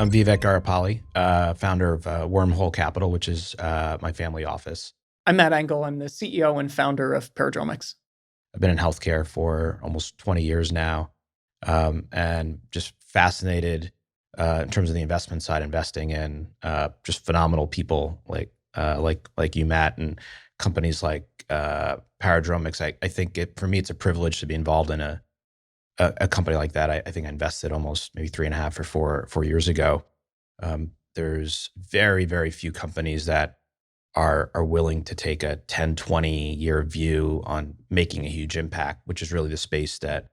I'm Vivek Garapalli, founder of Wormhole Capital, which is my family office. I'm Matt Engel. I'm the CEO and founder of Paradromics. I've been in healthcare for almost 20 years now, and just fascinated in terms of the investment side, investing in just phenomenal people like you, Matt, and companies like Paradromics. I think for me, it's a privilege to be involved in a company like that. I think I invested almost maybe 3.5 or 4 years ago. There's very, very few companies that are willing to take a 10, 20 year view on making a huge impact, which is really the space that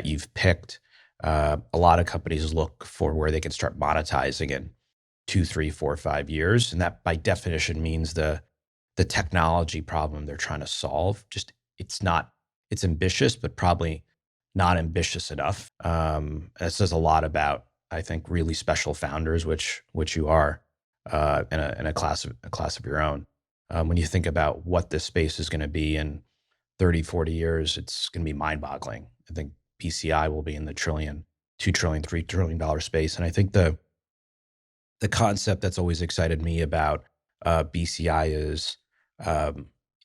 you've picked. A lot of companies look for where they can start monetizing in 2, 3, 4, 5 years. And that by definition means the technology problem they're trying to solve, it's ambitious, but probably not ambitious enough. That says a lot about, I think, really special founders, which you are, in a class of your own. When you think about what this space is going to be in 30, 40 years, it's going to be mind-boggling. I think BCI will be in the $1 trillion, $2 trillion, $3 trillion space. And I think the concept that's always excited me about BCI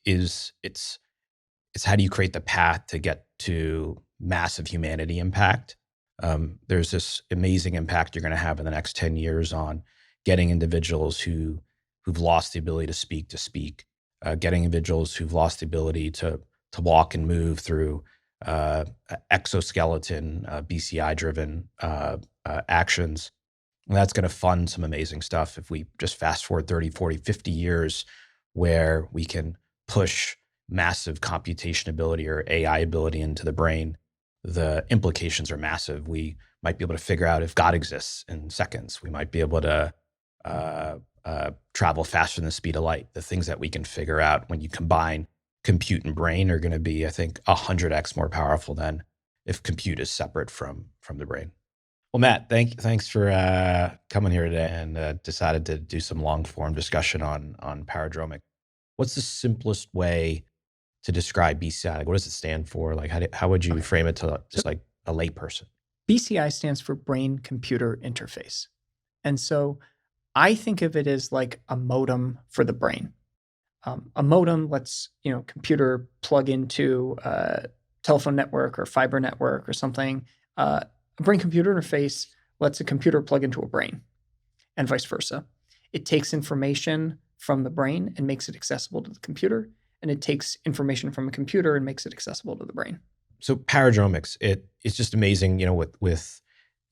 is it's how do you create the path to get to massive humanity impact. There's this amazing impact you're going to have in the next 10 years on getting individuals who've lost the ability to speak, getting individuals who've lost the ability to walk and move through exoskeleton BCI driven actions. And that's going to fund some amazing stuff if we just fast forward 30, 40, 50 years where we can push massive computation ability or AI ability into the brain. The implications are massive. We might be able to figure out if God exists in seconds. We might be able to travel faster than the speed of light. The things that we can figure out when you combine compute and brain are going to be, I think, 100x more powerful than if compute is separate from the brain. Well, Matt, thanks for coming here today and decided to do some long form discussion on Paradromic. What's the simplest way to describe BCI? Like, what does it stand for? Like, how would you frame it to just like a layperson? BCI stands for brain computer interface. And so I think of it as like a modem for the brain. A modem lets, computer plug into a telephone network or fiber network or something. A brain computer interface lets a computer plug into a brain and vice versa. It takes information from the brain and makes it accessible to the computer, and it takes information from a computer and makes it accessible to the brain. So Paradromics, it's just amazing, with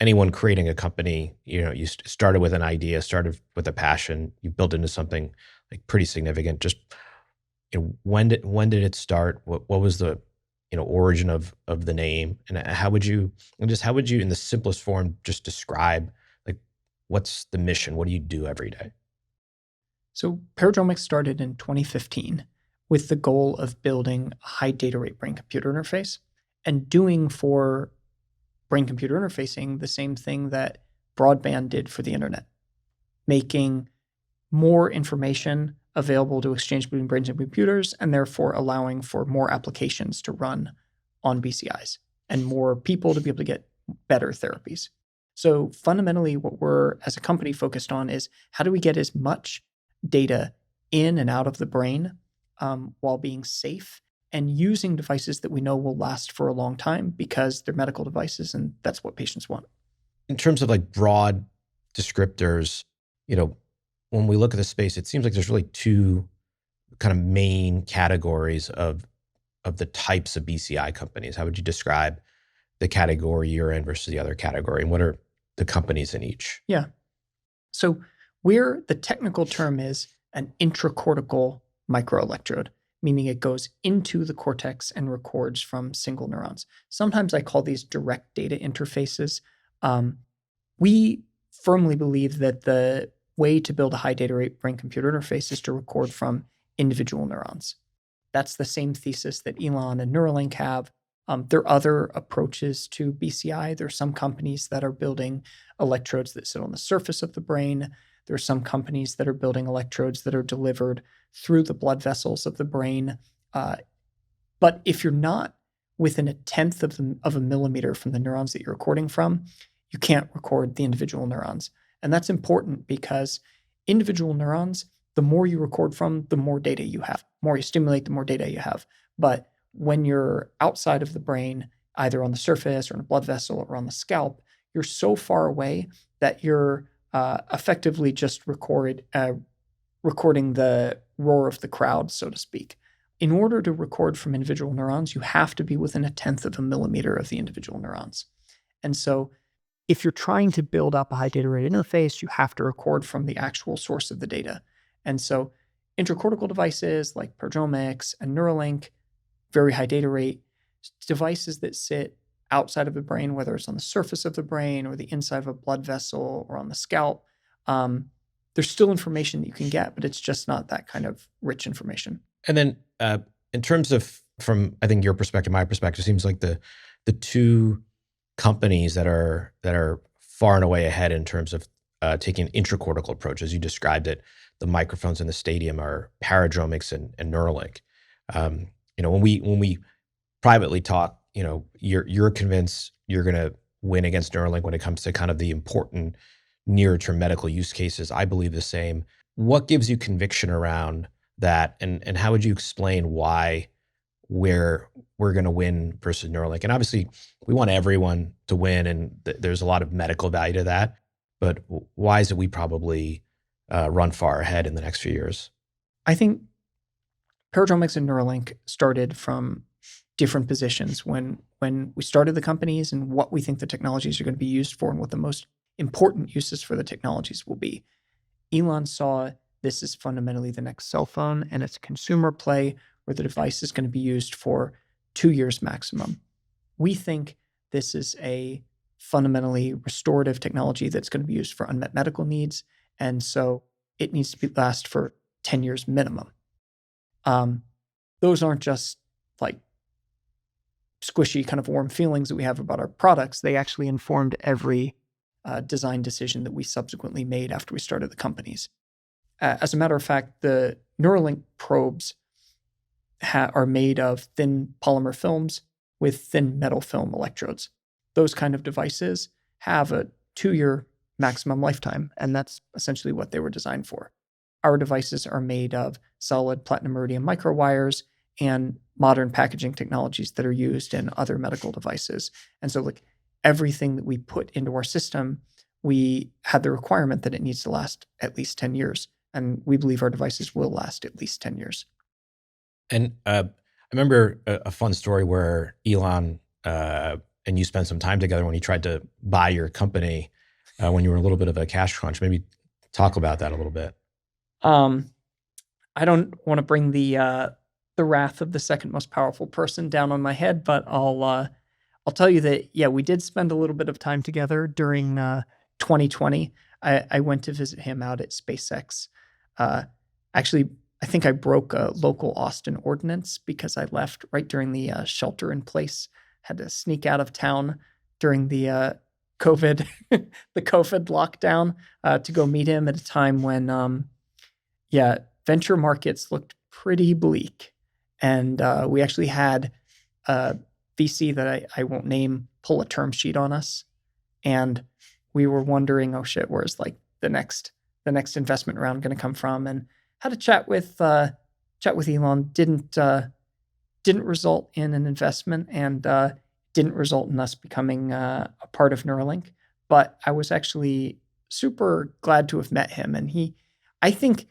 anyone creating a company, you started with an idea, started with a passion, you built into something like pretty significant. Just, when did it start? What was the, origin of the name, and how would you in the simplest form just describe, like, what's the mission? What do you do every day? So Paradromics started in 2015 with the goal of building a high data rate brain computer interface and doing for brain computer interfacing the same thing that broadband did for the internet, making more information available to exchange between brains and computers, and therefore allowing for more applications to run on BCIs and more people to be able to get better therapies. So fundamentally, what we're as a company focused on is how do we get as much data in and out of the brain while being safe and using devices that we know will last for a long time because they're medical devices and that's what patients want. In terms of like broad descriptors, when we look at the space, it seems like there's really two kind of main categories of the types of BCI companies. How would you describe the category you're in versus the other category? And what are the companies in each? Yeah. So the technical term is an intracortical microelectrode, meaning it goes into the cortex and records from single neurons. Sometimes I call these direct data interfaces. We firmly believe that the way to build a high data rate brain computer interface is to record from individual neurons. That's the same thesis that Elon and Neuralink have. There are other approaches to BCI. There are some companies that are building electrodes that sit on the surface of the brain. There are some companies that are building electrodes that are delivered through the blood vessels of the brain. But if you're not within 1/10 of a millimeter from the neurons that you're recording from, you can't record the individual neurons. And that's important because individual neurons, the more you record from, the more data you have. The more you stimulate, the more data you have. But when you're outside of the brain, either on the surface or in a blood vessel or on the scalp, you're so far away that you're effectively just recording the roar of the crowd, so to speak. In order to record from individual neurons, you have to be within 1/10 of a millimeter of the individual neurons. And so if you're trying to build up a high data rate interface, you have to record from the actual source of the data. And so intracortical devices like Paradromics and Neuralink, very high data rate, devices that sit outside of the brain, whether it's on the surface of the brain or the inside of a blood vessel or on the scalp, there's still information that you can get, but it's just not that kind of rich information. And then in terms of, from I think your perspective, my perspective, seems like the two companies that are far and away ahead in terms of taking an intracortical approach, as you described it, the microphones in the stadium are Paradromics and Neuralink. When we privately talk, you're convinced you're going to win against Neuralink when it comes to kind of the important near-term medical use cases. I believe the same. What gives you conviction around that, and how would you explain why we're going to win versus Neuralink? And obviously, we want everyone to win, and there's a lot of medical value to that. But why is it we probably run far ahead in the next few years? I think Paradromics and Neuralink started from different positions when we started the companies and what we think the technologies are going to be used for and what the most important uses for the technologies will be. Elon saw this is fundamentally the next cell phone, and it's a consumer play where the device is going to be used for 2 years maximum. We think this is a fundamentally restorative technology that's going to be used for unmet medical needs, and so it needs to last for 10 years minimum. Those aren't just like squishy kind of warm feelings that we have about our products. They actually informed every design decision that we subsequently made after we started the companies. As a matter of fact, the Neuralink probes are made of thin polymer films with thin metal film electrodes. Those kind of devices have a 2-year maximum lifetime, and that's essentially what they were designed for. Our devices are made of solid platinum iridium microwires and modern packaging technologies that are used in other medical devices. And so everything that we put into our system, we had the requirement that it needs to last at least 10 years. And we believe our devices will last at least 10 years. And I remember a fun story where Elon and you spent some time together when he tried to buy your company when you were a little bit of a cash crunch. Maybe talk about that a little bit. I don't want to bring the wrath of the second most powerful person down on my head, but I'll tell you that, yeah, we did spend a little bit of time together during 2020. I went to visit him out at SpaceX. Actually, I think I broke a local Austin ordinance because I left right during the shelter in place. Had to sneak out of town during the COVID the COVID lockdown to go meet him at a time when venture markets looked pretty bleak, and we actually had a VC that I won't name pull a term sheet on us, and we were wondering, oh shit, where's the next investment round going to come from? And had a chat with Elon. Didn't result in an investment, and didn't result in us becoming a part of Neuralink. But I was actually super glad to have met him, and I think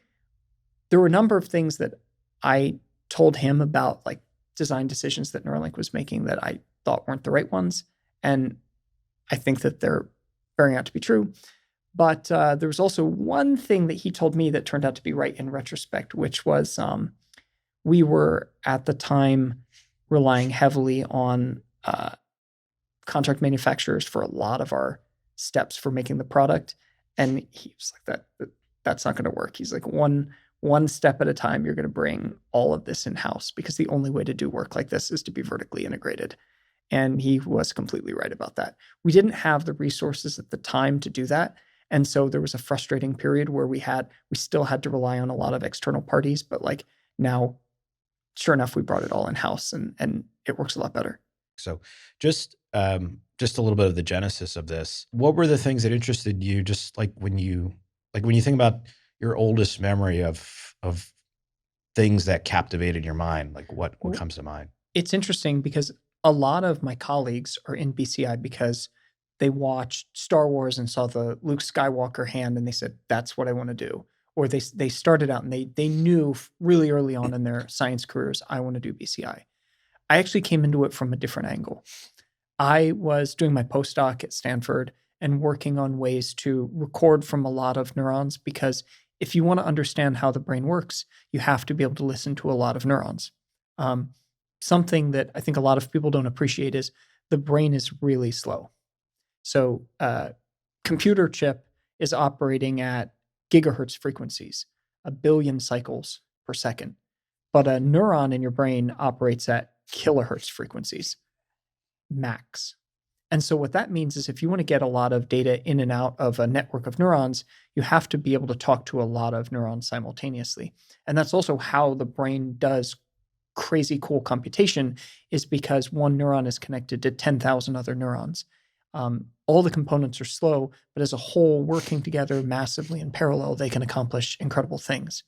there were a number of things that I told him about design decisions that Neuralink was making that I thought weren't the right ones, and I think that they're bearing out to be true. But there was also one thing that he told me that turned out to be right in retrospect, which was we were at the time relying heavily on contract manufacturers for a lot of our steps for making the product. And he was like, that's not going to work. He's like, one step at a time, you're going to bring all of this in-house, because the only way to do work like this is to be vertically integrated. And he was completely right about that. We didn't have the resources at the time to do that. And so there was a frustrating period where we still had to rely on a lot of external parties, but now, sure enough, we brought it all in-house, and it works a lot better. So just just a little bit of the genesis of this. What were the things that interested you? Just like when you think about your oldest memory of things that captivated your mind, like what comes to mind? It's interesting because a lot of my colleagues are in BCI because they watched Star Wars and saw the Luke Skywalker hand and they said, that's what I want to do. Or they started out and they knew really early on in their science careers, I want to do BCI. I actually came into it from a different angle. I was doing my postdoc at Stanford and working on ways to record from a lot of neurons, because if you want to understand how the brain works, you have to be able to listen to a lot of neurons. Something that I think a lot of people don't appreciate is the brain is really slow. So computer chip is operating at gigahertz frequencies, 1 billion cycles per second. But a neuron in your brain operates at kilohertz frequencies, max. And so what that means is if you want to get a lot of data in and out of a network of neurons, you have to be able to talk to a lot of neurons simultaneously. And that's also how the brain does crazy cool computation, is because one neuron is connected to 10,000 other neurons. All the components are slow, but as a whole, working together massively in parallel, they can accomplish incredible things.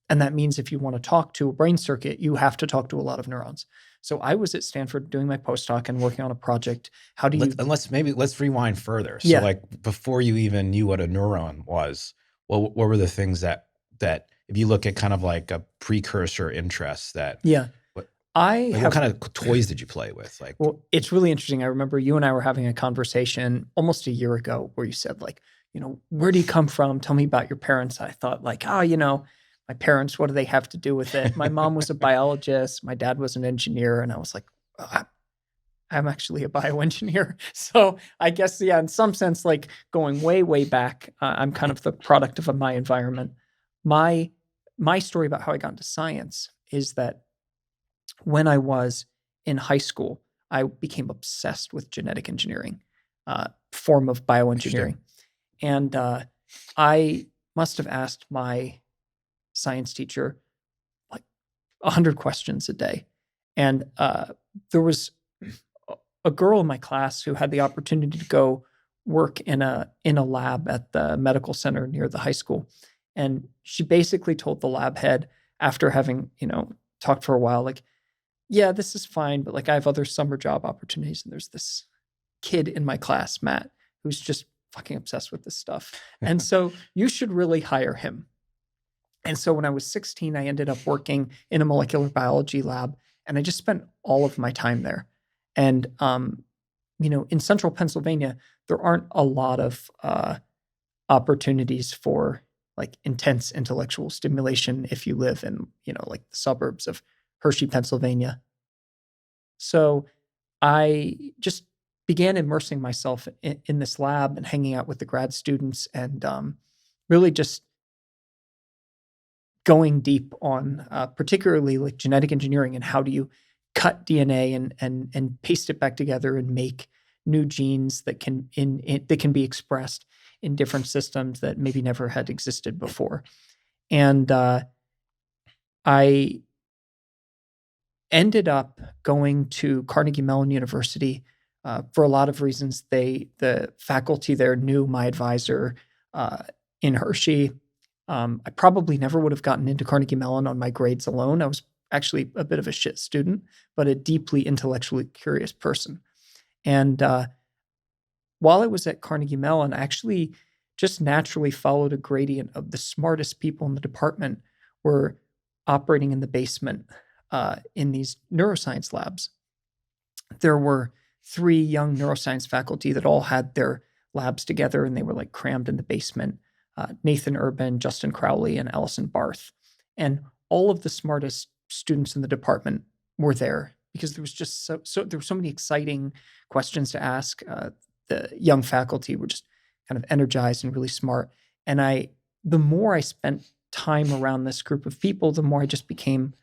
And that means if you want to talk to a brain circuit, you have to talk to a lot of neurons. So I was at Stanford doing my postdoc and working on a project. How do you... Let's rewind further. So Yeah. like before you even knew what a neuron was, what were the things that if you look at kind of like a precursor interest that... Yeah. What kind of toys did you play with? Like, well, it's really interesting. I remember you and I were having a conversation almost a year ago where you said like, where do you come from? Tell me about your parents. I thought like, my parents, what do they have to do with it? My mom was a biologist. My dad was an engineer. And I was like, I'm actually a bioengineer. So I guess, in some sense, like going way, way back, I'm kind of the product of my environment. My story about how I got into science is that when I was in high school, I became obsessed with genetic engineering, form of bioengineering. And I must have asked my science teacher like 100 questions a day. And there was a girl in my class who had the opportunity to go work in a lab at the medical center near the high school. And she basically told the lab head, after having, talked for a while, like, yeah, this is fine, but like I have other summer job opportunities. And there's this kid in my class, Matt, who's just fucking obsessed with this stuff. And so you should really hire him. And so when I was 16, I ended up working in a molecular biology lab, and I just spent all of my time there. And, in central Pennsylvania, there aren't a lot of opportunities for like intense intellectual stimulation if you live in, like the suburbs of Hershey, Pennsylvania. So I just began immersing myself in this lab and hanging out with the grad students and really just going deep on particularly like genetic engineering and how do you cut DNA and paste it back together and make new genes that can be expressed in different systems that maybe never had existed before. And I ended up going to Carnegie Mellon University for a lot of reasons. The faculty there knew my advisor in Hershey. I probably never would have gotten into Carnegie Mellon on my grades alone. I was actually a bit of a shit student, but a deeply intellectually curious person. And while I was at Carnegie Mellon, I actually just naturally followed a gradient of the smartest people in the department were operating in the basement in these neuroscience labs. There were 3 young neuroscience faculty that all had their labs together, and they were like crammed in the basement. Nathan Urban, Justin Crowley, and Allison Barth. And all of the smartest students in the department were there because there was just there were so many exciting questions to ask. The young faculty were just kind of energized and really smart. And the more I spent time around this group of people, the more I just became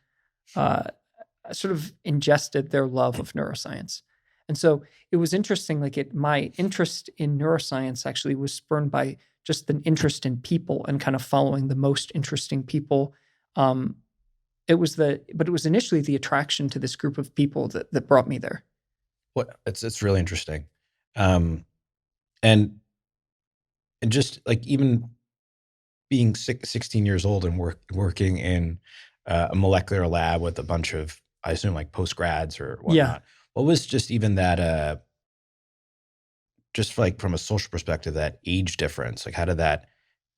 sort of ingested their love of neuroscience. And so it was interesting, like my interest in neuroscience actually was spurred by just an interest in people and kind of following the most interesting people. It was initially the attraction to this group of people that brought me there. It's really interesting. Um, and and just like even being 16 years old and working in a molecular lab with a bunch of, I assume, like post grads or Yeah. whatnot. What was just even that, just like from a social perspective, that age difference? Like, how did that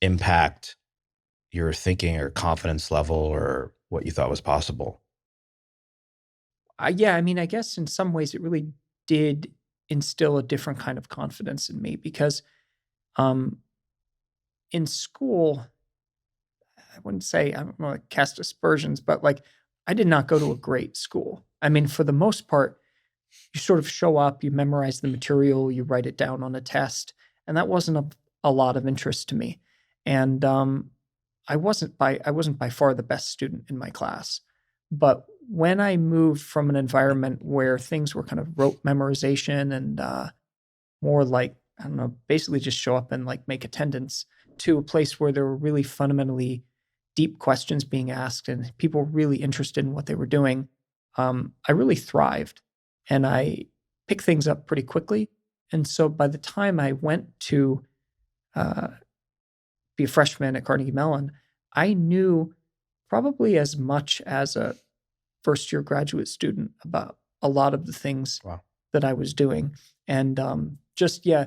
impact your thinking or confidence level or what you thought was possible? Yeah, I mean, I guess in some ways it really did instill a different kind of confidence in me because um, in school, I wouldn't say I don't want to cast aspersions, but like I did not go to a great school. I mean, for the most part, you sort of show up, you memorize the material, you write it down on a test, and that wasn't a lot of interest to me. And I wasn't by far the best student in my class. But when I moved from an environment where things were kind of rote memorization and more like, I don't know, basically just show up and like make attendance, to a place where there were really fundamentally deep questions being asked and people really interested in what they were doing, I really thrived and I picked things up pretty quickly. And so by the time I went to uh, be a freshman at Carnegie Mellon, I knew probably as much as a first year graduate student about a lot of the things Wow. that I was doing. And just, yeah,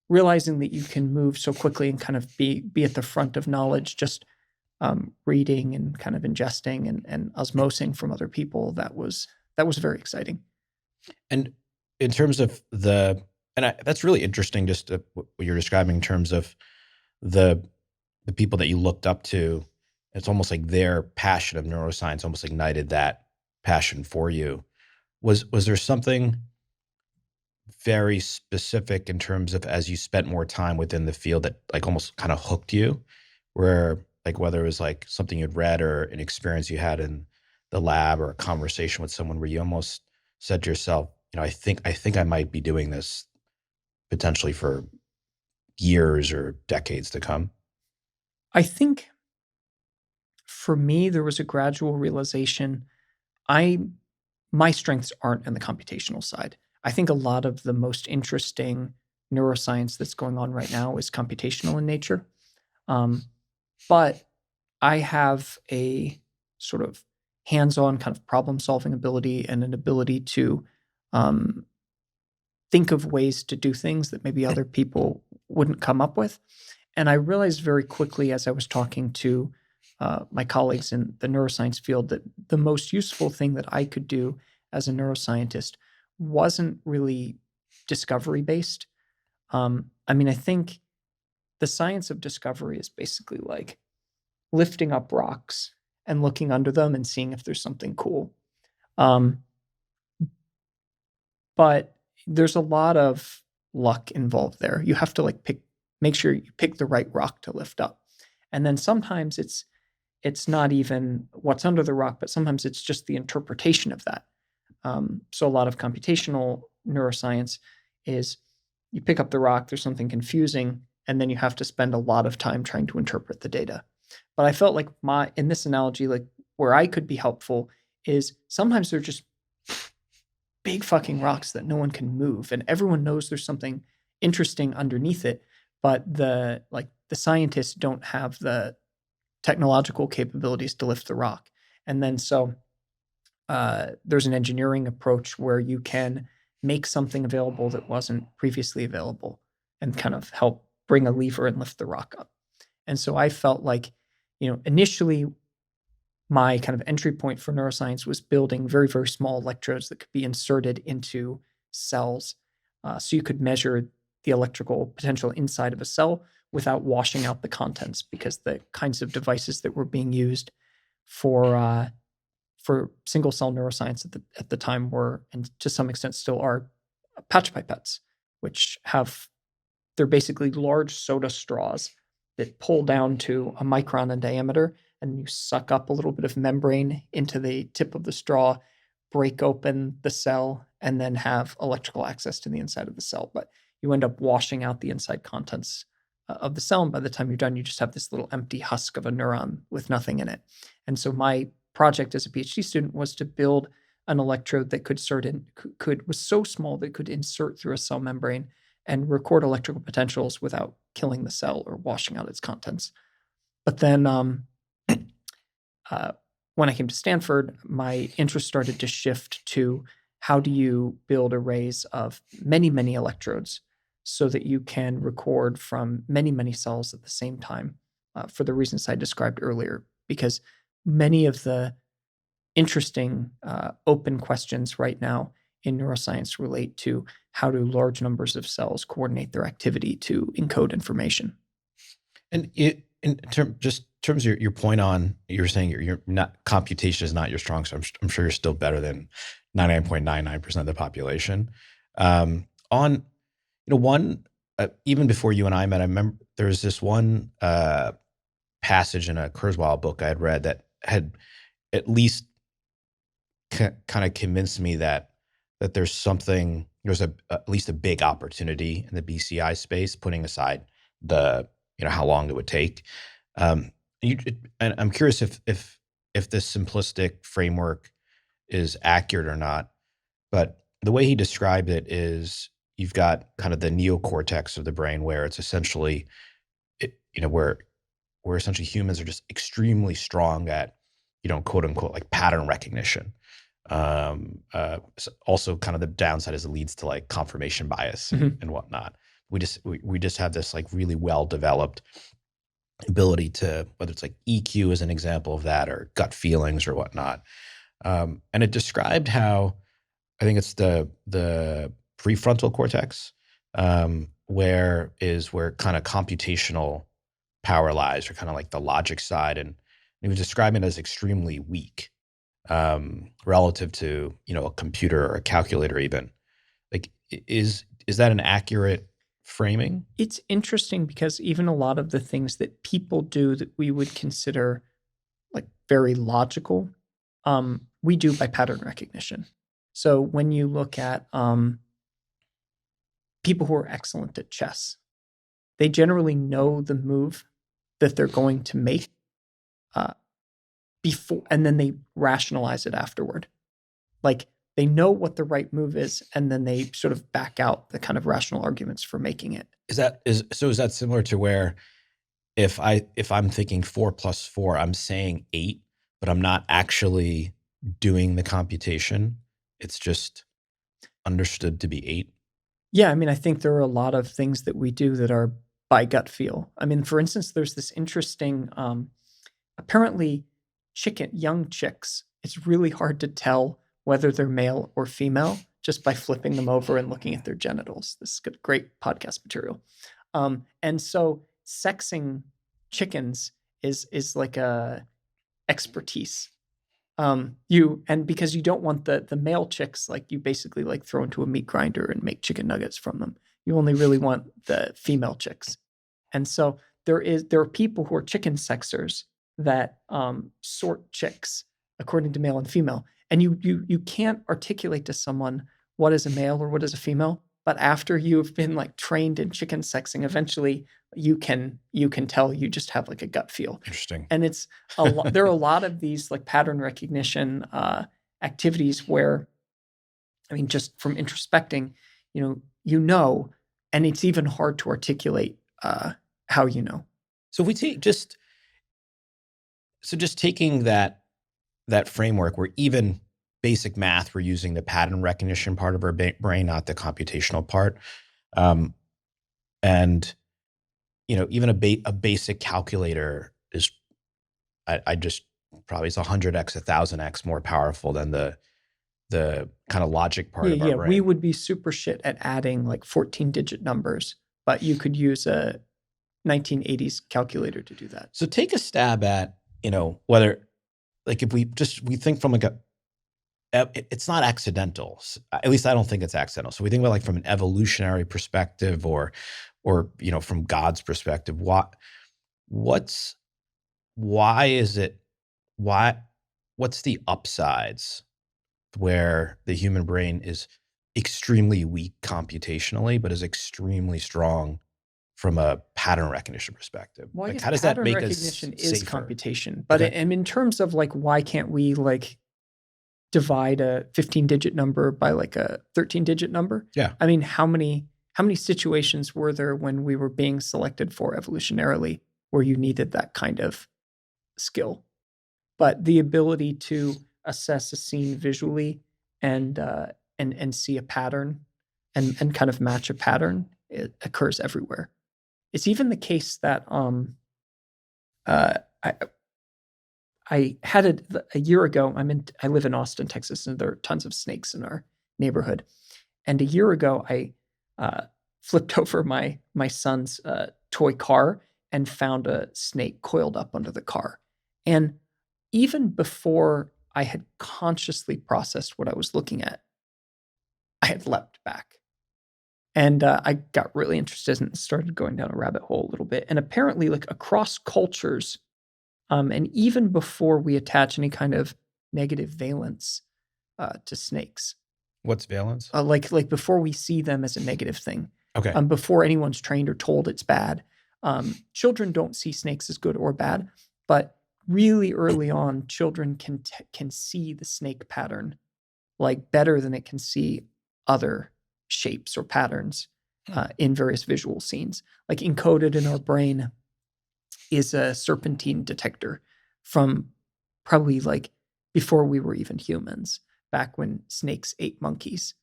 realizing that you can move so quickly and kind of be at the front of knowledge, just reading and kind of ingesting and osmosing from other people, that was very exciting. And in terms of that's really interesting, just what you're describing in terms of the the people that you looked up to. It's almost like their passion of neuroscience almost ignited that passion for you. Was there something very specific in terms of, as you spent more time within the field, that like almost kind of hooked you, where like whether it was like something you'd read or an experience you had in the lab or a conversation with someone where you almost said to yourself, I think I might be doing this potentially for years or decades to come? I think for me, there was a gradual realization. I My strengths aren't in the computational side. I think a lot of the most interesting neuroscience that's going on right now is computational in nature. Um, but I have a sort of hands-on kind of problem-solving ability and an ability to um, think of ways to do things that maybe other people wouldn't come up with. And I realized very quickly as I was talking to my colleagues in the neuroscience field that the most useful thing that I could do as a neuroscientist wasn't really discovery based. I mean, I think the science of discovery is basically like lifting up rocks and looking under them and seeing if there's something cool. Um, but there's a lot of luck involved there. You have to like make sure you pick the right rock to lift up. And then sometimes it's not even what's under the rock, but sometimes it's just the interpretation of that. So a lot of computational neuroscience is you pick up the rock, there's something confusing, and then you have to spend a lot of time trying to interpret the data. But I felt like in this analogy, like where I could be helpful is sometimes they're just big fucking rocks that no one can move, and everyone knows there's something interesting underneath it, but the scientists don't have the technological capabilities to lift the rock. And then so there's an engineering approach where you can make something available that wasn't previously available and kind of help bring a lever and lift the rock up. And so I felt like, initially my kind of entry point for neuroscience was building very, very small electrodes that could be inserted into cells. So you could measure the electrical potential inside of a cell without washing out the contents, because the kinds of devices that were being used for single cell neuroscience at the time were, and to some extent still are, patch pipettes, which they're basically large soda straws that pull down to a micron in diameter, and you suck up a little bit of membrane into the tip of the straw, break open the cell, and then have electrical access to the inside of the cell. But you end up washing out the inside contents of the cell, and by the time you're done, you just have this little empty husk of a neuron with nothing in it. And so my project as a PhD student was to build an electrode that was so small that it could insert through a cell membrane and record electrical potentials without killing the cell or washing out its contents. But then when I came to Stanford, my interest started to shift to how do you build arrays of many, many electrodes so that you can record from many, many cells at the same time, for the reasons I described earlier, because many of the interesting open questions right now in neuroscience relate to how do large numbers of cells coordinate their activity to encode information. And in terms of your point on, you're saying you're not, computation is not your strong, so I'm sure you're still better than 99.99% of the population. On, one, even before you and I met, I remember there was this one passage in a Kurzweil book I had read that had at least kind of convinced me that there's at least a big opportunity in the BCI space, putting aside the, how long it would take. And I'm curious if this simplistic framework is accurate or not, but the way he described it is you've got kind of the neocortex of the brain where it's essentially, where essentially humans are just extremely strong at, quote unquote, like pattern recognition. Also kind of the downside is it leads to like confirmation bias and whatnot. We just have this like really well developed ability to, whether it's like EQ as an example of that or gut feelings or whatnot. And it described how, I think it's the prefrontal cortex, where kind of computational power lies, or kind of like the logic side. And he was describing it as extremely weak, relative to, a computer or a calculator even. Like, is that an accurate framing? It's interesting because even a lot of the things that people do that we would consider like very logical, we do by pattern recognition. So when you look at people who are excellent at chess, they generally know the move that they're going to make before, and then they rationalize it afterward. Like, they know what the right move is, and then they sort of back out the kind of rational arguments for making it. Is that similar to where if I'm thinking 4 + 4, I'm saying 8, but I'm not actually doing the computation? It's just understood to be 8. Yeah, I mean, I think there are a lot of things that we do that are by gut feel. I mean, for instance, there's this interesting, apparently young chicks, it's really hard to tell whether they're male or female just by flipping them over and looking at their genitals. This is great podcast material. And so sexing chickens is like a expertise. Because you don't want the male chicks, like, you basically like throw into a meat grinder and make chicken nuggets from them. You only really want the female chicks. And so there are people who are chicken sexers that sort chicks according to male and female. And you can't articulate to someone what is a male or what is a female, but after you've been like trained in chicken sexing, eventually you can tell. You just have like a gut feel. Interesting. And it's there are a lot of these like pattern recognition activities where, I mean, just from introspecting, and it's even hard to articulate how you know. So if we take just taking that framework where even basic math, we're using the pattern recognition part of our brain, not the computational part. And, even a basic calculator is, I just probably it's 100x, 1000x more powerful than the kind of logic part of our brain. We would be super shit at adding like 14-digit numbers, but you could use a 1980s calculator to do that. So take a stab at, whether, like, if we think from like it's not accidental. At least I don't think it's accidental. So we think about like from an evolutionary perspective or from God's perspective, what's the upsides where the human brain is extremely weak computationally, but is extremely strong from a pattern recognition perspective? Well, like, how does that make us recognition is safer? computation, but in terms of like, why can't we like divide a 15-digit number by like a 13-digit number? Yeah. I mean, how many how many situations were there when we were being selected for evolutionarily where you needed that kind of skill? But the ability to assess a scene visually and see a pattern and kind of match a pattern, it occurs everywhere. It's even the case that uh, I I had a year ago. I live in Austin, Texas, and there are tons of snakes in our neighborhood. And a year ago, I flipped over my son's toy car and found a snake coiled up under the car. And even before I had consciously processed what I was looking at, I had leapt back. And I got really interested and started going down a rabbit hole a little bit. And apparently, like across cultures, and even before we attach any kind of negative valence to snakes, What's valence? like before we see them as a negative thing, Okay. before anyone's trained or told it's bad, children don't see snakes as good or bad, but really early on, children can see the snake pattern like better than it can see other shapes or patterns in various visual scenes. Like encoded in our brain is a serpentine detector from probably like before we were even humans, back when snakes ate monkeys.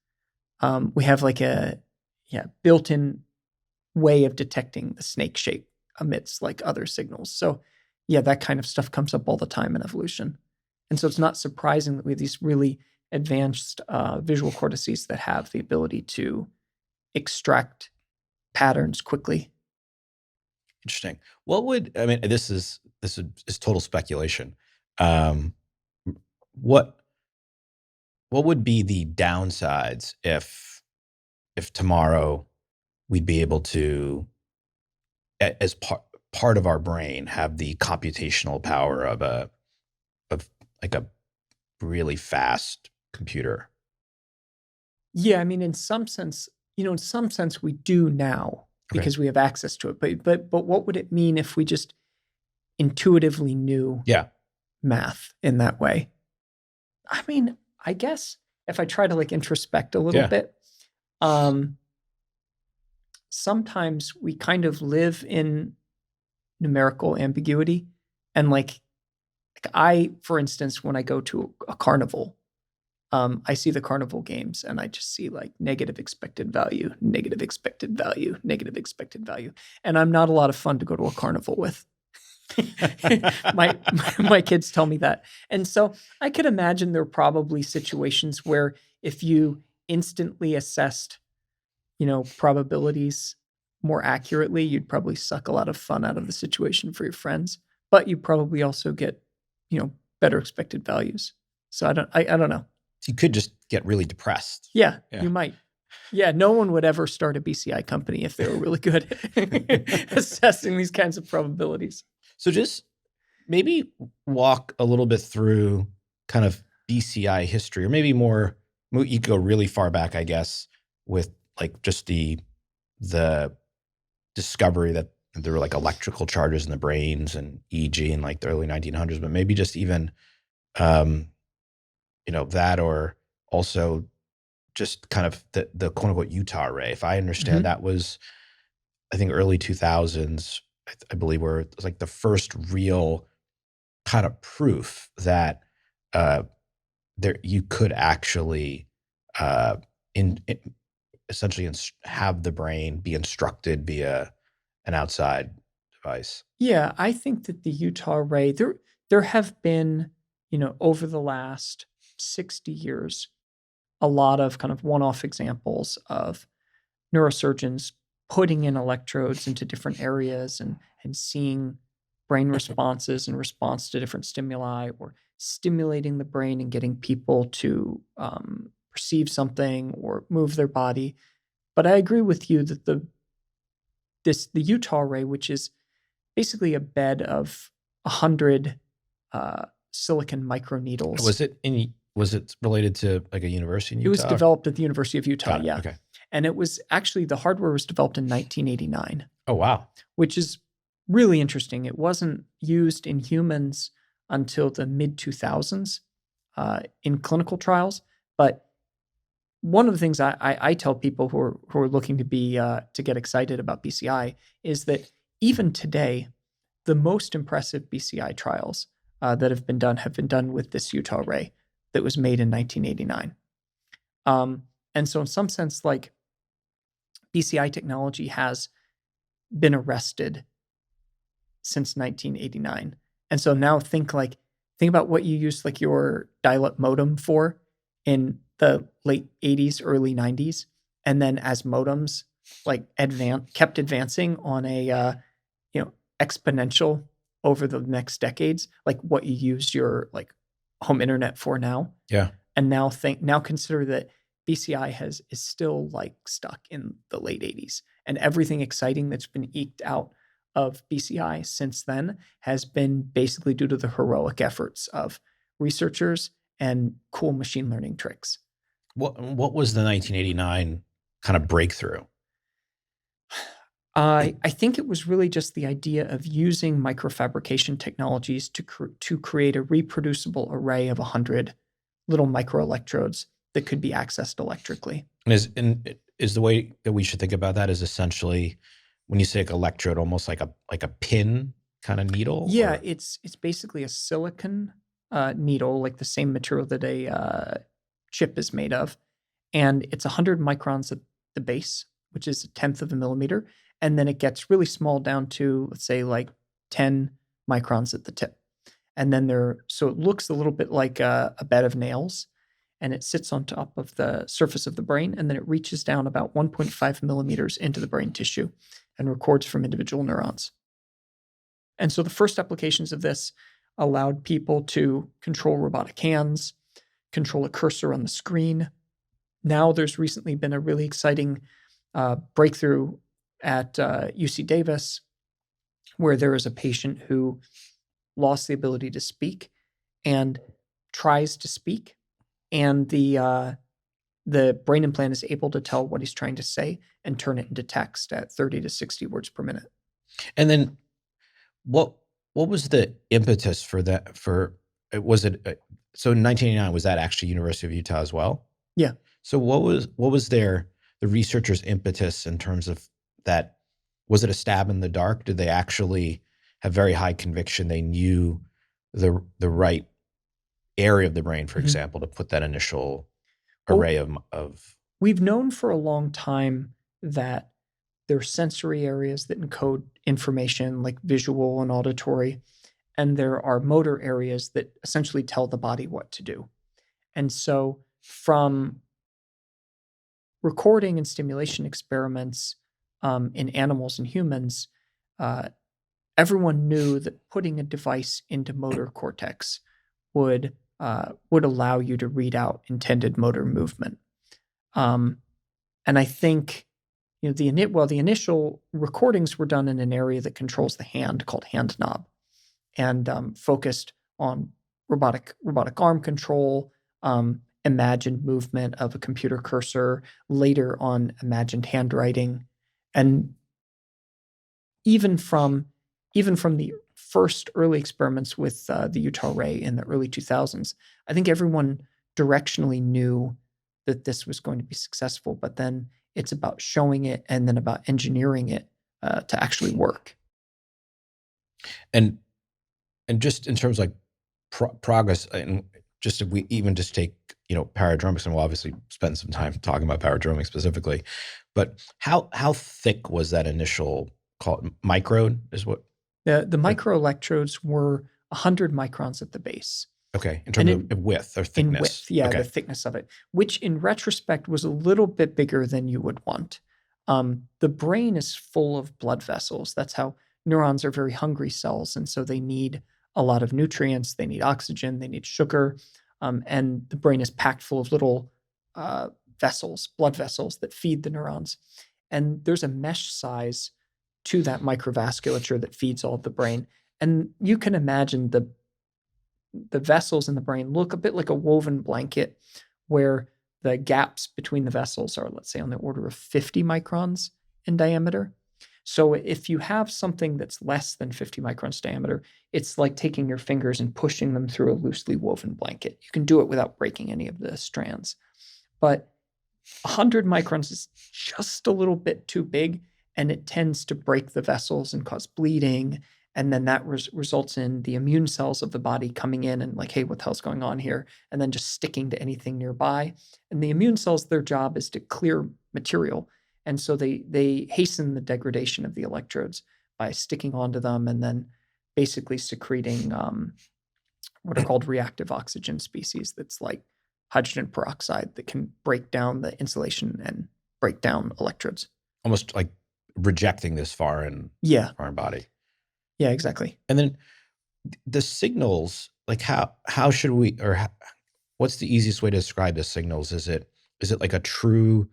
We have like a built-in way of detecting the snake shape amidst like other signals. So yeah, that kind of stuff comes up all the time in evolution. And so it's not surprising that we have these really advanced visual cortices that have the ability to extract patterns quickly. Interesting. What would I mean? This is total speculation. What would be the downsides if tomorrow we'd be able to, as part of our brain, have the computational power of like a really fast computer? Yeah, I mean, in some sense, we do now because we have access to it. But what would it mean if we just intuitively knew math in that way? I mean, I guess if I try to like introspect a little bit, sometimes we kind of live in numerical ambiguity. And like I, for instance, when I go to a carnival, I see the carnival games and I just see like negative expected value, negative expected value, negative expected value. And I'm not a lot of fun to go to a carnival with. my kids tell me that. And so I could imagine there are probably situations where if you instantly assessed, probabilities more accurately, you'd probably suck a lot of fun out of the situation for your friends, but you probably also get, better expected values. So I don't know. You could just get really depressed. Yeah, you might. Yeah, no one would ever start a BCI company if they were really good at assessing these kinds of probabilities. So just maybe walk a little bit through kind of BCI history, or maybe more, you could go really far back, I guess, with like just the discovery that there were like electrical charges in the brains and EEG in like the early 1900s, but maybe just even, that, or also just kind of the quote unquote Utah array. If I understand, that was, I think, early 2000s, I believe, where it was like the first real kind of proof that there you could actually essentially have the brain be instructed via an outside device. Yeah, I think that the Utah array, there have been, over the last 60 years, a lot of kind of one-off examples of neurosurgeons putting in electrodes into different areas and seeing brain responses in response to different stimuli, or stimulating the brain and getting people to perceive something or move their body. But I agree with you that the Utah array, which is basically a bed of 100 silicon microneedles. Was it related to like a university in Utah? It was developed at the University of Utah, yeah. Okay. And it was actually, the hardware was developed in 1989. Oh, wow. Which is really interesting. It wasn't used in humans until the mid-2000s in clinical trials, but one of the things I tell people who are looking to get excited about BCI is that even today, the most impressive BCI trials that have been done with this Utah ray that was made in 1989. And so in some sense, like, BCI technology has been arrested since 1989. And so now think about what you used like your dial-up modem for in the late 80s, early 90s. And then as modems like kept advancing on a exponential over the next decades, like what you use your like home internet for now. Yeah. And now consider that BCI is still like stuck in the late 80s, and everything exciting that's been eked out of BCI since then has been basically due to the heroic efforts of researchers and cool machine learning tricks. What was the 1989 kind of breakthrough? I think it was really just the idea of using microfabrication technologies to create a reproducible array of 100 little microelectrodes that could be accessed electrically. And is the way that we should think about that is essentially when you say like electrode, almost like a pin kind of needle? Yeah, or? it's basically a silicon needle, like the same material that a chip is made of, and it's 100 microns at the base, which is 1/10 of a millimeter, and then it gets really small down to, let's say, like 10 microns at the tip. And then so it looks a little bit like a bed of nails, and it sits on top of the surface of the brain, and then it reaches down about 1.5 millimeters into the brain tissue and records from individual neurons. And so the first applications of this allowed people to control robotic hands, control a cursor on the screen. Now there's recently been a really exciting breakthrough at UC Davis, where there is a patient who lost the ability to speak and tries to speak, and the brain implant is able to tell what he's trying to say and turn it into text at 30 to 60 words per minute. And then what was the impetus for that? Was it so in 1989? Was that actually University of Utah as well? Yeah. So what was the researchers' impetus in terms of that? Was it a stab in the dark? Did they actually have very high conviction? They knew the right area of the brain, for example, to put that initial array of. We've known for a long time that there are sensory areas that encode information like visual and auditory, and there are motor areas that essentially tell the body what to do. And so from recording and stimulation experiments in animals and humans, everyone knew that putting a device into motor cortex would allow you to read out intended motor movement. And I think the initial recordings were done in an area that controls the hand called hand knob, and focused on robotic arm control, imagined movement of a computer cursor, later on imagined handwriting, and even from the first early experiments with the Utah ray in the early 2000s, I think everyone directionally knew that this was going to be successful, but then it's about showing it and then about engineering it to actually work. And just in terms of like progress, and just if we even just take paradromics, and we'll obviously spend some time talking about paradromics specifically, but how thick was that initial microde is what? The microelectrodes were 100 microns at the base. Okay, in terms of width or thickness. In width, yeah, okay. The thickness of it, which in retrospect was a little bit bigger than you would want. The brain is full of blood vessels. That's how neurons are very hungry cells, and so they need a lot of nutrients. They need oxygen. They need sugar, and the brain is packed full of little vessels, blood vessels that feed the neurons. And there's a mesh size to that microvasculature that feeds all of the brain. And you can imagine the vessels in the brain look a bit like a woven blanket, where the gaps between the vessels are, let's say, on the order of 50 microns in diameter. So if you have something that's less than 50 microns diameter, it's like taking your fingers and pushing them through a loosely woven blanket. You can do it without breaking any of the strands. But 100 microns is just a little bit too big, and it tends to break the vessels and cause bleeding. And then that results in the immune cells of the body coming in and like, hey, what the hell's going on here? And then just sticking to anything nearby. And the immune cells, their job is to clear material. And so they hasten the degradation of the electrodes by sticking onto them and then basically secreting what are called reactive oxygen species. That's like hydrogen peroxide that can break down the insulation and break down electrodes. Almost like rejecting this foreign body. Yeah, exactly. And then the signals, like how should we, or what's the easiest way to describe the signals? Is it like a true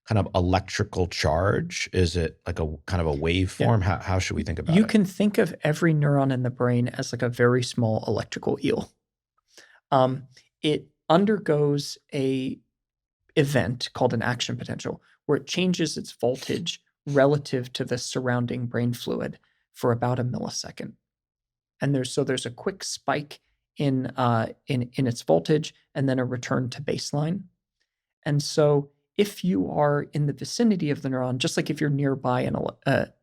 kind of electrical charge? Is it like a kind of a waveform? Yeah. How should we think about it? You can think of every neuron in the brain as like a very small electrical eel. It undergoes a event called an action potential where it changes its voltage relative to the surrounding brain fluid for about a millisecond. And there's a quick spike in its voltage and then a return to baseline. And so if you are in the vicinity of the neuron, just like if you're nearby an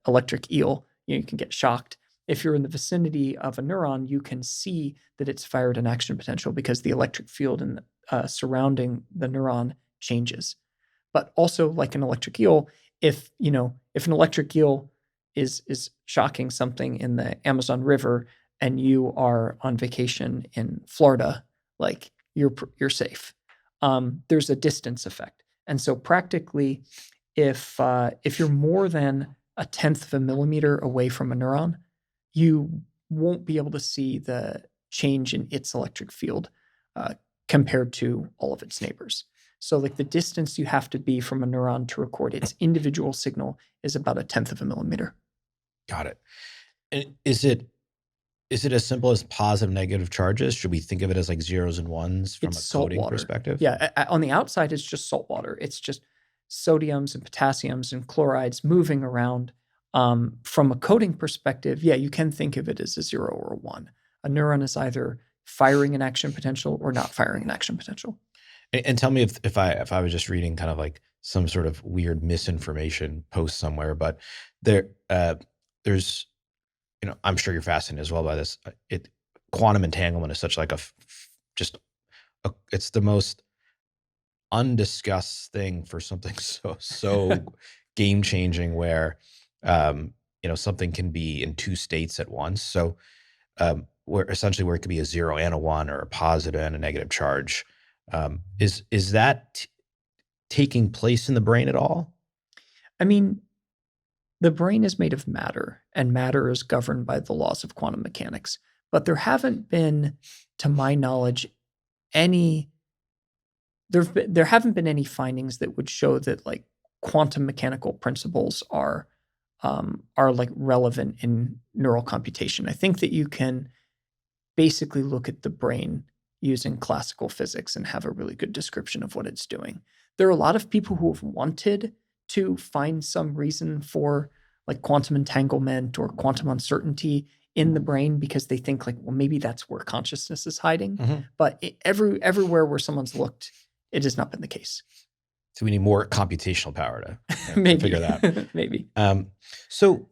electric eel, you can get shocked. If you're in the vicinity of a neuron, you can see that it's fired an action potential because the electric field surrounding the neuron changes. But also, like an electric eel, if an electric eel is shocking something in the Amazon River and you are on vacation in Florida, like you're safe. There's a distance effect. And so practically, if you're more than 1/10 of a millimeter away from a neuron, you won't be able to see the change in its electric field compared to all of its neighbors. So like the distance you have to be from a neuron to record its individual signal is about 1/10 of a millimeter. Got it. And is it as simple as positive, negative charges? Should we think of it as like zeros and ones from a coding perspective? Yeah. On the outside, it's just salt water. It's just sodiums and potassiums and chlorides moving around. From a coding perspective, yeah, you can think of it as a 0 or a 1. A neuron is either firing an action potential or not firing an action potential. And tell me if I was just reading kind of like some sort of weird misinformation post somewhere, but there's, I'm sure you're fascinated as well by this. Quantum entanglement is such like it's the most undiscussed thing for something so game changing where, something can be in two states at once. So, where it could be a 0 and a 1 or a positive and a negative charge. Is that taking place in the brain at all? I mean, the brain is made of matter, and matter is governed by the laws of quantum mechanics. But there haven't been, to my knowledge, there haven't been any findings that would show that like quantum mechanical principles are like relevant in neural computation. I think that you can basically look at the brain using classical physics and have a really good description of what it's doing. There are a lot of people who have wanted to find some reason for like quantum entanglement or quantum uncertainty in the brain because they think like, well, maybe that's where consciousness is hiding. Mm-hmm. But everywhere where someone's looked, it has not been the case. So we need more computational power to maybe figure that. Maybe. So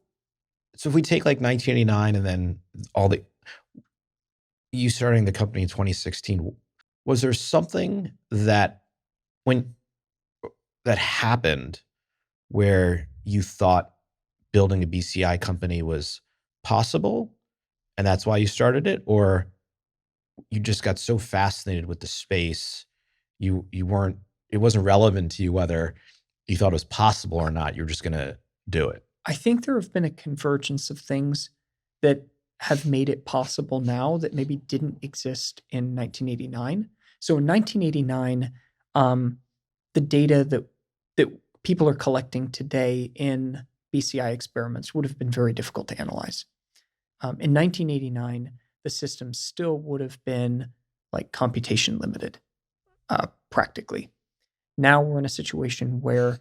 if we take like 1989 and then you starting the company in 2016, was there something that happened where you thought building a BCI company was possible and that's why you started it? Or you just got so fascinated with the space, it wasn't relevant to you whether you thought it was possible or not, you're just going to do it? I think there have been a convergence of things that have made it possible now that maybe didn't exist in 1989. So in 1989, the data that people are collecting today in BCI experiments would have been very difficult to analyze. In 1989, the system still would have been like computation limited, practically. Now we're in a situation where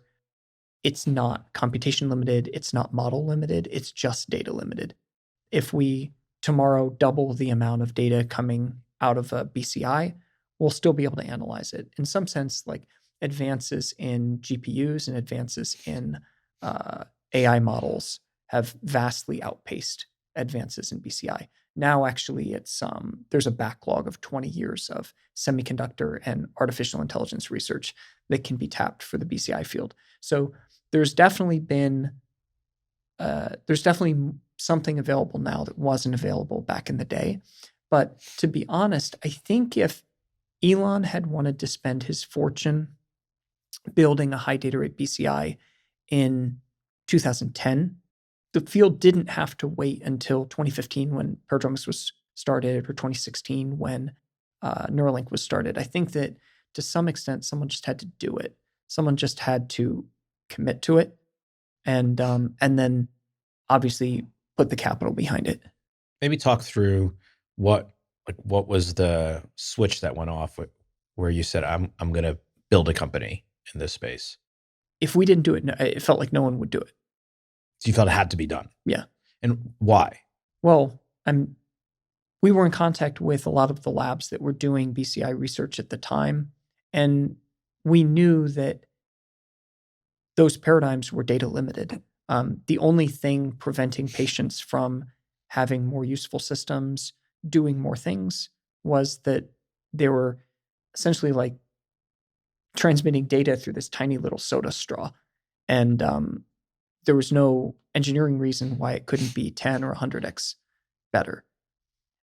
it's not computation limited, it's not model limited, it's just data limited. If we tomorrow double the amount of data coming out of a BCI, we'll still be able to analyze it. In some sense, like advances in GPUs and advances in AI models have vastly outpaced advances in BCI. Now, actually, it's there's a backlog of 20 years of semiconductor and artificial intelligence research that can be tapped for the BCI field. So there's definitely something available now that wasn't available back in the day. But to be honest, I think if Elon had wanted to spend his fortune building a high data rate BCI in 2010, the field didn't have to wait until 2015 when Paradromics was started, or 2016 when Neuralink was started. I think that to some extent, someone just had to do it. Someone just had to commit to it, and then obviously put the capital behind it. Maybe talk through what was the switch that went off where you said, I'm going to build a company in this space. If we didn't do it, it felt like no one would do it. So you felt it had to be done. Yeah. And why? Well, we were in contact with a lot of the labs that were doing BCI research at the time, and we knew that those paradigms were data limited. The only thing preventing patients from having more useful systems, doing more things, was that they were essentially like transmitting data through this tiny little soda straw. And there was no engineering reason why it couldn't be 10 or 100x better.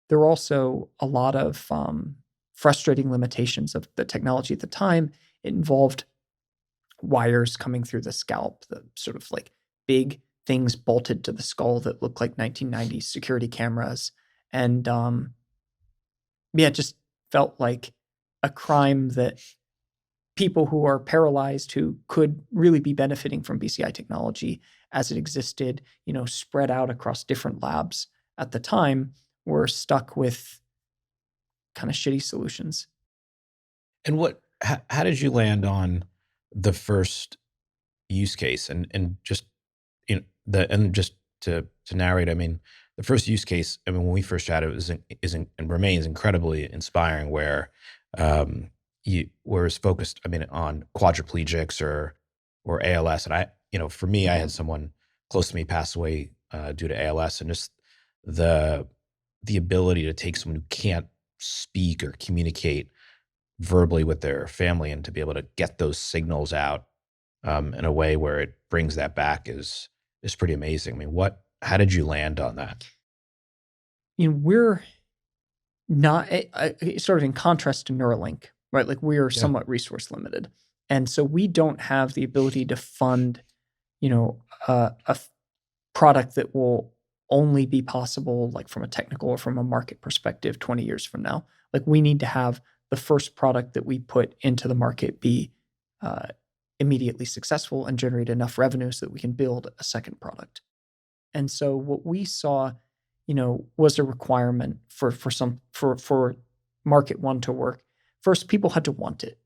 There were also a lot of frustrating limitations of the technology at the time. It involved wires coming through the scalp, the sort of like big things bolted to the skull that looked like 1990s security cameras. And it just felt like a crime that people who are paralyzed, who could really be benefiting from BCI technology as it existed, spread out across different labs at the time, were stuck with kind of shitty solutions. And how did you land on the first use case? And just just to narrate, I mean, the first use case, I mean, when we first chatted, and remains incredibly inspiring, where where it's focused, I mean, on quadriplegics or ALS. And for me, I had someone close to me pass away due to ALS, and just the ability to take someone who can't speak or communicate verbally with their family and to be able to get those signals out in a way where it brings that back is pretty amazing. I mean, how did you land on that? We're not sort of in contrast to Neuralink, right? Like we are somewhat resource limited. And so we don't have the ability to fund, a product that will only be possible like from a technical or from a market perspective 20 years from now. Like we need to have the first product that we put into the market be immediately successful and generate enough revenue so that we can build a second product. And so what we saw, was a requirement for market one to work. First, people had to want it.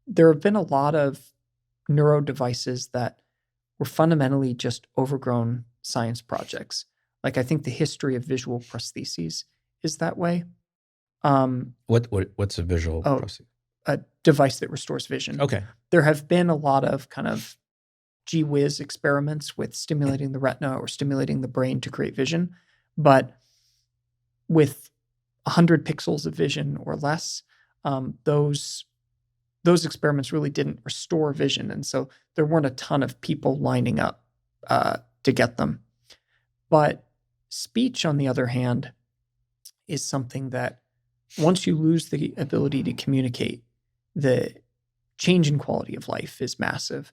There have been a lot of neuro devices that were fundamentally just overgrown science projects. Like I think the history of visual prostheses is that way. What's a visual prosthesis? A device that restores vision. Okay. There have been a lot of kind of gee whiz experiments with stimulating the retina or stimulating the brain to create vision, but with 100 pixels of vision or less, those experiments really didn't restore vision, and so there weren't a ton of people lining up to get them. But speech, on the other hand, is something that once you lose the ability to communicate, the change in quality of life is massive.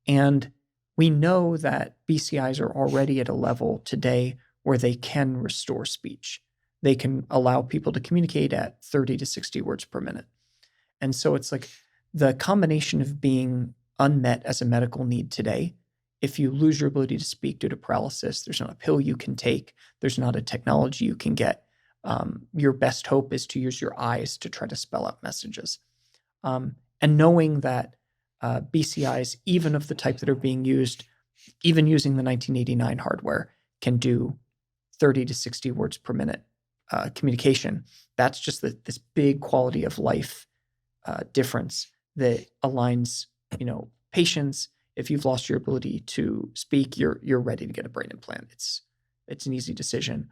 And we know that BCIs are already at a level today where they can restore speech. They can allow people to communicate at 30 to 60 words per minute. And so it's like the combination of being unmet as a medical need today. If you lose your ability to speak due to paralysis, there's not a pill you can take. There's not a technology you can get. Your best hope is to use your eyes to try to spell out messages. And knowing that BCIs, even of the type that are being used, even using the 1989 hardware, can do 30 to 60 words per minute communication. That's just this big quality of life difference that aligns, patients. If you've lost your ability to speak, you're ready to get a brain implant. It's an easy decision.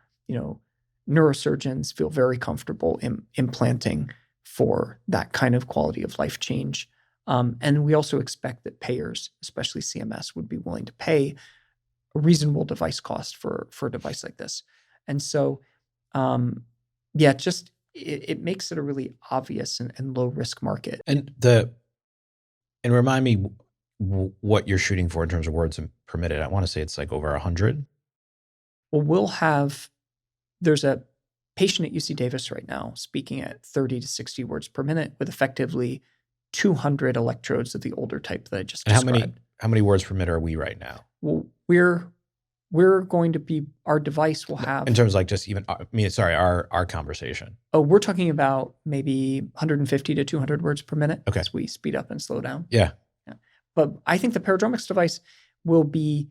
Neurosurgeons feel very comfortable implanting for that kind of quality of life change. And we also expect that payers, especially CMS, would be willing to pay a reasonable device cost for a device like this. And so, it makes it a really obvious and low risk market. And remind me what you're shooting for in terms of words per minute. I want to say it's like over 100. Well, there's a patient at UC Davis right now speaking at 30 to 60 words per minute with effectively 200 electrodes of the older type that I just described. How many words per minute are we right now? Well, we're going to be, our device will have, in terms of like just even, our conversation. Oh, we're talking about maybe 150 to 200 words per minute Okay. as we speed up and slow down. Yeah. But I think the Paradromics device will be,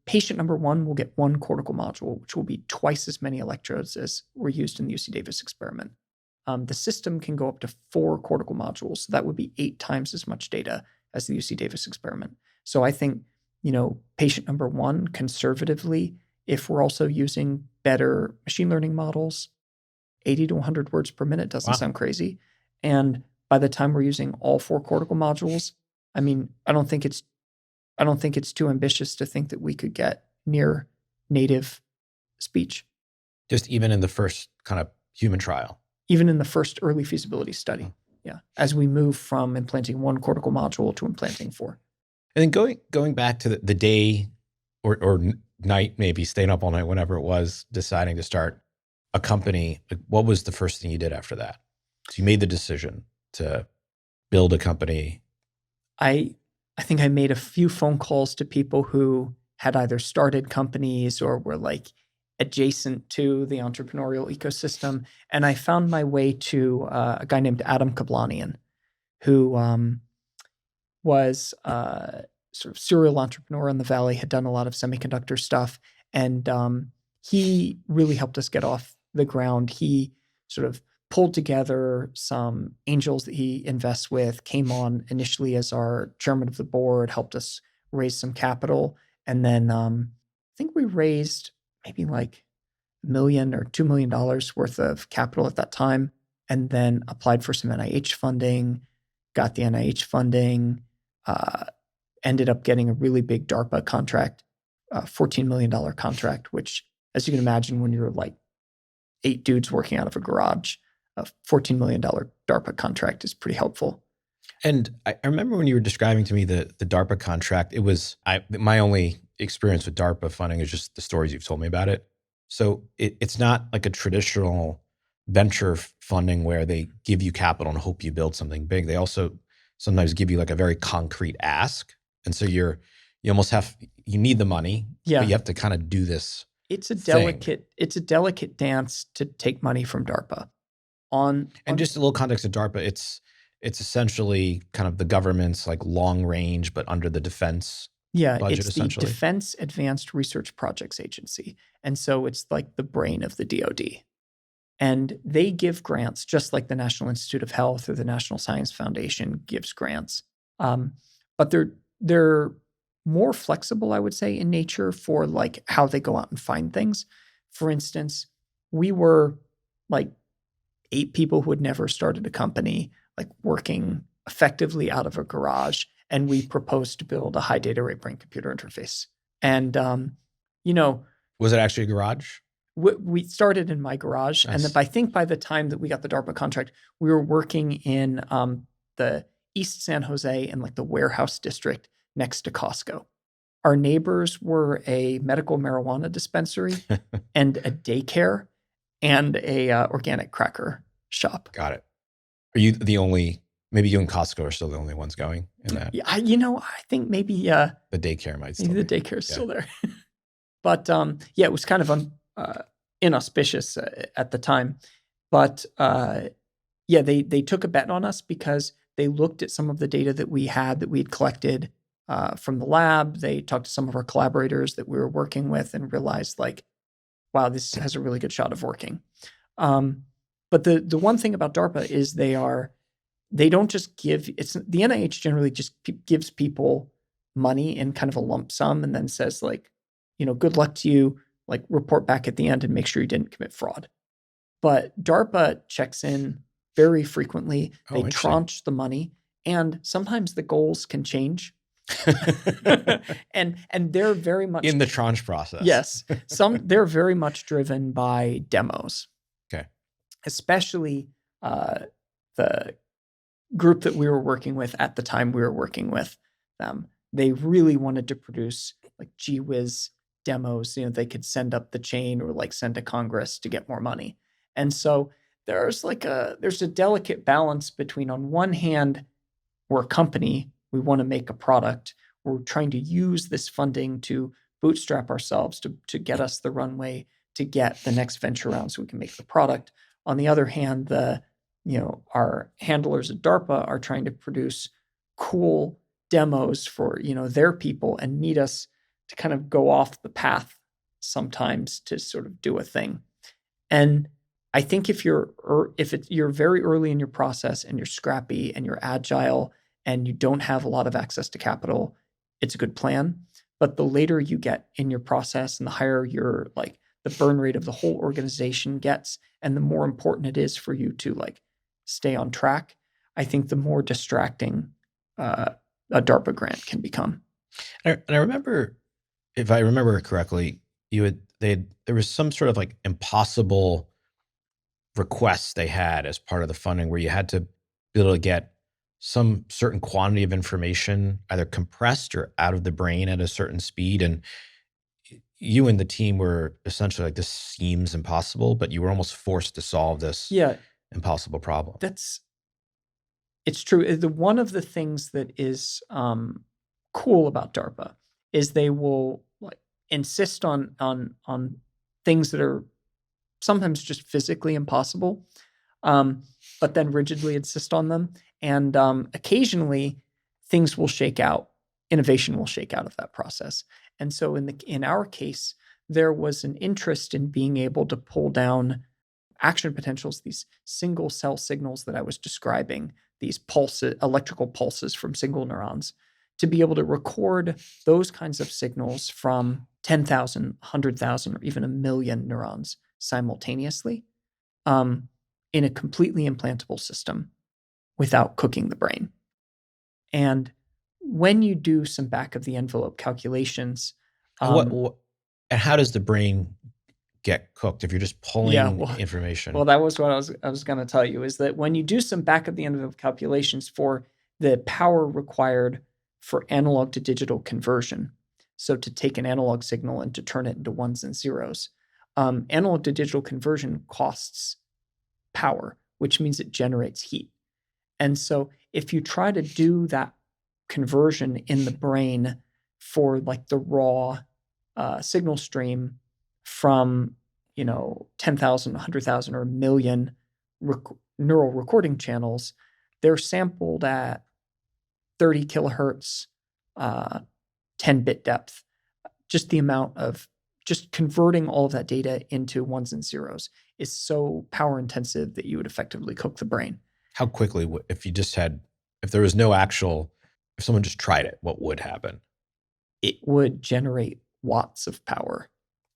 patient number 1 will get 1 cortical module, which will be twice as many electrodes as were used in the UC Davis experiment. The system can go up to 4 cortical modules. So that would be 8 times as much data as the UC Davis experiment. So I think, patient number 1, conservatively, if we're also using better machine learning models, 80 to 100 words per minute doesn't sound crazy. And by the time we're using all 4 cortical modules, I don't think it's too ambitious to think that we could get near native speech. Just even in the first kind of human trial. Even in the first early feasibility study. Yeah. As we move from implanting 1 cortical module to implanting 4. And then going back to the day or night, maybe staying up all night, whenever it was, deciding to start a company, what was the first thing you did after that? So you made the decision to build a company. I think I made a few phone calls to people who had either started companies or were like adjacent to the entrepreneurial ecosystem. And I found my way to a guy named Adam Kablanian, who was sort of serial entrepreneur in the Valley, had done a lot of semiconductor stuff. And he really helped us get off the ground. He sort of pulled together some angels that he invests with, came on initially as our chairman of the board, helped us raise some capital. And then I think we raised maybe like $1 million or $2 million worth of capital at that time, and then applied for some NIH funding, got the NIH funding, ended up getting a really big DARPA contract, $14 million contract, which, as you can imagine, when you're like 8 dudes working out of a garage, a $14 million DARPA contract is pretty helpful. And I remember when you were describing to me the DARPA contract, it was, my only experience with DARPA funding is just the stories you've told me about it. So it's not like a traditional venture funding where they give you capital and hope you build something big. They also sometimes give you like a very concrete ask. And so you almost you need the money, but you have to kind of do this. It's a delicate dance to take money from DARPA. And just a little context of DARPA, it's essentially kind of the government's like long range, but under the defense budget, it's essentially. The Defense Advanced Research Projects Agency. And so it's like the brain of the DoD. And they give grants just like the National Institute of Health or the National Science Foundation gives grants. But they're more flexible, I would say, in nature for like how they go out and find things. For instance, we were like 8 people who had never started a company, like working effectively out of a garage, and we proposed to build a high data rate brain computer interface. And was it actually a garage? We started in my garage. Nice. And I think by the time that we got the DARPA contract, we were working in the East San Jose and like the warehouse district next to Costco. Our neighbors were a medical marijuana dispensary and a daycare and a organic cracker shop. Got it. Are you the only, maybe you and Costco are still the only ones going in that? Yeah, I think maybe the daycare might still maybe the daycare's still there. But it was kind of inauspicious at the time. But they took a bet on us because they looked at some of the data that we had collected from the lab. They talked to some of our collaborators that we were working with and realized like, wow, this has a really good shot of working. But the one thing about DARPA is they are they don't just give, the NIH generally just gives people money in kind of a lump sum and then says like, good luck to you, like report back at the end and make sure you didn't commit fraud. But DARPA checks in very frequently. They tranche the money, and sometimes the goals can change. and they're very much in the tranche process. Yes. They're very much driven by demos. Okay. Especially the group that we were working with at the time we were working with them. They really wanted to produce like gee whiz demos, they could send up the chain or like send to Congress to get more money. And so there's a delicate balance between, on one hand, we're a company, we want to make a product, we're trying to use this funding to bootstrap ourselves to get us the runway to get the next venture round so we can make the product. On the other hand, our handlers at DARPA are trying to produce cool demos for, their people and need us to kind of go off the path sometimes to sort of do a thing. And I think if you're very early in your process and you're scrappy and you're agile and you don't have a lot of access to capital, it's a good plan. But the later you get in your process and the higher your the burn rate of the whole organization gets, and the more important it is for you to stay on track, I think the more distracting a DARPA grant can become. And I remember, if I remember correctly, there was some sort of impossible requests they had as part of the funding where you had to be able to get some certain quantity of information either compressed or out of the brain at a certain speed. And you and the team were essentially like, this seems impossible, but you were almost forced to solve this impossible problem. It's true. One of the things that is cool about DARPA is they will insist on things that are sometimes just physically impossible, but then rigidly insist on them. And occasionally things will shake out. Innovation will shake out of that process. And so in our case, there was an interest in being able to pull down action potentials, these single cell signals that I was describing, these electrical pulses from single neurons, to be able to record those kinds of signals from 10,000, 100,000, or even 1 million neurons simultaneously in a completely implantable system without cooking the brain. And when you do some back of the envelope calculations, and how does the brain get cooked if you're just pulling information? Well, that was what I was going to tell you, is that when you do some back of the envelope calculations for the power required for analog to digital conversion, so to take an analog signal and to turn it into ones and zeros, analog to digital conversion costs power, which means it generates heat. And so if you try to do that conversion in the brain for the raw signal stream from 10,000, 100,000, or 1 million neural recording channels, they're sampled at 30 kilohertz, 10-bit depth. Just the amount of just converting all of that data into ones and zeros is so power intensive that you would effectively cook the brain. How quickly, if there was no actual, if someone just tried it, what would happen? It would generate watts of power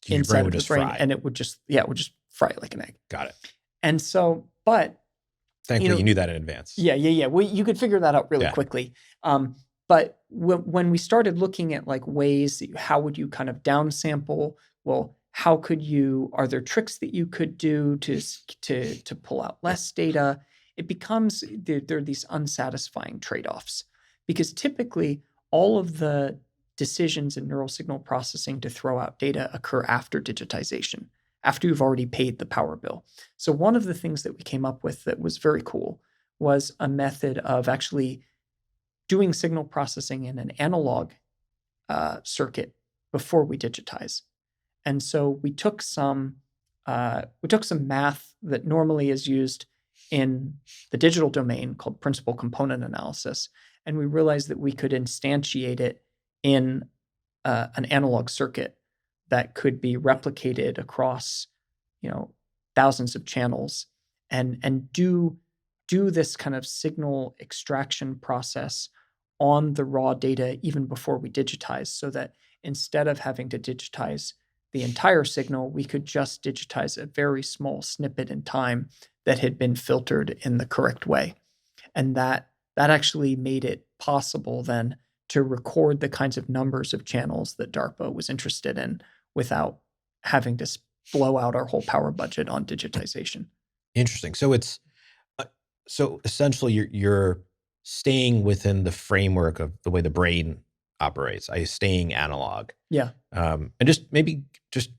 inside of the brain, and it would just fry it like an egg. Got it. And so, but thankfully, you knew that in advance. Yeah. Well, you could figure that out really quickly. But when we started looking at ways that how would you kind of downsample? Well, how could you? Are there tricks that you could do to pull out less data? It becomes there are these unsatisfying trade-offs, because typically all of the decisions in neural signal processing to throw out data occur after digitization, after you've already paid the power bill. So one of the things that we came up with that was very cool was a method of actually doing signal processing in an analog circuit before we digitize. And so we took some math that normally is used in the digital domain called principal component analysis, and we realized that we could instantiate it in an analog circuit that could be replicated across thousands of channels and do do this kind of signal extraction process on the raw data even before we digitize, so that instead of having to digitize the entire signal, we could just digitize a very small snippet in time that had been filtered in the correct way. And that actually made it possible then to record the kinds of numbers of channels that DARPA was interested in without having to blow out our whole power budget on digitization. Interesting. So it's so essentially you're staying within the framework of the way the brain operates. Staying analog. Yeah. And just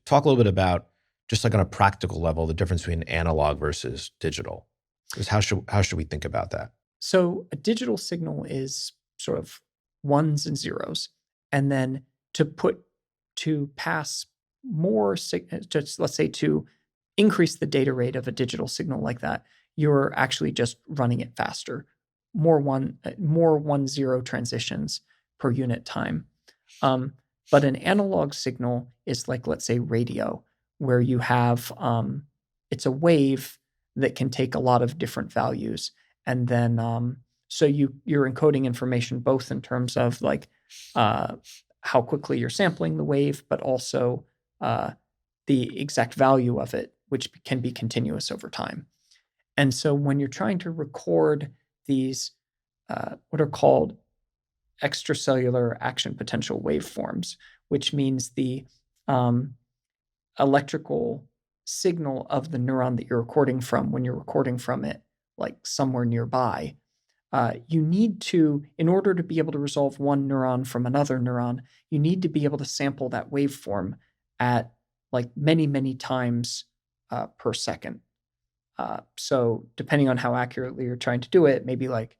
talk a little bit about, just like on a practical level, the difference between analog versus digital. Because how should we think about that? So a digital signal is sort of ones and zeros, and then to pass more just let's say to increase the data rate of a digital signal like that, you're actually just running it faster, more 1-0 transitions per unit time. But an analog signal is like, let's say, radio, where you have it's a wave that can take a lot of different values, and then so you're encoding information both in terms of like how quickly you're sampling the wave, but also the exact value of it, which can be continuous over time. And so when you're trying to record these what are called extracellular action potential waveforms, which means the electrical signal of the neuron that you're recording from when you're recording from it, like somewhere nearby, you need to, in order to be able to resolve one neuron from another neuron, you need to be able to sample that waveform at like many, many times per second. So depending on how accurately you're trying to do it, maybe like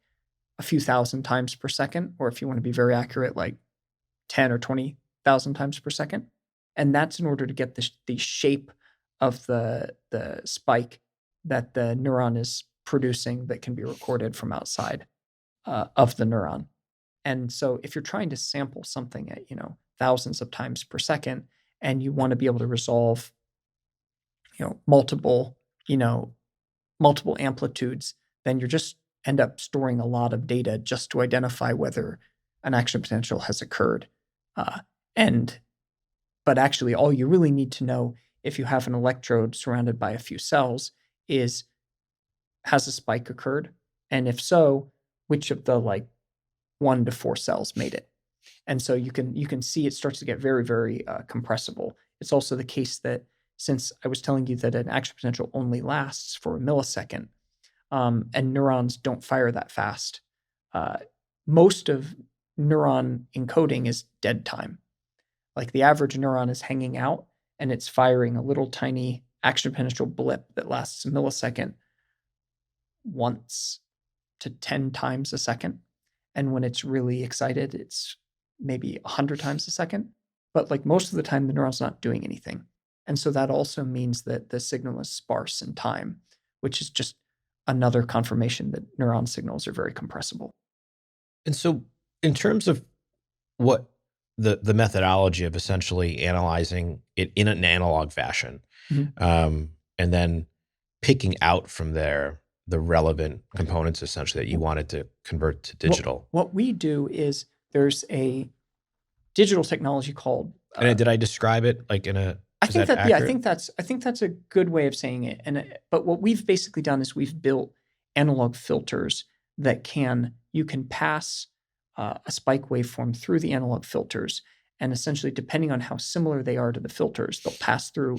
a few thousand times per second, or if you want to be very accurate, like 10 or 20,000 times per second. And that's in order to get the shape of the spike that the neuron is producing that can be recorded from outside of the neuron. And so if you're trying to sample something at, thousands of times per second, and you want to be able to resolve, multiple amplitudes, then you're just end up storing a lot of data just to identify whether an action potential has occurred. But actually, all you really need to know, if you have an electrode surrounded by a few cells, is, has a spike occurred? And if so, which of the 1 to 4 cells made it? And so you can see it starts to get very, very compressible. It's also the case that, since I was telling you that an action potential only lasts for a millisecond, and neurons don't fire that fast, most of neuron encoding is dead time. Like the average neuron is hanging out and it's firing a little tiny action potential blip that lasts a millisecond once to 10 times a second. And when it's really excited, it's maybe 100 times a second. But most of the time, the neuron's not doing anything. And so that also means that the signal is sparse in time, which is just another confirmation that neuron signals are very compressible. And so in terms of what the methodology of essentially analyzing it in an analog fashion, and then picking out from there the relevant components essentially that you wanted to convert to digital. What we do is, there's a digital technology called. And did I describe it in a? I think that's a good way of saying it. But what we've basically done is we've built analog filters that you can pass a spike waveform through the analog filters, and essentially, depending on how similar they are to the filters, they'll pass through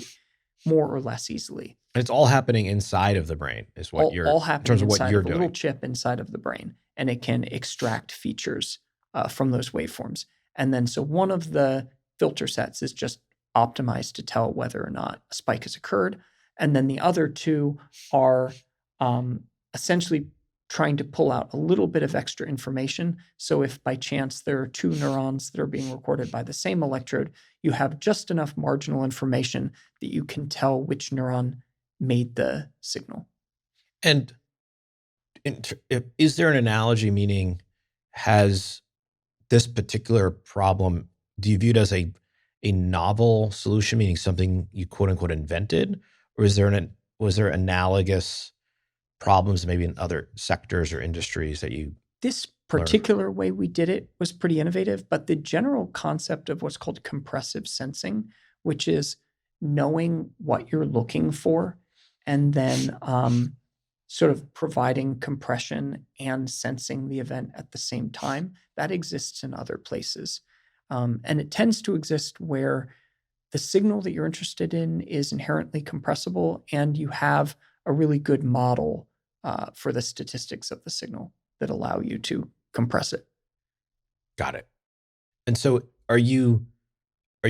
more or less easily. And it's all happening inside of the brain, is what all happening in terms of what inside you're of a doing. little chip inside of the brain, and it can extract features from those waveforms. And then, so one of the filter sets is just optimized to tell whether or not a spike has occurred, and then the other two are essentially trying to pull out a little bit of extra information. So if by chance there are 2 neurons that are being recorded by the same electrode, you have just enough marginal information that you can tell which neuron made the signal. And is there an analogy, meaning has this particular problem, do you view it as a novel solution, meaning something you quote unquote invented, or was there analogous problems maybe in other sectors or industries that you This learned? particular way we did it was pretty innovative, but the general concept of what's called compressive sensing, which is knowing what you're looking for and then sort of providing compression and sensing the event at the same time, that exists in other places. And it tends to exist where the signal that you're interested in is inherently compressible and you have a really good model for the statistics of the signal that allow you to compress it. Got it. And so are you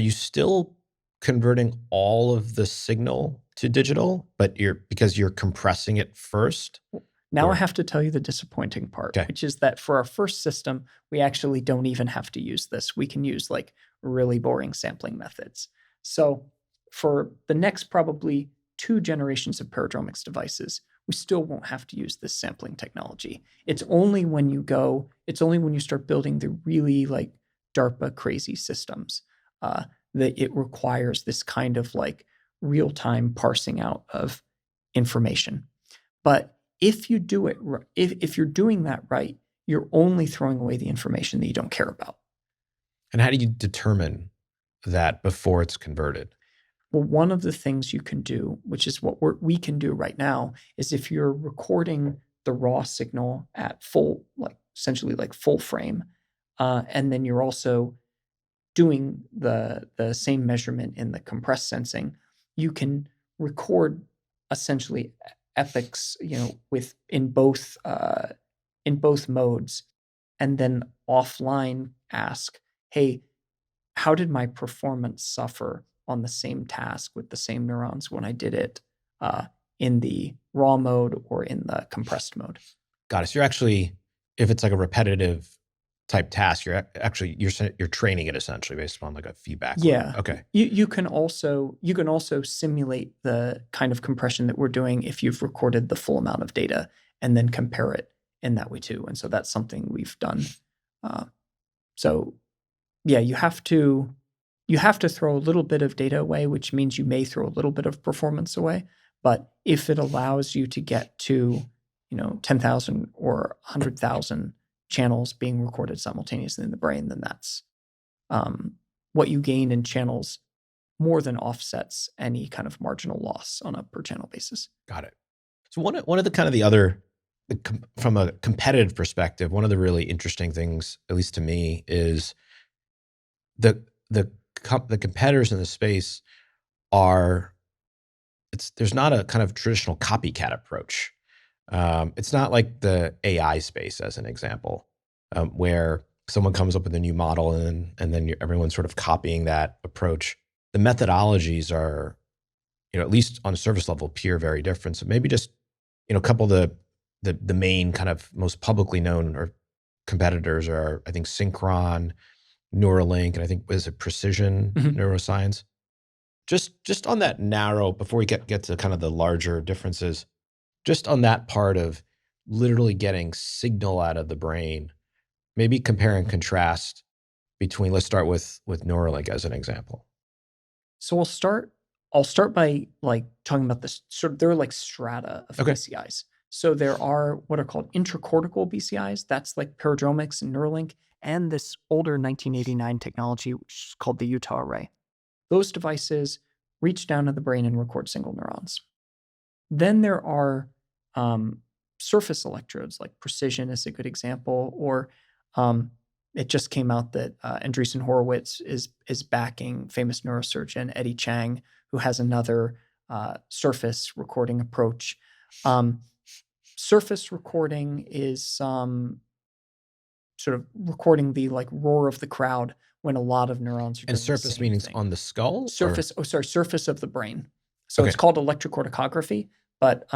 still converting all of the signal to digital, but because you're compressing it first? Now Or- I have to tell you the disappointing part, Okay. which is that for our first system, we actually don't even have to use this. We can use like really boring sampling methods. So for the next probably 2 generations of Paradromics devices, we still won't have to use this sampling technology. It's only when you start building the really like DARPA crazy systems that it requires this kind of like real-time parsing out of information. But if you do it, if you're doing that right, you're only throwing away the information that you don't care about. And how do you determine that before it's converted? Well, one of the things you can do, which is what we can do right now, is if you're recording the raw signal at full, like essentially like full frame, and then you're also doing the same measurement in the compressed sensing, you can record essentially epochs, in both modes, and then offline ask, hey, how did my performance suffer on the same task with the same neurons when I did it in the raw mode or in the compressed mode? Got it. So you're actually, if it's like a repetitive type task, you're training it essentially based upon like a feedback loop. Yeah. Okay. You can also simulate the kind of compression that we're doing if you've recorded the full amount of data and then compare it in that way too. And so that's something we've done. So yeah, you have to throw a little bit of data away, which means you may throw a little bit of performance away. But if it allows you to get to 10,000 or 100,000 channels being recorded simultaneously in the brain, then that's what you gain in channels more than offsets any kind of marginal loss on a per channel basis. Got it. So one of the kind of the other, from a competitive perspective, one of the really interesting things, at least to me, is the competitors in the space there's not a kind of traditional copycat approach. It's not like the AI space, as an example, where someone comes up with a new model and then everyone's sort of copying that approach. The methodologies are, at least on a surface level, appear very different. So maybe just, a couple of the main kind of most publicly known or competitors are, I think, Synchron, Neuralink, and I think is it Precision Neuroscience. Just on that narrow, before we get to kind of the larger differences, just on that part of literally getting signal out of the brain, maybe compare and contrast between, let's start with Neuralink as an example. So I'll start by like talking about this sort of, there are like strata of Okay. BCIs. So there are what are called intracortical BCIs. That's like Paradromics and Neuralink, and this older 1989 technology, which is called the Utah array. Those devices reach down to the brain and record single neurons. Then there are surface electrodes, like Precision is a good example, or it just came out that Andreessen Horowitz is backing famous neurosurgeon Eddie Chang, who has another surface recording approach. Surface recording is sort of recording the like roar of the crowd when a lot of neurons are doing And surface means on the skull? surface of the brain. So Okay. it's called electrocorticography, but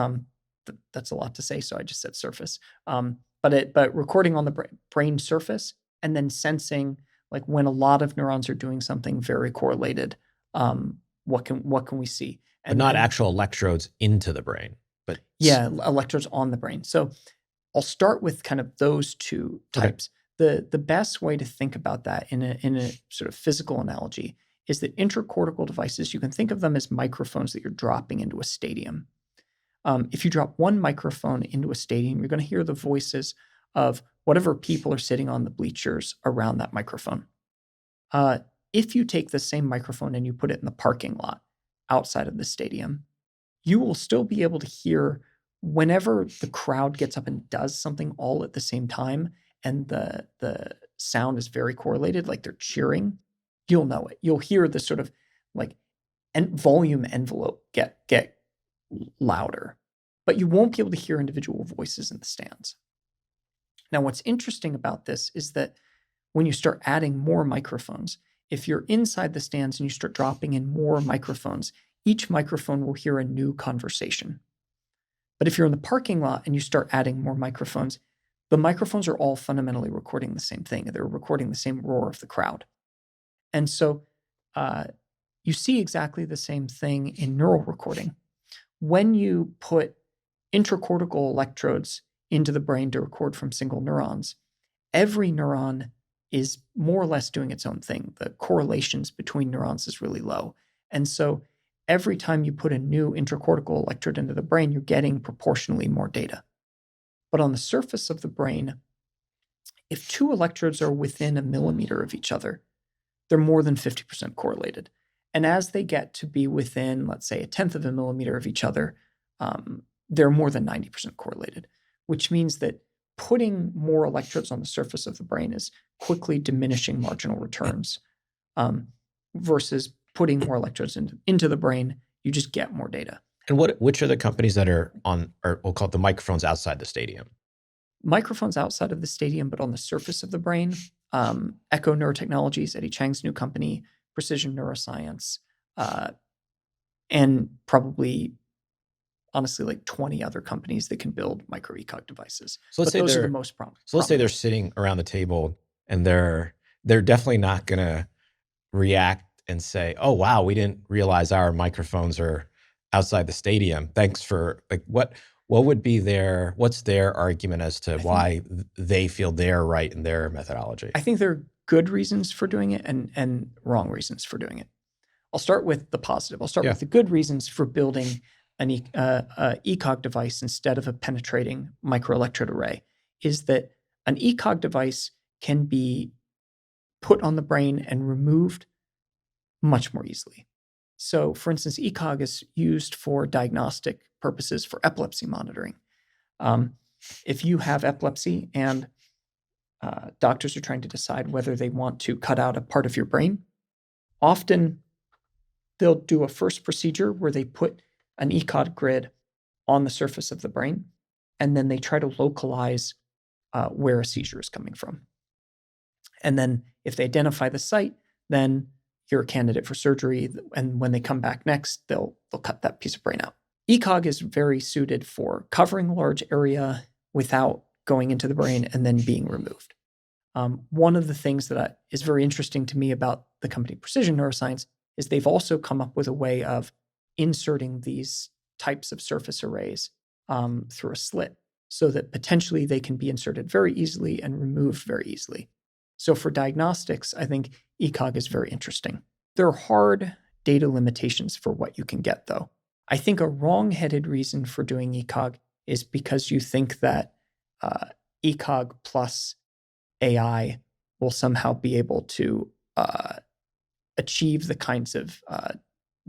that's a lot to say, so I just said surface. But recording on the brain surface and then sensing like when a lot of neurons are doing something very correlated, what can we see? But not actual electrodes into the brain. But yeah, electrodes on the brain. So I'll start with kind of those two types. Okay. The best way to think about that in a sort of physical analogy is that intracortical devices, you can think of them as microphones that you're dropping into a stadium. If you drop one microphone into a stadium, you're going to hear the voices of whatever people are sitting on the bleachers around that microphone. If you take the same microphone and you put it in the parking lot outside of the stadium, you will still be able to hear whenever the crowd gets up and does something all at the same time, and the sound is very correlated, like they're cheering, you'll know it. You'll hear the sort of like volume envelope get louder, but you won't be able to hear individual voices in the stands. Now, what's interesting about this is that when you start adding more microphones, if you're inside the stands and you start dropping in more microphones, each microphone will hear a new conversation. But if you're in the parking lot and you start adding more microphones, the microphones are all fundamentally recording the same thing. They're recording the same roar of the crowd. And so you see exactly the same thing in neural recording. When you put intracortical electrodes into the brain to record from single neurons, every neuron is more or less doing its own thing. The correlations between neurons is really low. And so every time you put a new intracortical electrode into the brain, you're getting proportionally more data. But on the surface of the brain, if two electrodes are within a millimeter of each other, they're more than 50% correlated. And as they get to be within, let's say, 1/10 of a millimeter of each other, they're more than 90% correlated, which means that putting more electrodes on the surface of the brain is quickly diminishing marginal returns, versus putting more electrodes into the brain, you just get more data. And which are the companies that are on, or we'll call it the microphones outside the stadium? Microphones outside of the stadium, but on the surface of the brain, Echo Neurotechnologies, Eddie Chang's new company, Precision Neuroscience, and probably, honestly, like 20 other companies that can build micro ECoG devices. So let's say those are the most prominent. So let's say they're sitting around the table and they're definitely not going to react and say, "Oh wow, we didn't realize our microphones are outside the stadium. Thanks for," like, what would be what's their argument as to why they feel they're right in their methodology? I think there are good reasons for doing it and wrong reasons for doing it. I'll start with the positive. I'll start with the good reasons for building an ECoG device instead of a penetrating microelectrode array, is that an ECoG device can be put on the brain and removed much more easily. So, for instance, ECoG is used for diagnostic purposes for epilepsy monitoring. If you have epilepsy and doctors are trying to decide whether they want to cut out a part of your brain, often they'll do a first procedure where they put an ECoG grid on the surface of the brain, and then they try to localize where a seizure is coming from. And then if they identify the site, then you're a candidate for surgery, and when they come back next, they'll cut that piece of brain out. ECoG is very suited for covering a large area without going into the brain and then being removed. One of the things that is very interesting to me about the company Precision Neuroscience is they've also come up with a way of inserting these types of surface arrays through a slit, so that potentially they can be inserted very easily and removed very easily. So for diagnostics, I think ECoG is very interesting. There are hard data limitations for what you can get, though. I think a wrong-headed reason for doing ECoG is because you think that ECoG plus AI will somehow be able to achieve the kinds of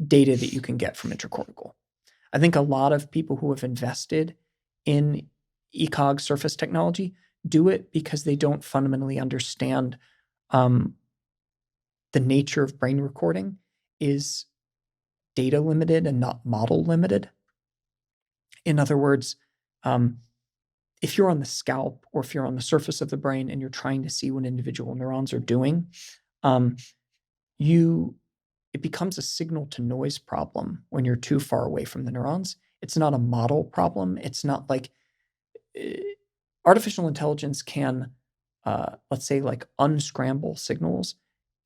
data that you can get from intracortical. I think a lot of people who have invested in ECoG surface technology do it because they don't fundamentally understand the nature of brain recording is data limited and not model limited. In other words, if you're on the scalp or if you're on the surface of the brain and you're trying to see what individual neurons are doing, it becomes a signal to noise problem when you're too far away from the neurons. It's not a model problem. It's not like artificial intelligence can, let's say, like unscramble signals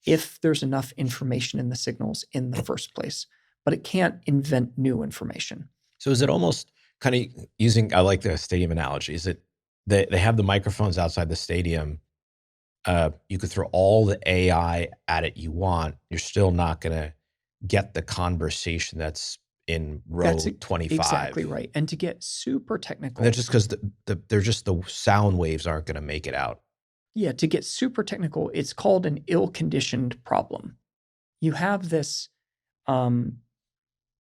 if there's enough information in the signals in the first place, but it can't invent new information. So is it almost kind of using, I like the stadium analogy, is it they have the microphones outside the stadium. You could throw all the AI at it you want. You're still not going to get the conversation that's in row 25. Exactly right. And to get super technical. And that's just because the sound waves aren't going to make it out. Yeah, to get super technical, it's called an ill-conditioned problem. You have this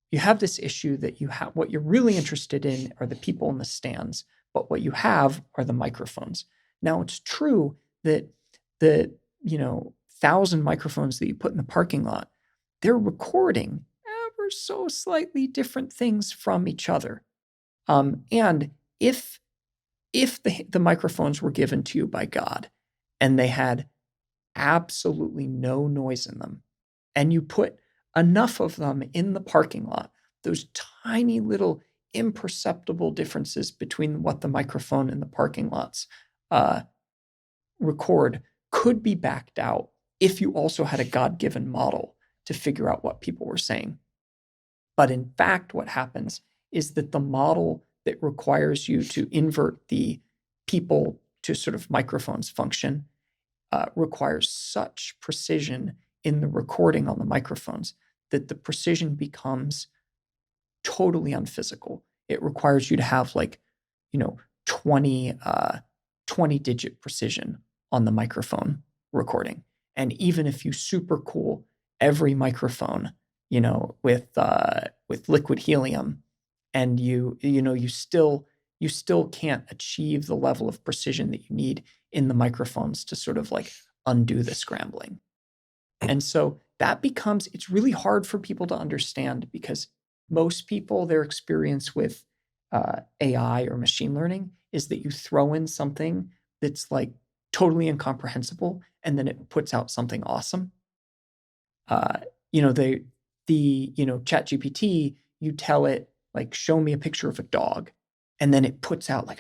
issue that what you're really interested in are the people in the stands, but what you have are the microphones. Now, it's true that the 1,000 microphones that you put in the parking lot, they're recording ever so slightly different things from each other. And if the microphones were given to you by God and they had absolutely no noise in them, and you put enough of them in the parking lot, those tiny little imperceptible differences between what the microphone and the parking lots record could be backed out if you also had a God-given model to figure out what people were saying. But in fact, what happens is that the model that requires you to invert the people to sort of microphones function requires such precision in the recording on the microphones that the precision becomes totally unphysical. It requires you to have 20-digit precision on the microphone recording. And even if you super cool every microphone, with liquid helium, and you still can't achieve the level of precision that you need in the microphones to sort of undo the scrambling. And so it's really hard for people to understand, because most people, their experience with AI or machine learning is that you throw in something that's totally incomprehensible, and then it puts out something awesome. ChatGPT, you tell it show me a picture of a dog, and then it puts out a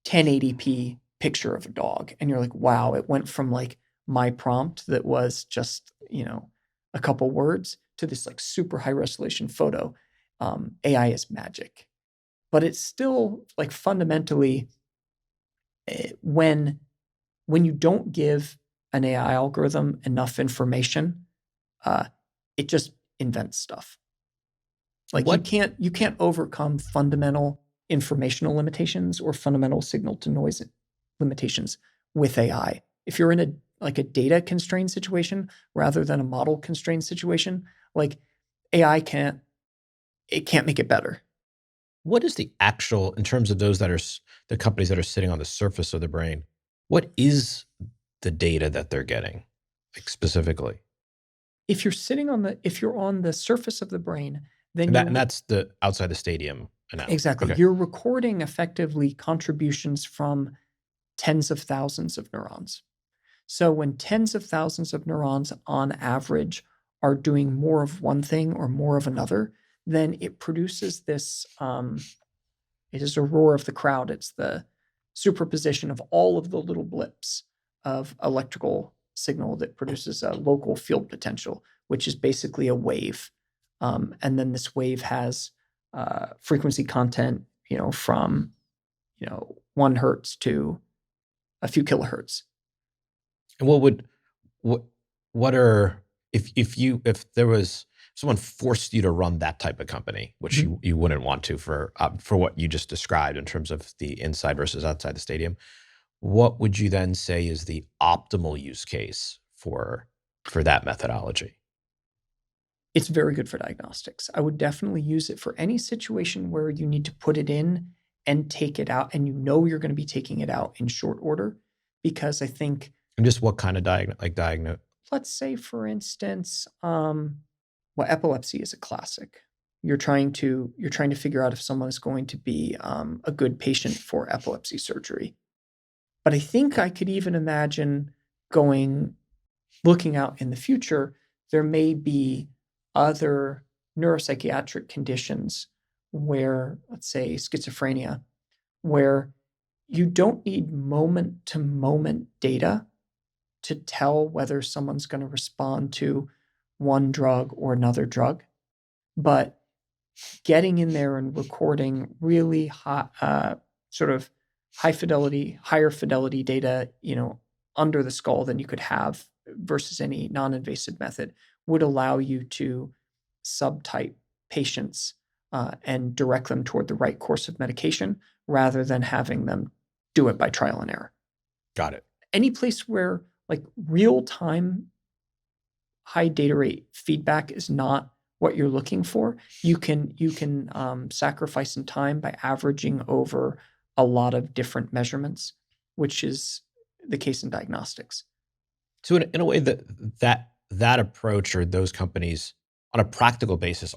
1080p picture of a dog, and you're like, wow, it went from my prompt that was just a couple words to this super high resolution photo. AI is magic, but it's still fundamentally, when you don't give an AI algorithm enough information, it just invents stuff. You can't overcome fundamental informational limitations or fundamental signal to noise limitations with AI. If you're in a data constrained situation rather than a model constrained situation, AI can't make it better. What is the actual, in terms of those that are the companies that are sitting on the surface of the brain, what is the data that they're getting, specifically? If you're on the surface of the brain, then and that's the outside the stadium analogy. Exactly. Okay. You're recording effectively contributions from tens of thousands of neurons. So when tens of thousands of neurons on average are doing more of one thing or more of another, then it produces this, it is a roar of the crowd. It's the superposition of all of the little blips of electrical signal that produces a local field potential, which is basically a wave. And then this wave has frequency content, from 1 hertz to a few kilohertz. And if there was someone forced you to run that type of company, which you wouldn't want to for what you just described in terms of the inside versus outside the stadium, what would you then say is the optimal use case for that methodology? It's very good for diagnostics. I would definitely use it for any situation where you need to put it in and take it out, and you're going to be taking it out in short order, because I think. And just what kind of diagnose? Let's say, for instance, epilepsy is a classic. You're trying to figure out if someone is going to be a good patient for epilepsy surgery. But I think I could even imagine looking out in the future, there may be other neuropsychiatric conditions where, let's say schizophrenia, where you don't need moment-to-moment data to tell whether someone's going to respond to one drug or another drug, but getting in there and recording really high, sort of higher fidelity data, under the skull than you could have versus any non-invasive method would allow you to subtype patients and direct them toward the right course of medication rather than having them do it by trial and error. Got it. Any place where like real-time high data rate feedback is not what you're looking for, you can sacrifice some time by averaging over a lot of different measurements, which is the case in diagnostics. So in a way that approach or those companies on a practical basis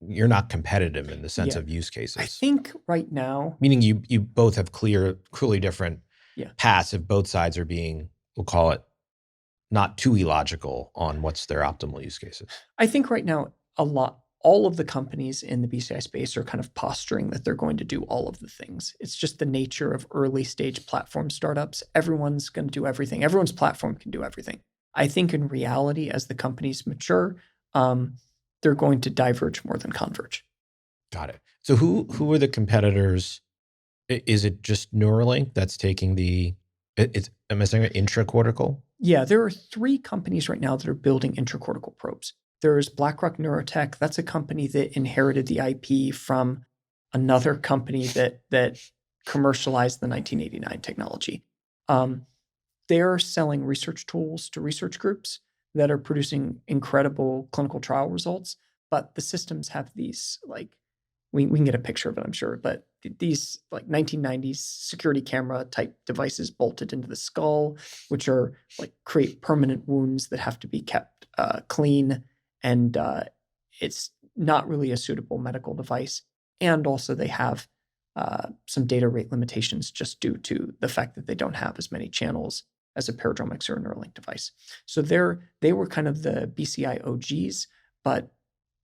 you're not competitive in the sense of use cases. I think right now, meaning you both have clearly different Yeah. paths if both sides are being, we'll call it, not too illogical on what's their optimal use cases. I think right now all of the companies in the BCI space are kind of posturing that they're going to do all of the things. It's just the nature of early stage platform startups. Everyone's going to do everything. Everyone's platform can do everything. I think in reality, as the companies mature, they're going to diverge more than converge. Got it. So who are the competitors? Is it just Neuralink that's taking am I saying intracortical? Yeah, there are 3 companies right now that are building intracortical probes. There's Blackrock Neurotech. That's a company that inherited the IP from another company that commercialized the 1989 technology. They're selling research tools to research groups that are producing incredible clinical trial results, but the systems have these like we can get a picture of it, I'm sure, but these like 1990s security camera type devices bolted into the skull, which are like create permanent wounds that have to be kept clean, and it's not really a suitable medical device. And also they have some data rate limitations just due to the fact that they don't have as many channels as a Paradromics or a Neuralink device. So they were kind of the BCI OGs, but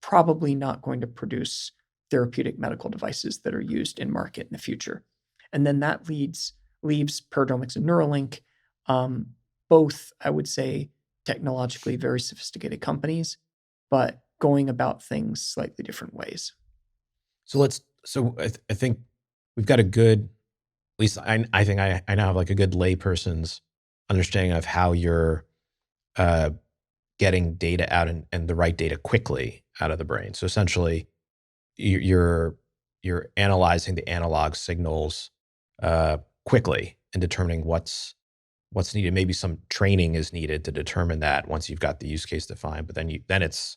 probably not going to produce therapeutic medical devices that are used in market in the future. And then that leaves Paradromics and Neuralink, both, I would say, technologically very sophisticated companies, but going about things slightly different ways. So I think we've got a good, at least I think I now have like a good layperson's understanding of how you're getting data out and the right data quickly out of the brain. So essentially, you're analyzing the analog signals quickly and determining what's needed. Maybe some training is needed to determine that once you've got the use case defined, but then it's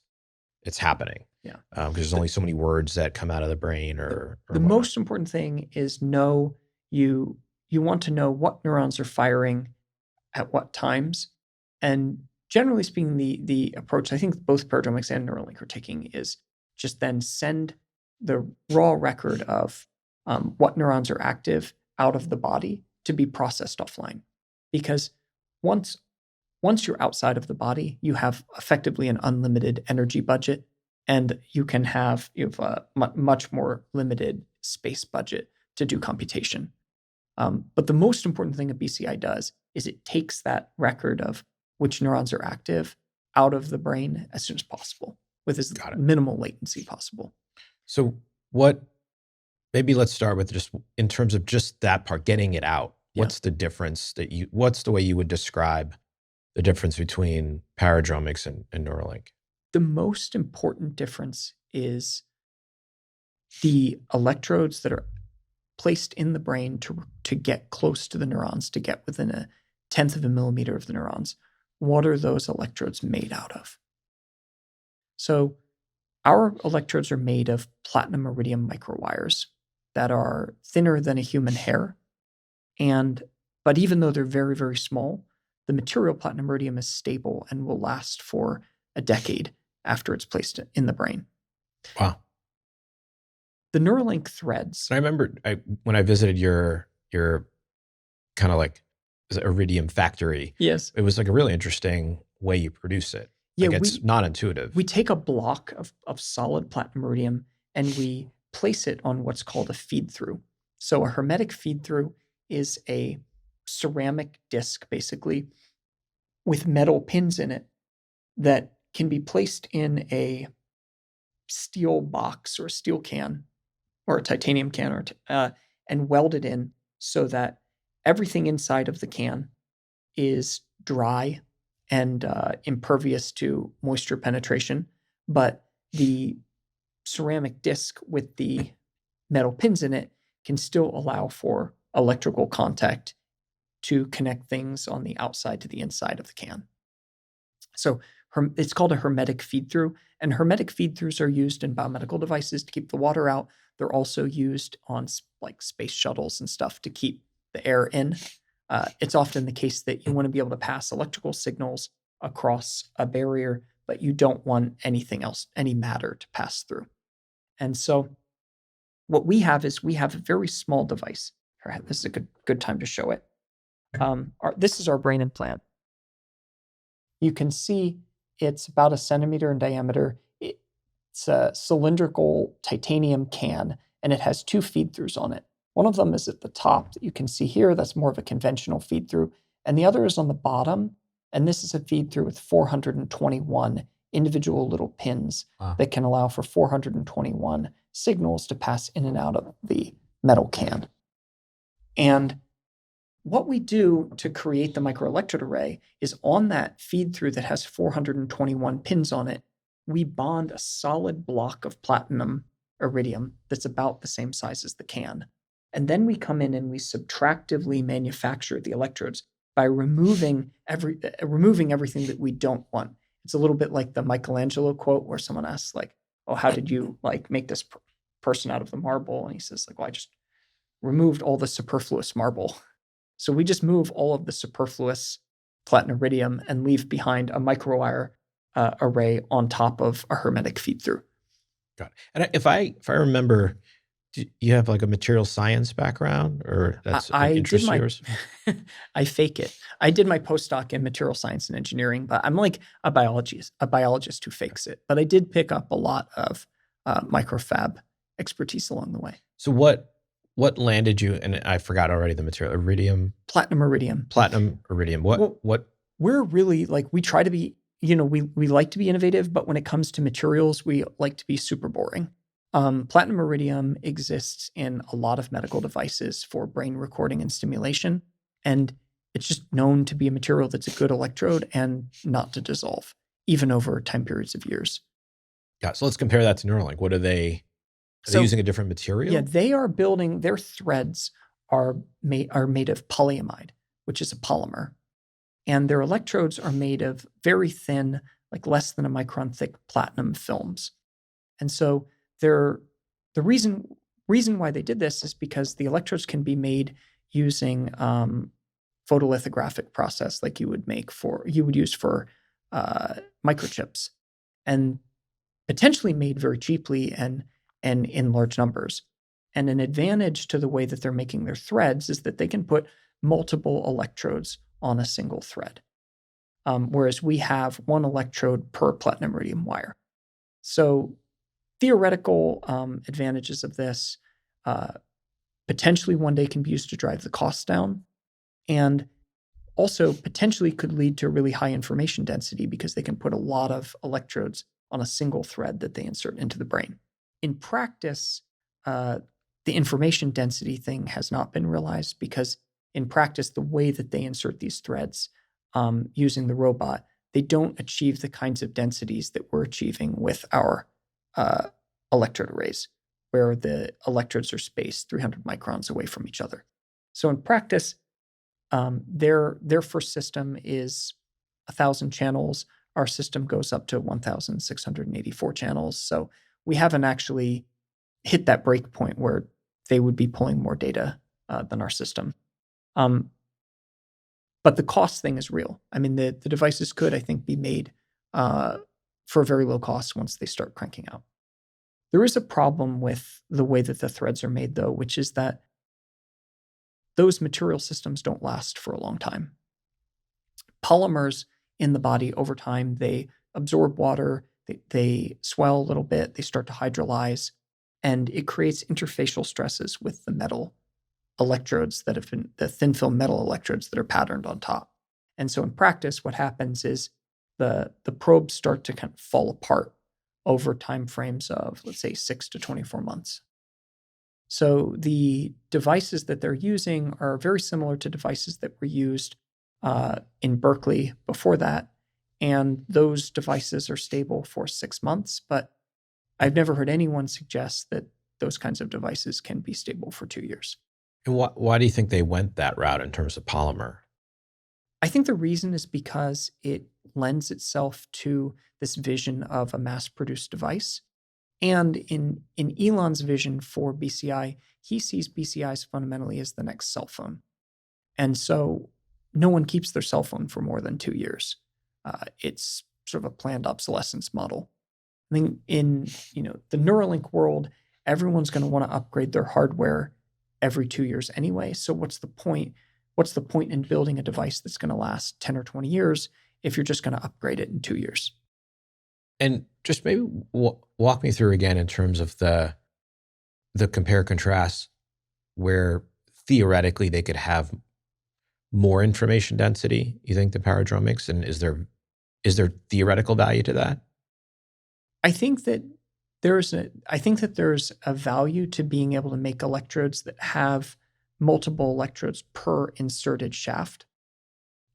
happening. Yeah, because there's only so many words that come out of the brain. Or the most important thing is you want to know what neurons are firing at what times. And generally speaking, the approach I think both Paradromics and Neuralink are taking is just then send the raw record of what neurons are active out of the body to be processed offline. Because once you're outside of the body, you have effectively an unlimited energy budget, and you have a much more limited space budget to do computation. But the most important thing a BCI does is it takes that record of which neurons are active out of the brain as soon as possible with as minimal latency possible. So maybe let's start with just in terms of just that part, getting it out. Yeah. What's the difference what's the way you would describe the difference between Paradromics and Neuralink? The most important difference is the electrodes that are placed in the brain to get close to the neurons, to get within 1/10 of a millimeter of the neurons. What are those electrodes made out of? So our electrodes are made of platinum iridium microwires that are thinner than a human hair. But even though they're very, very small, the material platinum iridium is stable and will last for a decade after it's placed in the brain. Wow. The Neuralink threads. I remember when I visited your kind of like iridium factory. Yes. It was like a really interesting way you produce it. Yeah, like it's not intuitive. We take a block of solid platinum iridium and we place it on what's called a feed-through. So a hermetic feed-through is a ceramic disc, basically, with metal pins in it that can be placed in a steel box or a steel can or a titanium can and welded in so that everything inside of the can is dry and impervious to moisture penetration, but the ceramic disc with the metal pins in it can still allow for electrical contact to connect things on the outside to the inside of the can. So it's called a hermetic feed-through, and hermetic feed-throughs are used in biomedical devices to keep the water out. They're also used on like space shuttles and stuff to keep the air in. It's often the case that you want to be able to pass electrical signals across a barrier, but you don't want anything else, any matter to pass through. And so what we have is we have a very small device. This is a good time to show it. This is our brain implant. You can see it's about 1 centimeter in diameter. It's a cylindrical titanium can, and it has 2 feed-throughs on it. One of them is at the top that you can see here. That's more of a conventional feed-through. And the other is on the bottom. And this is a feed-through with 421 individual little pins that can allow for 421 signals to pass in and out of the metal can. And what we do to create the microelectrode array is on that feed-through that has 421 pins on it, we bond a solid block of platinum iridium that's about the same size as the can. And then we come in and we subtractively manufacture the electrodes by removing everything that we don't want. It's a little bit like the Michelangelo quote where someone asks, like, "Oh, how did you make this person out of the marble?" And he says, "Well, I just removed all the superfluous marble." So we just move all of the superfluous platinum iridium and leave behind a microwire array on top of a hermetic feed-through. Got it. And if I remember, do you have like a material science background, or that's an interest of yours? I fake it. I did my postdoc in material science and engineering, but I'm like a biologist who fakes it. But I did pick up a lot of microfab expertise along the way. So what landed you? And I forgot already the material. Iridium. Platinum iridium. What? We're really we try to be. We like to be innovative, but when it comes to materials, we like to be super boring. Platinum iridium exists in a lot of medical devices for brain recording and stimulation, and it's just known to be a material that's a good electrode and not to dissolve, even over time periods of years. Yeah, so let's compare that to Neuralink. What are they? Are they using a different material? Yeah, they are building, their threads are made of polyamide, which is a polymer, and their electrodes are made of very thin, like less than a micron thick platinum films. And so the reason why they did this is because the electrodes can be made using photolithographic process like you would use for microchips, and potentially made very cheaply and in large numbers. And an advantage to the way that they're making their threads is that they can put multiple electrodes on a single thread, whereas we have one electrode per platinum iridium wire. So theoretical advantages of this potentially one day can be used to drive the costs down, and also potentially could lead to really high information density because they can put a lot of electrodes on a single thread that they insert into the brain. In practice, the information density thing has not been realized because in practice, the way that they insert these threads using the robot, they don't achieve the kinds of densities that we're achieving with our electrode arrays, where the electrodes are spaced 300 microns away from each other. So in practice, their first system is 1,000 channels. Our system goes up to 1,684 channels. So we haven't actually hit that break point where they would be pulling more data than our system. But the cost thing is real. I mean, the devices could, I think, be made for a very low cost once they start cranking out. There is a problem with the way that the threads are made, though, which is that those material systems don't last for a long time. Polymers in the body over time, they absorb water, they swell a little bit, they start to hydrolyze, and it creates interfacial stresses with the metal electrodes that have been the thin film metal electrodes that are patterned on top. And so in practice, what happens is the probes start to kind of fall apart over time frames of, let's say, 6 to 24 months. So the devices that they're using are very similar to devices that were used in Berkeley before that. And those devices are stable for 6 months, but I've never heard anyone suggest that those kinds of devices can be stable for 2 years. And why do you think they went that route in terms of polymer? I think the reason is because it lends itself to this vision of a mass-produced device. And in Elon's vision for BCI, he sees BCIs fundamentally as the next cell phone. And so no one keeps their cell phone for more than 2 years. It's sort of a planned obsolescence model. I think in the Neuralink world, everyone's going to want to upgrade their hardware every 2 years anyway. So what's the point? What's the point in building a device that's going to last 10 or 20 years if you're just going to upgrade it in 2 years? And just maybe walk me through again in terms of the compare contrast where theoretically they could have more information density, you think, the paradromics, and is there theoretical value to that? I think that there's a value to being able to make electrodes that have multiple electrodes per inserted shaft.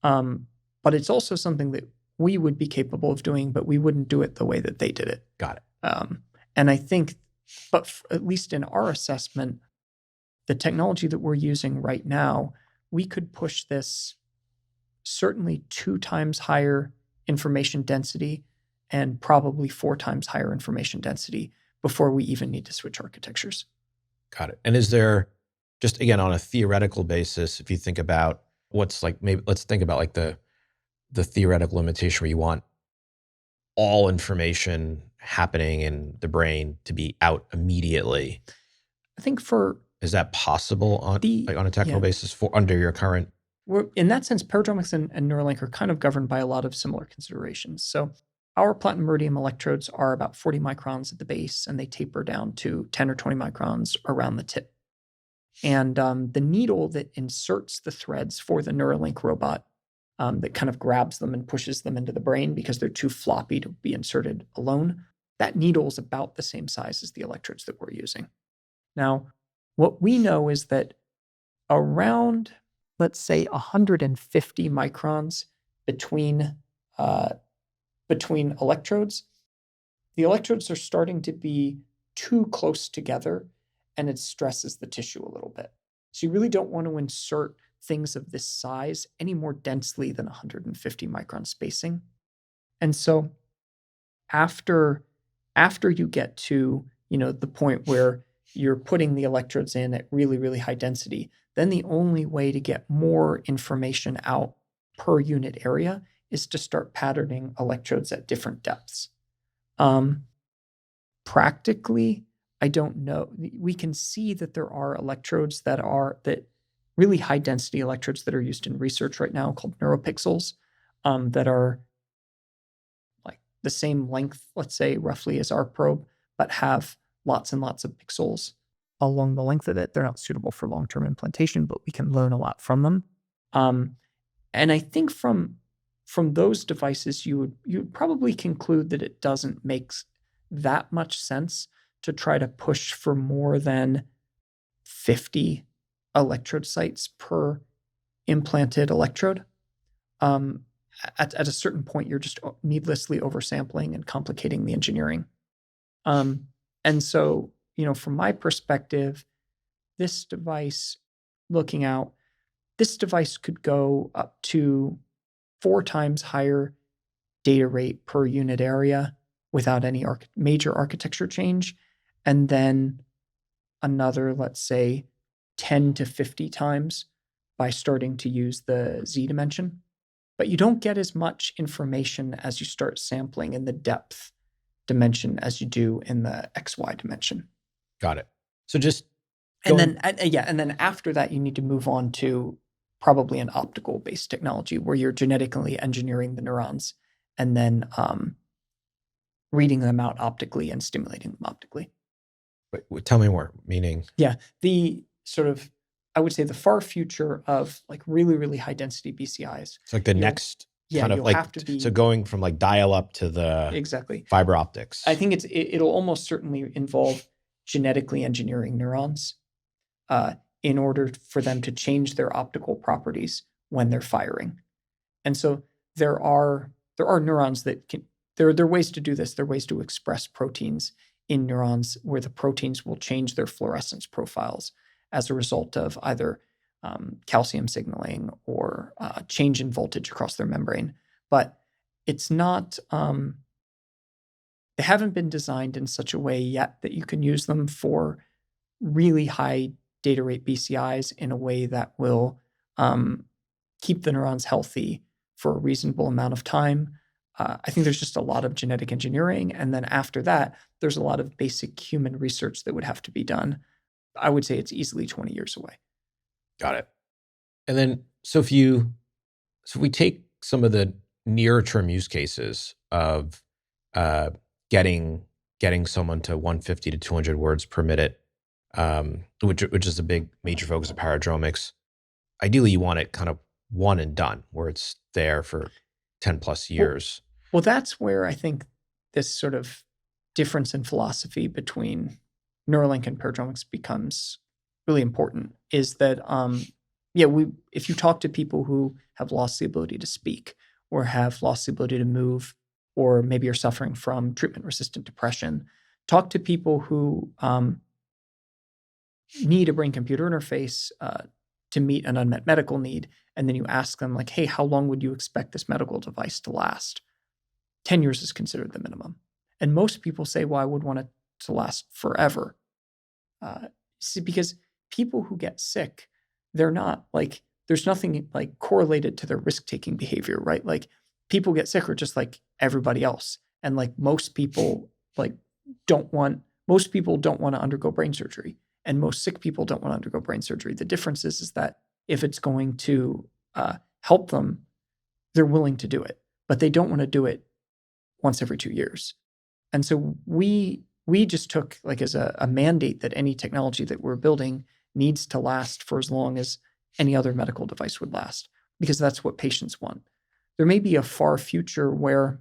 But it's also something that we would be capable of doing, but we wouldn't do it the way that they did it. Got it. And I think, at least in our assessment, the technology that we're using right now, we could push this certainly 2 times higher information density and probably 4 times higher information density before we even need to switch architectures. Got it. And is there, just again, on a theoretical basis, if you think about what's like, maybe let's think about like the theoretical limitation where you want all information happening in the brain to be out immediately. I think is that possible on a technical basis for under your current? In that sense, Paradromics and Neuralink are kind of governed by a lot of similar considerations. So our platinum iridium electrodes are about 40 microns at the base, and they taper down to 10 or 20 microns around the tip. And the needle that inserts the threads for the Neuralink robot that kind of grabs them and pushes them into the brain because they're too floppy to be inserted alone, that needle is about the same size as the electrodes that we're using. Now, what we know is that around, let's say, 150 microns between electrodes, the electrodes are starting to be too close together, and it stresses the tissue a little bit. So you really don't want to insert things of this size any more densely than 150 micron spacing. And so after you get to the point where you're putting the electrodes in at really, really high density, then the only way to get more information out per unit area is to start patterning electrodes at different depths. Practically, I don't know. We can see that there are electrodes that really high density electrodes that are used in research right now called neuropixels that are like the same length, let's say roughly as our probe, but have lots and lots of pixels along the length of it. They're not suitable for long-term implantation, but we can learn a lot from them. And I think from those devices, you would probably conclude that it doesn't make that much sense to try to push for more than 50 electrode sites per implanted electrode. At a certain point, you're just needlessly oversampling and complicating the engineering. And so, from my perspective, this device could go up to 4 times higher data rate per unit area without any major architecture change. And then another, let's say, 10 to 50 times by starting to use the Z dimension. But you don't get as much information as you start sampling in the depth dimension as you do in the XY dimension. Got it. So and then after that, you need to move on to probably an optical based technology where you're genetically engineering the neurons and then reading them out optically and stimulating them optically. Wait, tell me more, meaning? Yeah, the sort of, I would say the far future of like really, really high density BCIs. It's like the next kind of like, so going from like dial up to the exactly fiber optics. I think it'll almost certainly involve genetically engineering neurons in order for them to change their optical properties when they're firing. And so there are there are neurons that can, there are ways to do this. There are ways to express proteins in neurons where the proteins will change their fluorescence profiles as a result of either calcium signaling or change in voltage across their membrane. But it's not, they haven't been designed in such a way yet that you can use them for really high data rate BCIs in a way that will keep the neurons healthy for a reasonable amount of time. I think there's just a lot of genetic engineering. And then after that, there's a lot of basic human research that would have to be done. I would say it's easily 20 years away. Got it. And then, so if we take some of the near term use cases of getting someone to 150 to 200 words per minute, which is a big major focus of Paradromics. Ideally, you want it kind of one and done, where it's there for 10 plus years. Well, that's where I think this sort of difference in philosophy between Neuralink and Paradromics becomes really important. Is that if you talk to people who have lost the ability to speak or have lost the ability to move, or maybe are suffering from treatment-resistant depression, talk to people who need a brain-computer interface to meet an unmet medical need, and then you ask them, like, hey, how long would you expect this medical device to last? 10 years is considered the minimum. And most people say, well, I would want it to last forever. Because people who get sick, they're not like, there's nothing like correlated to their risk-taking behavior, right? Like, people get sick are just like everybody else. And like most people don't want to undergo brain surgery. And most sick people don't want to undergo brain surgery. The difference is that if it's going to help them, they're willing to do it, but they don't want to do it once every 2 years. And so we just took like as a mandate that any technology that we're building needs to last for as long as any other medical device would last, because that's what patients want. There may be a far future where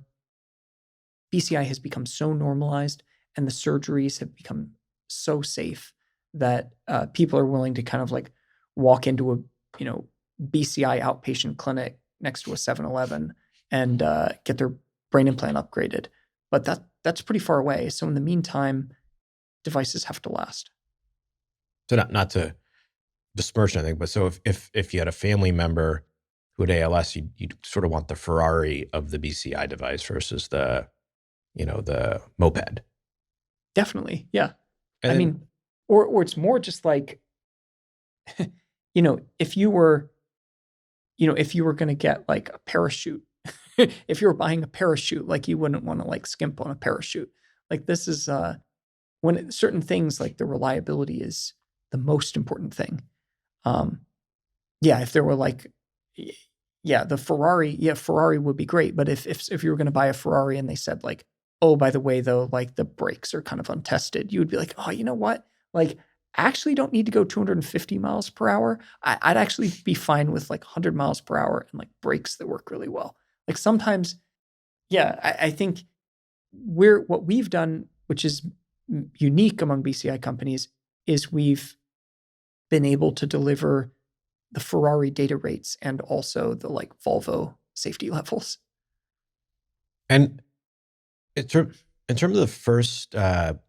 BCI has become so normalized and the surgeries have become so safe that people are willing to kind of like walk into a BCI outpatient clinic next to a 7-Eleven and get their brain implant upgraded. But that's pretty far away. So in the meantime, devices have to last. So not to besmirch anything, but so if you had a family member who had ALS, you'd sort of want the Ferrari of the BCI device versus the moped. Definitely, yeah. And I mean, or it's more just like, if you were going to get like a parachute, if you were buying a parachute, like you wouldn't want to like skimp on a parachute. Like this is when certain things like the reliability is the most important thing. If there were like, the Ferrari would be great. But if you were going to buy a Ferrari and they said like, oh, by the way, though, like the brakes are kind of untested, you would be like, oh, you know what? Like, actually don't need to go 250 miles per hour. I'd actually be fine with like 100 miles per hour and like brakes that work really well. Like sometimes, I think what we've done, which is unique among BCI companies, is we've been able to deliver the Ferrari data rates and also the like Volvo safety levels. And in terms of the first kind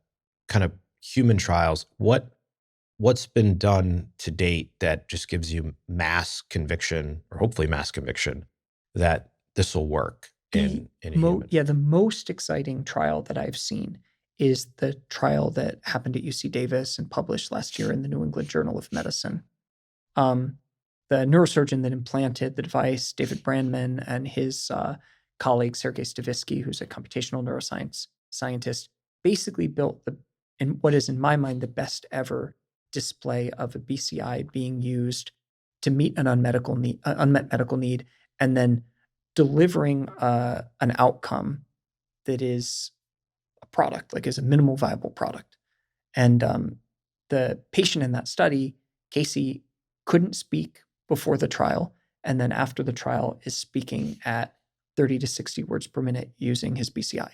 of human trials, what's been done to date that just gives you mass conviction, or hopefully mass conviction, that this will work in a human? Yeah, the most exciting trial that I've seen is the trial that happened at UC Davis and published last year in the New England Journal of Medicine. The neurosurgeon that implanted the device, David Brandman, and his colleague, Sergei Stavisky, who's a computational neuroscience scientist, basically built what is, in my mind, the best ever display of a BCI being used to meet an unmet medical need, and then delivering an outcome that is a product, like is a minimal viable product. And the patient in that study, Casey, couldn't speak before the trial, and then after the trial is speaking at 30 to 60 words per minute using his BCI.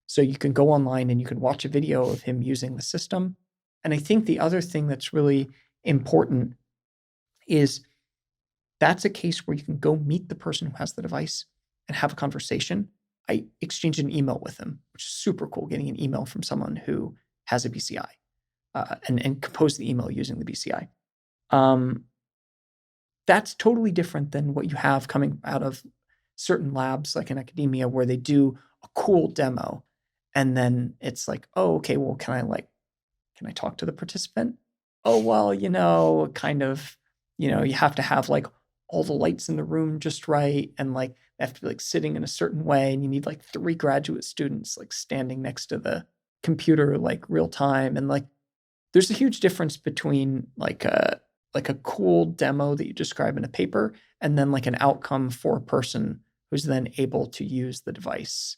So you can go online and you can watch a video of him using the system. And I think the other thing that's really important is that's a case where you can go meet the person who has the device and have a conversation, I exchanged an email with him, which is super cool, getting an email from someone who has a BCI and compose the email using the BCI. That's totally different than what you have coming out of certain labs like in academia where they do a cool demo and then it's like, oh, okay, well, can I talk to the participant? Oh, well, kind of, you have to have like all the lights in the room just right. And like, they have to be like sitting in a certain way. And you need like 3 graduate students like standing next to the computer, like real time. And like, there's a huge difference between like a cool demo that you describe in a paper and then like an outcome for a person who's then able to use the device.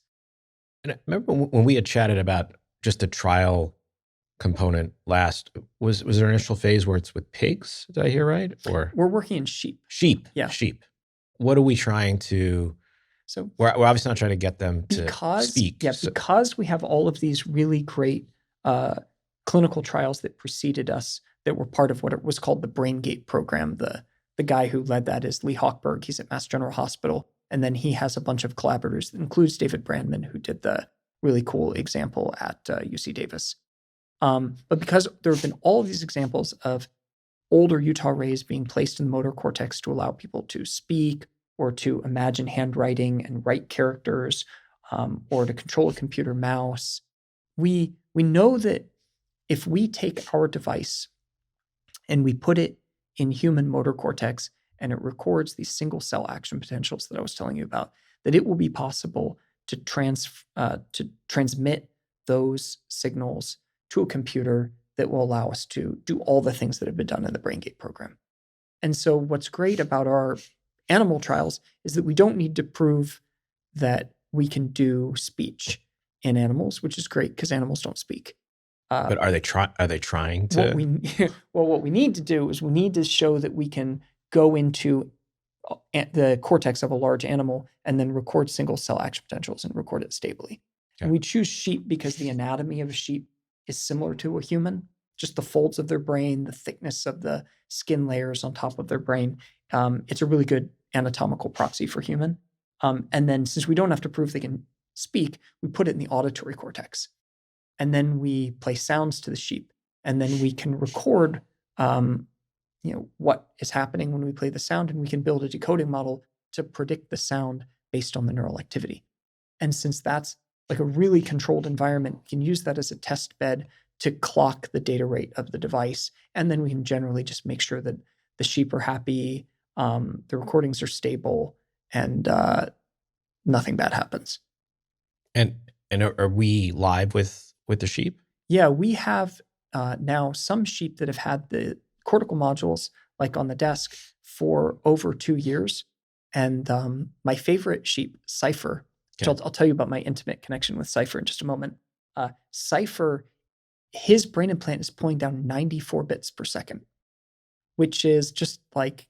And I remember when we had chatted about just a trial component last, was there an initial phase where it's with pigs? Did I hear right? Or we're working in sheep. Yeah. Sheep. What are we trying to? So we're obviously not trying to get them to speak. Yeah, because we have all of these really great clinical trials that preceded us that were part of what it was called the BrainGate program. The guy who led that is Lee Hochberg. He's at Mass General Hospital. And then he has a bunch of collaborators that includes David Brandman, who did the really cool example at UC Davis. But because there have been all of these examples of older Utah rays being placed in the motor cortex to allow people to speak or to imagine handwriting and write characters, or to control a computer mouse, we know that if we take our device and we put it in human motor cortex and it records these single cell action potentials that I was telling you about, that it will be possible to transmit those signals to a computer that will allow us to do all the things that have been done in the BrainGate program. And so what's great about our animal trials is that we don't need to prove that we can do speech in animals, which is great because animals don't speak. But are they trying to? What we need to do is we need to show that we can go into the cortex of a large animal and then record single cell action potentials and record it stably. Okay. And we choose sheep because the anatomy of a sheep is similar to a human, just the folds of their brain, the thickness of the skin layers on top of their brain. It's a really good anatomical proxy for human. And then since we don't have to prove they can speak, we put it in the auditory cortex. And then we play sounds to the sheep. And then we can record what is happening when we play the sound, and we can build a decoding model to predict the sound based on the neural activity. And since that's like a really controlled environment, we can use that as a test bed to clock the data rate of the device. And then we can generally just make sure that the sheep are happy, the recordings are stable, and nothing bad happens. And are we live with the sheep? Yeah, we have now some sheep that have had the cortical modules like on the desk for over 2 years. And my favorite sheep, Cypher, which I'll tell you about my intimate connection with Cypher in just a moment. Cypher, his brain implant is pulling down 94 bits per second, which is just like,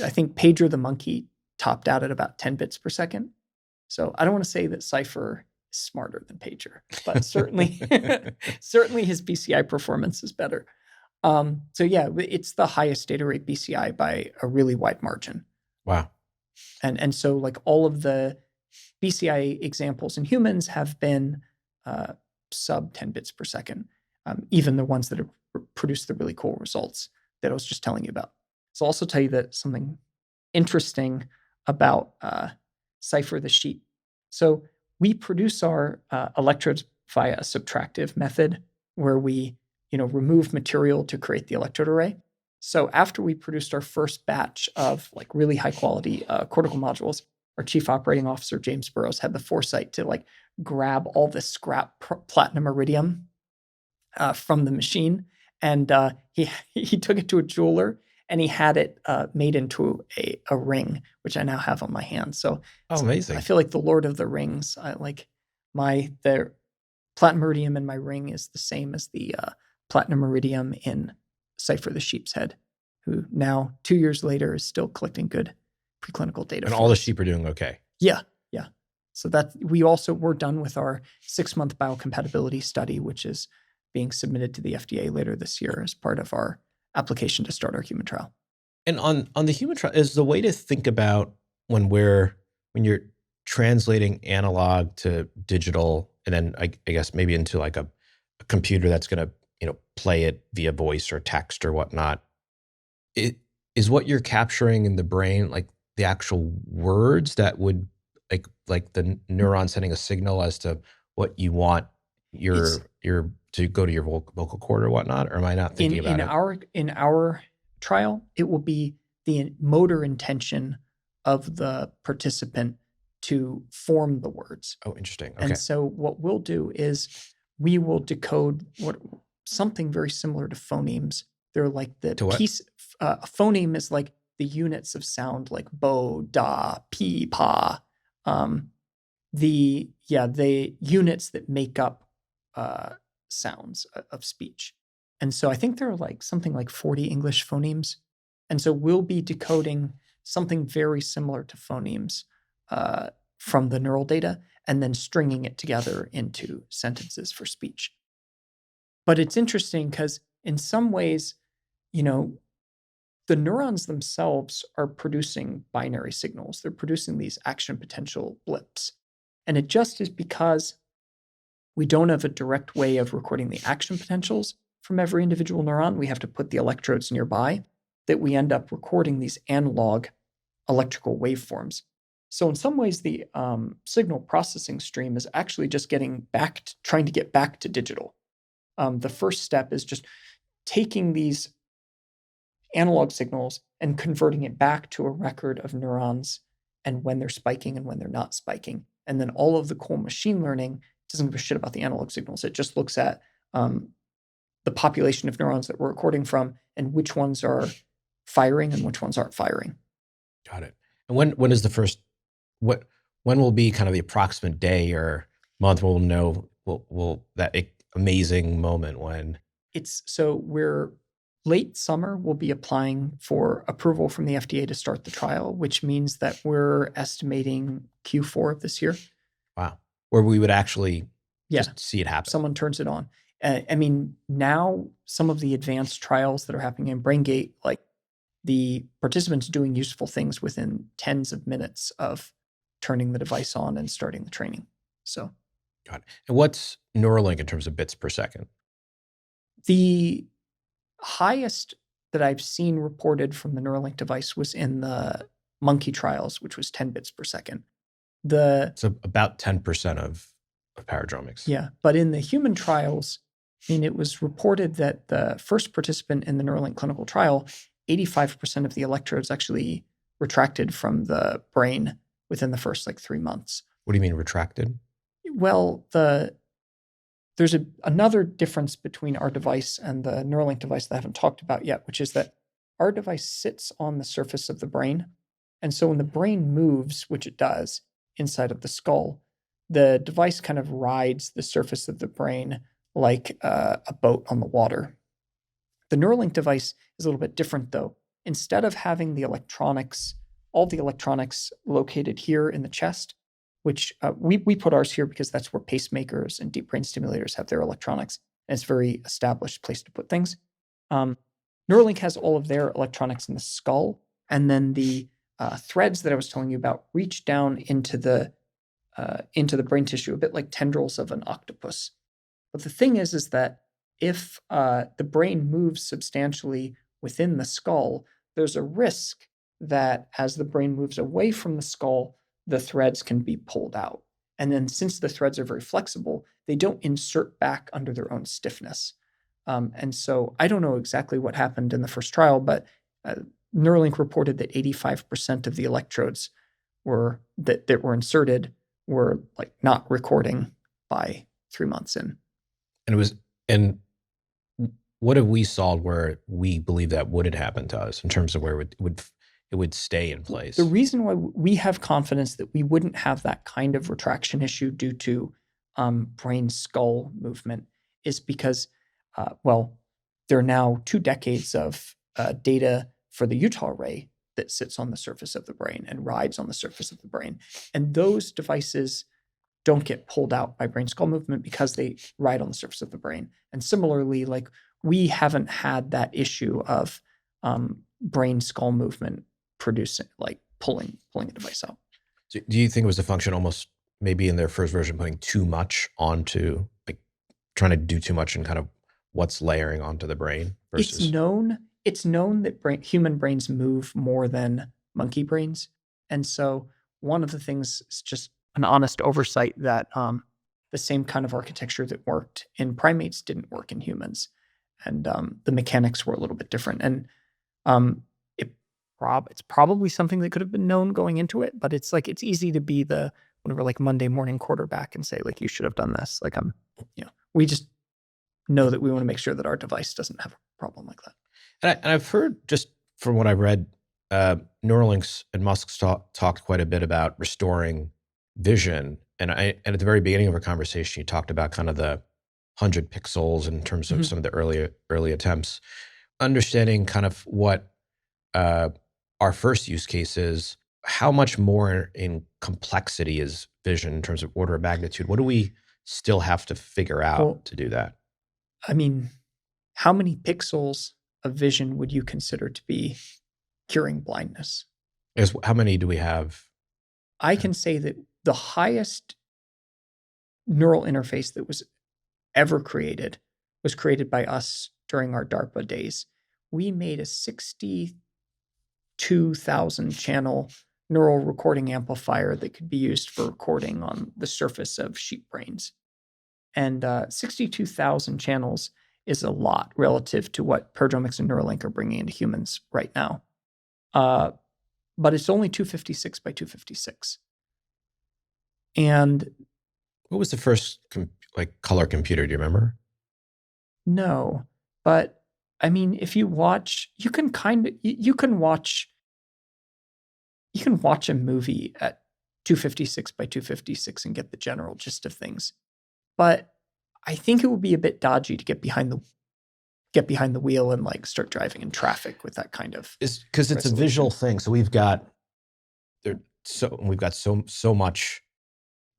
I think Pedro the monkey topped out at about 10 bits per second. So I don't want to say that Cypher is smarter than Pager, but certainly, certainly his BCI performance is better. So yeah, it's the highest data rate BCI by a really wide margin. Wow. And so like all of the BCI examples in humans have been sub 10 bits per second, even the ones that have produced the really cool results that I was just telling you about. So I'll also tell you that something interesting about Cypher the sheep. So we produce our electrodes via a subtractive method where we remove material to create the electrode array. So after we produced our first batch of like really high quality cortical modules, our chief operating officer, James Burrows, had the foresight to like grab all the scrap platinum iridium from the machine. And he took it to a jeweler and he had it made into a ring, which I now have on my hand. So amazing. I feel like the Lord of the Rings. The platinum iridium in my ring is the same as the platinum iridium in Cypher the sheep's head, who now 2 years later is still collecting good preclinical data. And all the sheep are doing okay. Yeah. So that we're done with our 6-month biocompatibility study, which is being submitted to the FDA later this year as part of our application to start our human trial. And on the human trial, is the way to think about when you're translating analog to digital, and then I guess maybe into like a computer that's going to, play it via voice or text or whatnot. It is what you're capturing in the brain, like the actual words that would like the neuron sending a signal as to what you want your to go to your vocal cord or whatnot, or am I not thinking about it? In our trial, it will be the motor intention of the participant to form the words. Oh, interesting. Okay. And so what we'll do is we will decode something very similar to phonemes. They're like the piece. A phoneme is like the units of sound, like bo, da, pi, pa. The units that make up sounds of speech. And so I think there are like something like 40 English phonemes. And so we'll be decoding something very similar to phonemes from the neural data and then stringing it together into sentences for speech. But it's interesting because in some ways, the neurons themselves are producing binary signals. They're producing these action potential blips. And it just is because we don't have a direct way of recording the action potentials from every individual neuron. We have to put the electrodes nearby, that we end up recording these analog electrical waveforms. So in some ways, the signal processing stream is actually just trying to get back to digital. The first step is just taking these analog signals and converting it back to a record of neurons and when they're spiking and when they're not spiking. And then all of the cool machine learning doesn't give a shit about the analog signals. It just looks at the population of neurons that we're recording from and which ones are firing and which ones aren't firing. Got it. And when is the first, when will be kind of the approximate day or month we'll know, will that amazing moment when? We're late summer, we'll be applying for approval from the FDA to start the trial, which means that we're estimating Q4 of this year. Wow. Where we would actually just see it happen. Someone turns it on. Now some of the advanced trials that are happening in BrainGate, like the participants doing useful things within tens of minutes of turning the device on and starting the training. So, got it. And what's Neuralink in terms of bits per second? The highest that I've seen reported from the Neuralink device was in the monkey trials, which was 10 bits per second. So about 10% of Paradromics. Yeah, but in the human trials, it was reported that the first participant in the Neuralink clinical trial, 85% of the electrodes actually retracted from the brain within the first 3 months. What do you mean retracted? Well, there's another difference between our device and the Neuralink device that I haven't talked about yet, which is that our device sits on the surface of the brain. And so when the brain moves, which it does inside of the skull, the device kind of rides the surface of the brain like a boat on the water. The Neuralink device is a little bit different, though. Instead of having all the electronics located here in the chest, which we put ours here because that's where pacemakers and deep brain stimulators have their electronics, and it's a very established place to put things. Neuralink has all of their electronics in the skull, and then the threads that I was telling you about reach down into the brain tissue, a bit like tendrils of an octopus. But the thing is that if the brain moves substantially within the skull, there's a risk that as the brain moves away from the skull, the threads can be pulled out. And then since the threads are very flexible, they don't insert back under their own stiffness. And so I don't know exactly what happened in the first trial, but Neuralink reported that 85% of the electrodes that were inserted were not recording by 3 months in. And what have we solved where we believe that wouldn't happen to us in terms of where it would stay in place? The reason why we have confidence that we wouldn't have that kind of retraction issue due to brain skull movement is because, there are now 2 decades of data for the Utah array that sits on the surface of the brain and rides on the surface of the brain. And those devices don't get pulled out by brain skull movement because they ride on the surface of the brain. And similarly, we haven't had that issue of brain skull movement producing, pulling a device out. So do you think it was a function almost maybe in their first version putting too much onto, like, trying to do too much and kind of what's layering onto the brain It's versus known it's known that human brains move more than monkey brains, and so one of the things is just an honest oversight that the same kind of architecture that worked in primates didn't work in humans, and the mechanics were a little bit different. And it it's probably something that could have been known going into it, but it's like it's easy to be the whatever like Monday morning quarterback and say like you should have done this. Like we just know that we want to make sure that our device doesn't have a problem like that. And I've heard, just from what I've read, Neuralinks and Musk's talked quite a bit about restoring vision. And at the very beginning of our conversation, you talked about kind of the 100 pixels in terms of some of the early attempts. Understanding kind of what our first use case is, how much more in complexity is vision in terms of order of magnitude? What do we still have to figure out to do that? I mean, how many pixels of vision would you consider to be curing blindness? How many do we have? I can say that the highest neural interface that was ever created was created by us during our DARPA days. We made a 62,000 channel neural recording amplifier that could be used for recording on the surface of sheep brains. And 62,000 channels is a lot relative to what Paradromics and Neuralink are bringing into humans right now. But it's only 256 by 256. And what was the first color computer? Do you remember? No, but I mean, if you watch, you can watch a movie at 256 by 256 and get the general gist of things. But I think it would be a bit dodgy to get behind the wheel and like start driving in traffic with that kind of. Because it's a visual thing. So we've got so much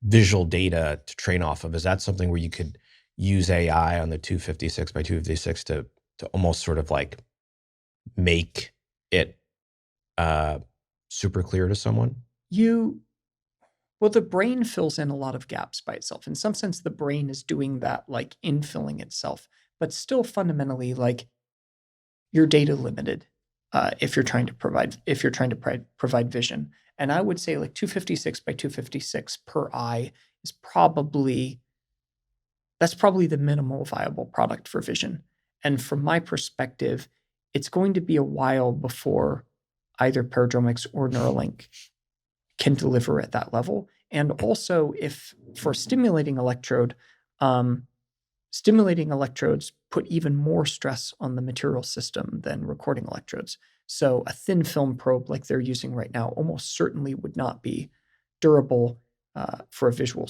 visual data to train off of. Is that something where you could use AI on the 256 by 256 to almost sort of like make it super clear to someone? Well, the brain fills in a lot of gaps by itself. In some sense, the brain is doing that, like infilling itself, but still fundamentally, like you're data limited if you're trying to provide vision. And I would say like 256 by 256 per eye is probably the minimal viable product for vision. And from my perspective, it's going to be a while before either Paradromics or Neuralink can deliver at that level. And also, if for stimulating electrodes put even more stress on the material system than recording electrodes. So a thin film probe like they're using right now almost certainly would not be durable for a visual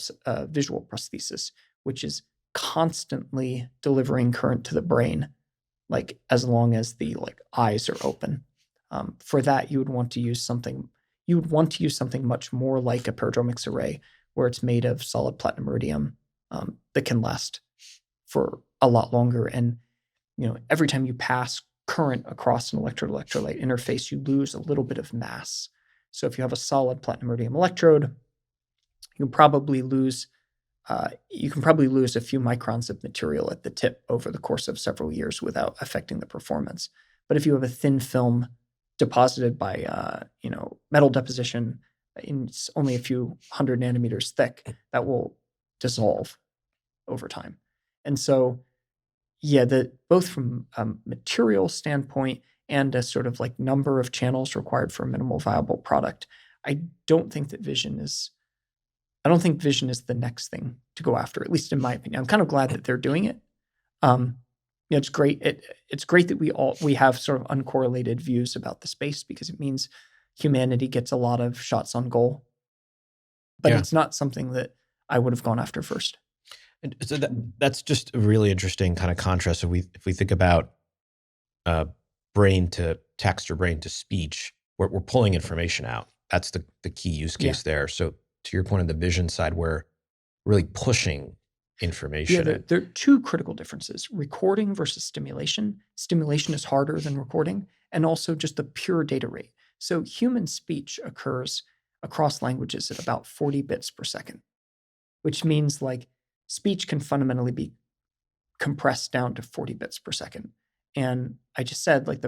prosthesis, which is constantly delivering current to the brain, like as long as the eyes are open. For that, you would want to use something much more like a Paradromics array, where it's made of solid platinum iridium that can last for a lot longer. And every time you pass current across an electrode-electrolyte interface, you lose a little bit of mass. So if you have a solid platinum iridium electrode, you can probably lose a few microns of material at the tip over the course of several years without affecting the performance. But if you have a thin film deposited by metal deposition in only a few 100 nanometers thick, that will dissolve over time. And so, both from a material standpoint and a sort of like number of channels required for a minimal viable product, I don't think vision is the next thing to go after, at least in my opinion. I'm kind of glad that they're doing it. It's great. It's great that we have sort of uncorrelated views about the space, because it means humanity gets a lot of shots on goal. But it's not something that I would have gone after first. And so that's just a really interesting kind of contrast. If we think about brain to text or brain to speech, we're pulling information out. That's the key use case there. So to your point on the vision side, we're really pushing information. Yeah, there are two critical differences: recording versus stimulation. Stimulation is harder than recording, and also just the pure data rate. So human speech occurs across languages at about 40 bits per second, which means like speech can fundamentally be compressed down to 40 bits per second. And I just said like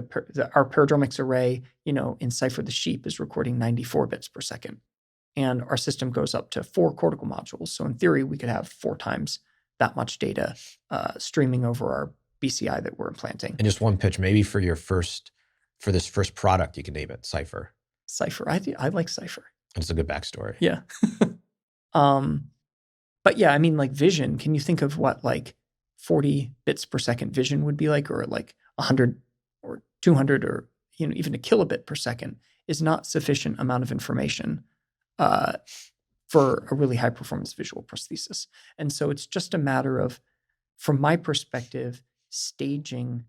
our Paradromics array, in Cipher the Sheep is recording 94 bits per second. And our system goes up to 4 cortical modules. So in theory, we could have 4 times that much data streaming over our BCI that we're implanting. And just one pitch, maybe for this first product, you can name it Cipher. Cipher. I like Cipher. And it's a good backstory. Yeah. But yeah, I mean, like vision, can you think of what like 40 bits per second vision would be like, or like 100 or 200 or even a kilobit per second is not sufficient amount of information for a really high performance visual prosthesis. And so it's just a matter of, from my perspective, staging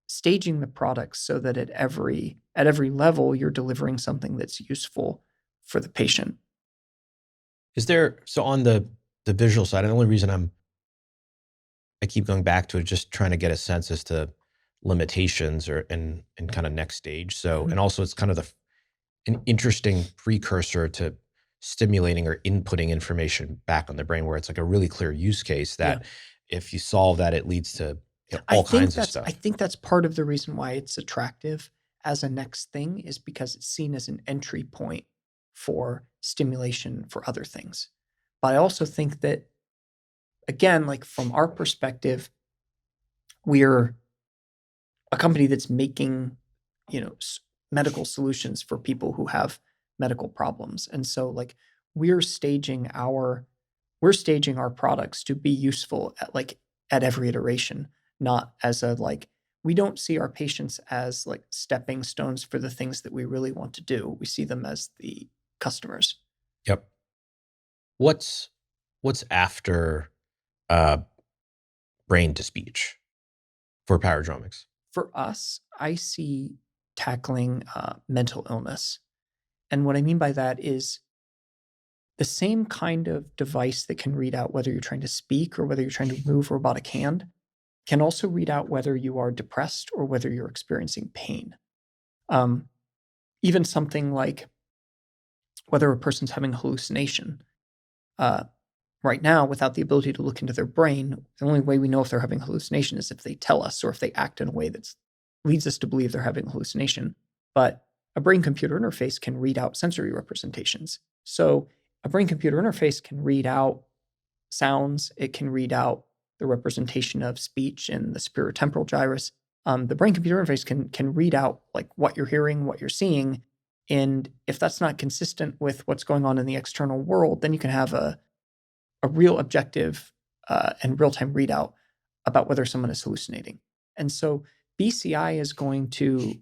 the products so that at every level you're delivering something that's useful for the patient. So on the visual side, and the only reason I keep going back to it, just trying to get a sense as to limitations and kind of next stage. So, and also it's kind of an interesting precursor to stimulating or inputting information back on the brain, where it's like a really clear use case that if you solve that, it leads to all kinds of stuff. I think that's part of the reason why it's attractive as a next thing, is because it's seen as an entry point for stimulation for other things. But I also think that, again, like from our perspective, we're a company that's making, medical solutions for people who have medical problems. And so like we're staging our products to be useful at every iteration, not as we don't see our patients as like stepping stones for the things that we really want to do. We see them as the customers. Yep. What's after brain to speech for Paradromics? For us, I see tackling mental illness. And what I mean by that is the same kind of device that can read out whether you're trying to speak or whether you're trying to move a robotic hand can also read out whether you are depressed or whether you're experiencing pain. Even something like whether a person's having a hallucination. Right now, without the ability to look into their brain, the only way we know if they're having a hallucination is if they tell us or if they act in a way that leads us to believe they're having a hallucination. But a brain-computer interface can read out sensory representations. So a brain-computer interface can read out sounds. It can read out the representation of speech in the spherotemporal gyrus. The brain-computer interface can read out like what you're hearing, what you're seeing. And if that's not consistent with what's going on in the external world, then you can have a real objective and real-time readout about whether someone is hallucinating. And so BCI is going to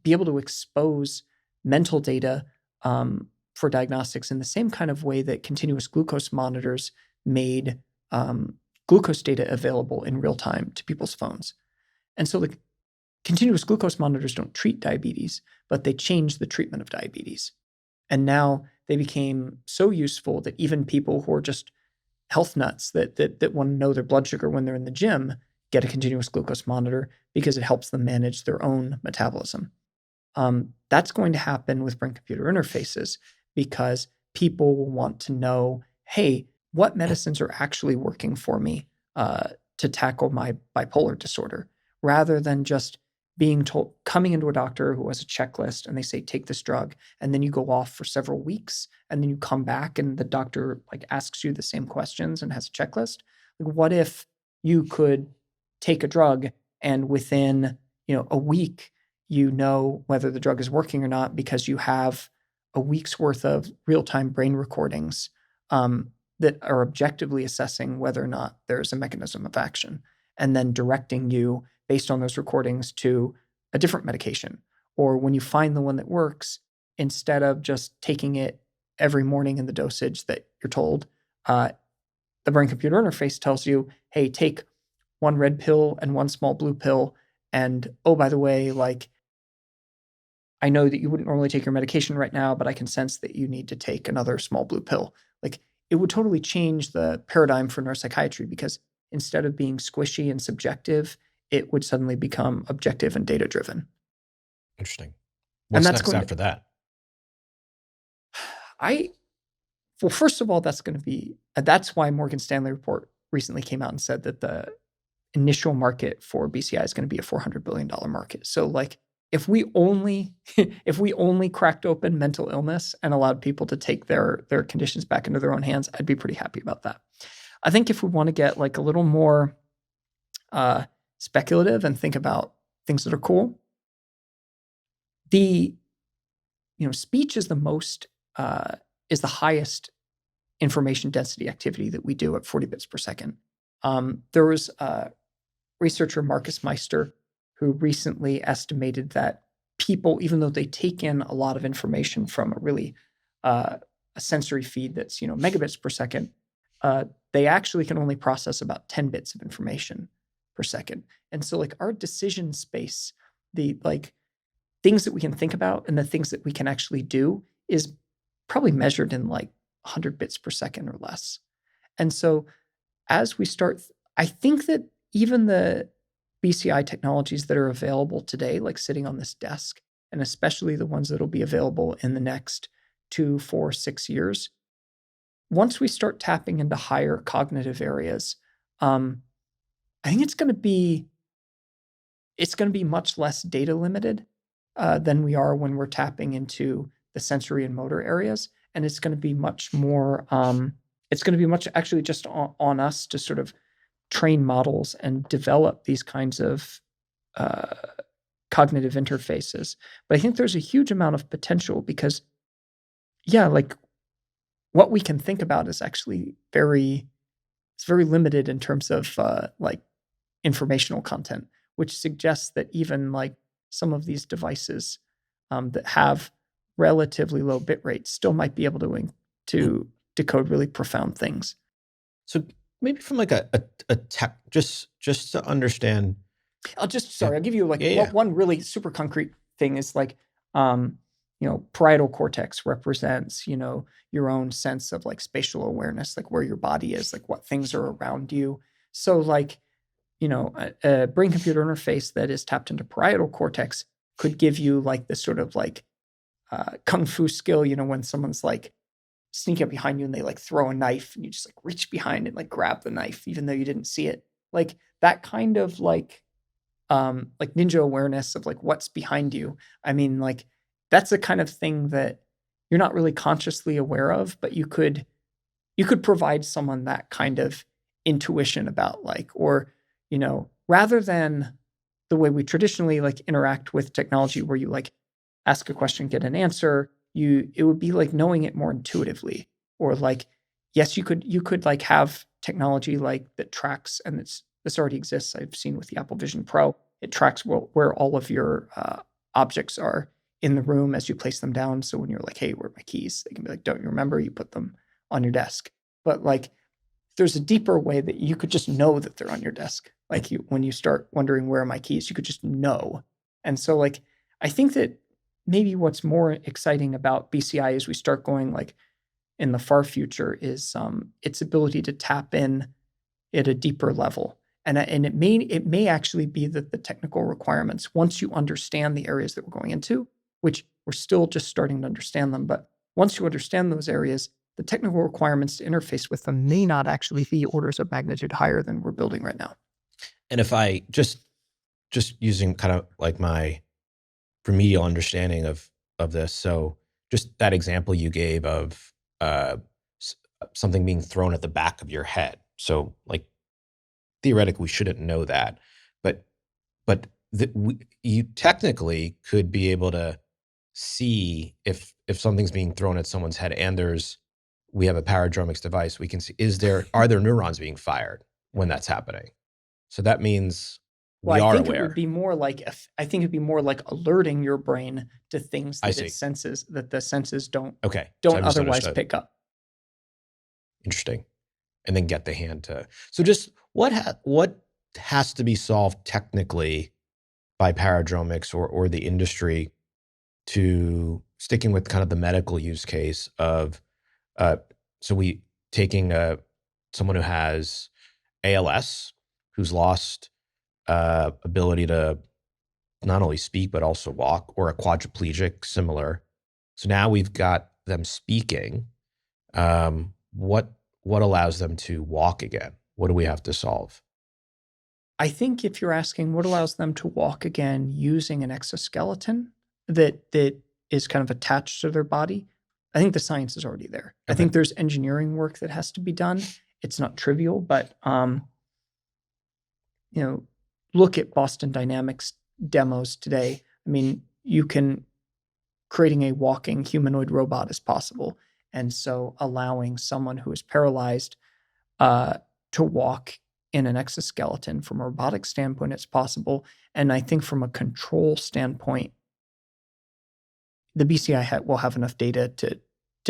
be able to expose mental data for diagnostics in the same kind of way that continuous glucose monitors made glucose data available in real time to people's phones. And so the continuous glucose monitors don't treat diabetes, but they change the treatment of diabetes. And now they became so useful that even people who are just health nuts that want to know their blood sugar when they're in the gym get a continuous glucose monitor because it helps them manage their own metabolism. That's going to happen with brain-computer interfaces because people will want to know, hey, what medicines are actually working for me to tackle my bipolar disorder, rather than just being told, coming into a doctor who has a checklist and they say, take this drug, and then you go off for several weeks and then you come back and the doctor asks you the same questions and has a checklist. What if you could take a drug and within, a week, whether the drug is working or not because you have a week's worth of real-time brain recordings that are objectively assessing whether or not there's a mechanism of action, and then directing you based on those recordings to a different medication. Or when you find the one that works, instead of just taking it every morning in the dosage that you're told, the brain-computer interface tells you, hey, take one red pill and one small blue pill. And, oh, by the way, I know that you wouldn't normally take your medication right now, but I can sense that you need to take another small blue pill. It would totally change the paradigm for neuropsychiatry, because instead of being squishy and subjective, it would suddenly become objective and data-driven. Interesting. What's next after that? Well, first of all, that's why Morgan Stanley report recently came out and said that the initial market for BCI is going to be a $400 billion market. So like if we only cracked open mental illness and allowed people to take their conditions back into their own hands, I'd be pretty happy about that. I think if we want to get like a little more speculative and think about things that are cool, speech is the highest information density activity that we do at 40 bits per second. There was a researcher, Marcus Meister, who recently estimated that people, even though they take in a lot of information from a sensory feed that's megabits per second, they actually can only process about 10 bits of information per second. And so like our decision space, the like things that we can think about and the things that we can actually do is probably measured in like 100 bits per second or less. And so as we start, I think that even the BCI technologies that are available today, like sitting on this desk, and especially the ones that will be available in the next 2, 4, 6 years, once we start tapping into higher cognitive areas, I think it's going to be much less data limited than we are when we're tapping into the sensory and motor areas. And it's going to be much more, it's going to be much actually just on us to sort of train models and develop these kinds of cognitive interfaces. But I think there's a huge amount of potential because, like what we can think about is actually very limited in terms of like informational content, which suggests that even like some of these devices that have relatively low bit rates still might be able to decode really profound things. So maybe from like a tech, just to understand. I'll give you like one really super concrete thing is like, parietal cortex represents, your own sense of like spatial awareness, like where your body is, like what things are around you. So like, a brain computer interface that is tapped into parietal cortex could give you like this sort of like kung fu skill, when someone's like sneak up behind you and they like throw a knife and you just like reach behind and like grab the knife, even though you didn't see it. Like that kind of like ninja awareness of like what's behind you. I mean, like that's the kind of thing that you're not really consciously aware of, but you could provide someone that kind of intuition about like, or, rather than the way we traditionally like interact with technology where you like ask a question, get an answer, it would be like knowing it more intuitively. Or like, yes, you could like have technology like that tracks, and this already exists. I've seen with the Apple Vision Pro, it tracks where all of your objects are in the room as you place them down. So when you're like, hey, where are my keys? They can be like, don't you remember? You put them on your desk. But like, there's a deeper way that you could just know that they're on your desk. Like when you start wondering where are my keys, you could just know. And so like, I think that maybe what's more exciting about BCI as we start going like in the far future is its ability to tap in at a deeper level. And it may actually be that the technical requirements, once you understand the areas that we're going into, which we're still just starting to understand them, but once you understand those areas, the technical requirements to interface with them may not actually be orders of magnitude higher than we're building right now. And if I just using kind of like my remedial understanding of this, so just that example you gave of something being thrown at the back of your head. So like theoretically, we shouldn't know that, but you technically could be able to see if something's being thrown at someone's head, and we have a paradromics device. We can see are there neurons being fired when that's happening? So that means we are aware. It would be more like it'd be more like alerting your brain to things that it senses that the senses don't otherwise pick up. Interesting. And then get the hand to. So just what has to be solved technically by Paradromics or the industry to sticking with kind of the medical use case of so we taking someone who has ALS, who's lost ability to not only speak but also walk, or a quadriplegic, similar. So now we've got them speaking, what allows them to walk again? What do we have to solve? I think if you're asking what allows them to walk again using an exoskeleton that is kind of attached to their body, I think the science is already there. I Okay. think there's engineering work that has to be done. It's not trivial, but look at Boston Dynamics demos today. I mean, creating a walking humanoid robot is possible. And so allowing someone who is paralyzed to walk in an exoskeleton from a robotic standpoint, it's possible. And I think from a control standpoint, the BCI will have enough data to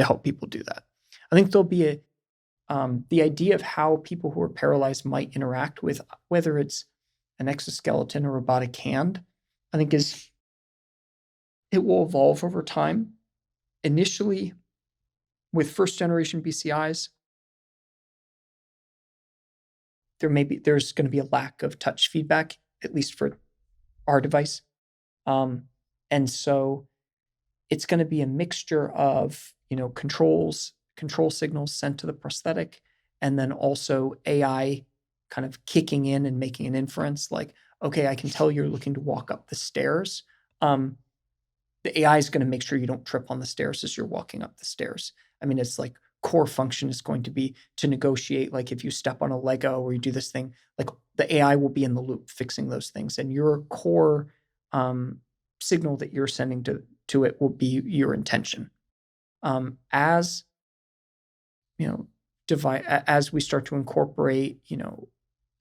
help people do that. I think there'll be the idea of how people who are paralyzed might interact with, whether it's an exoskeleton or robotic hand, I think it will evolve over time. Initially, with first generation BCIs, there's going to be a lack of touch feedback, at least for our device. And so it's going to be a mixture of, control signals sent to the prosthetic, and then also AI kind of kicking in and making an inference like, okay, I can tell you're looking to walk up the stairs. The AI is going to make sure you don't trip on the stairs as you're walking up the stairs. I mean, it's like core function is going to be to negotiate, like if you step on a Lego or you do this thing, like the AI will be in the loop fixing those things. And your core signal that you're sending to it will be your intention. As as we start to incorporate,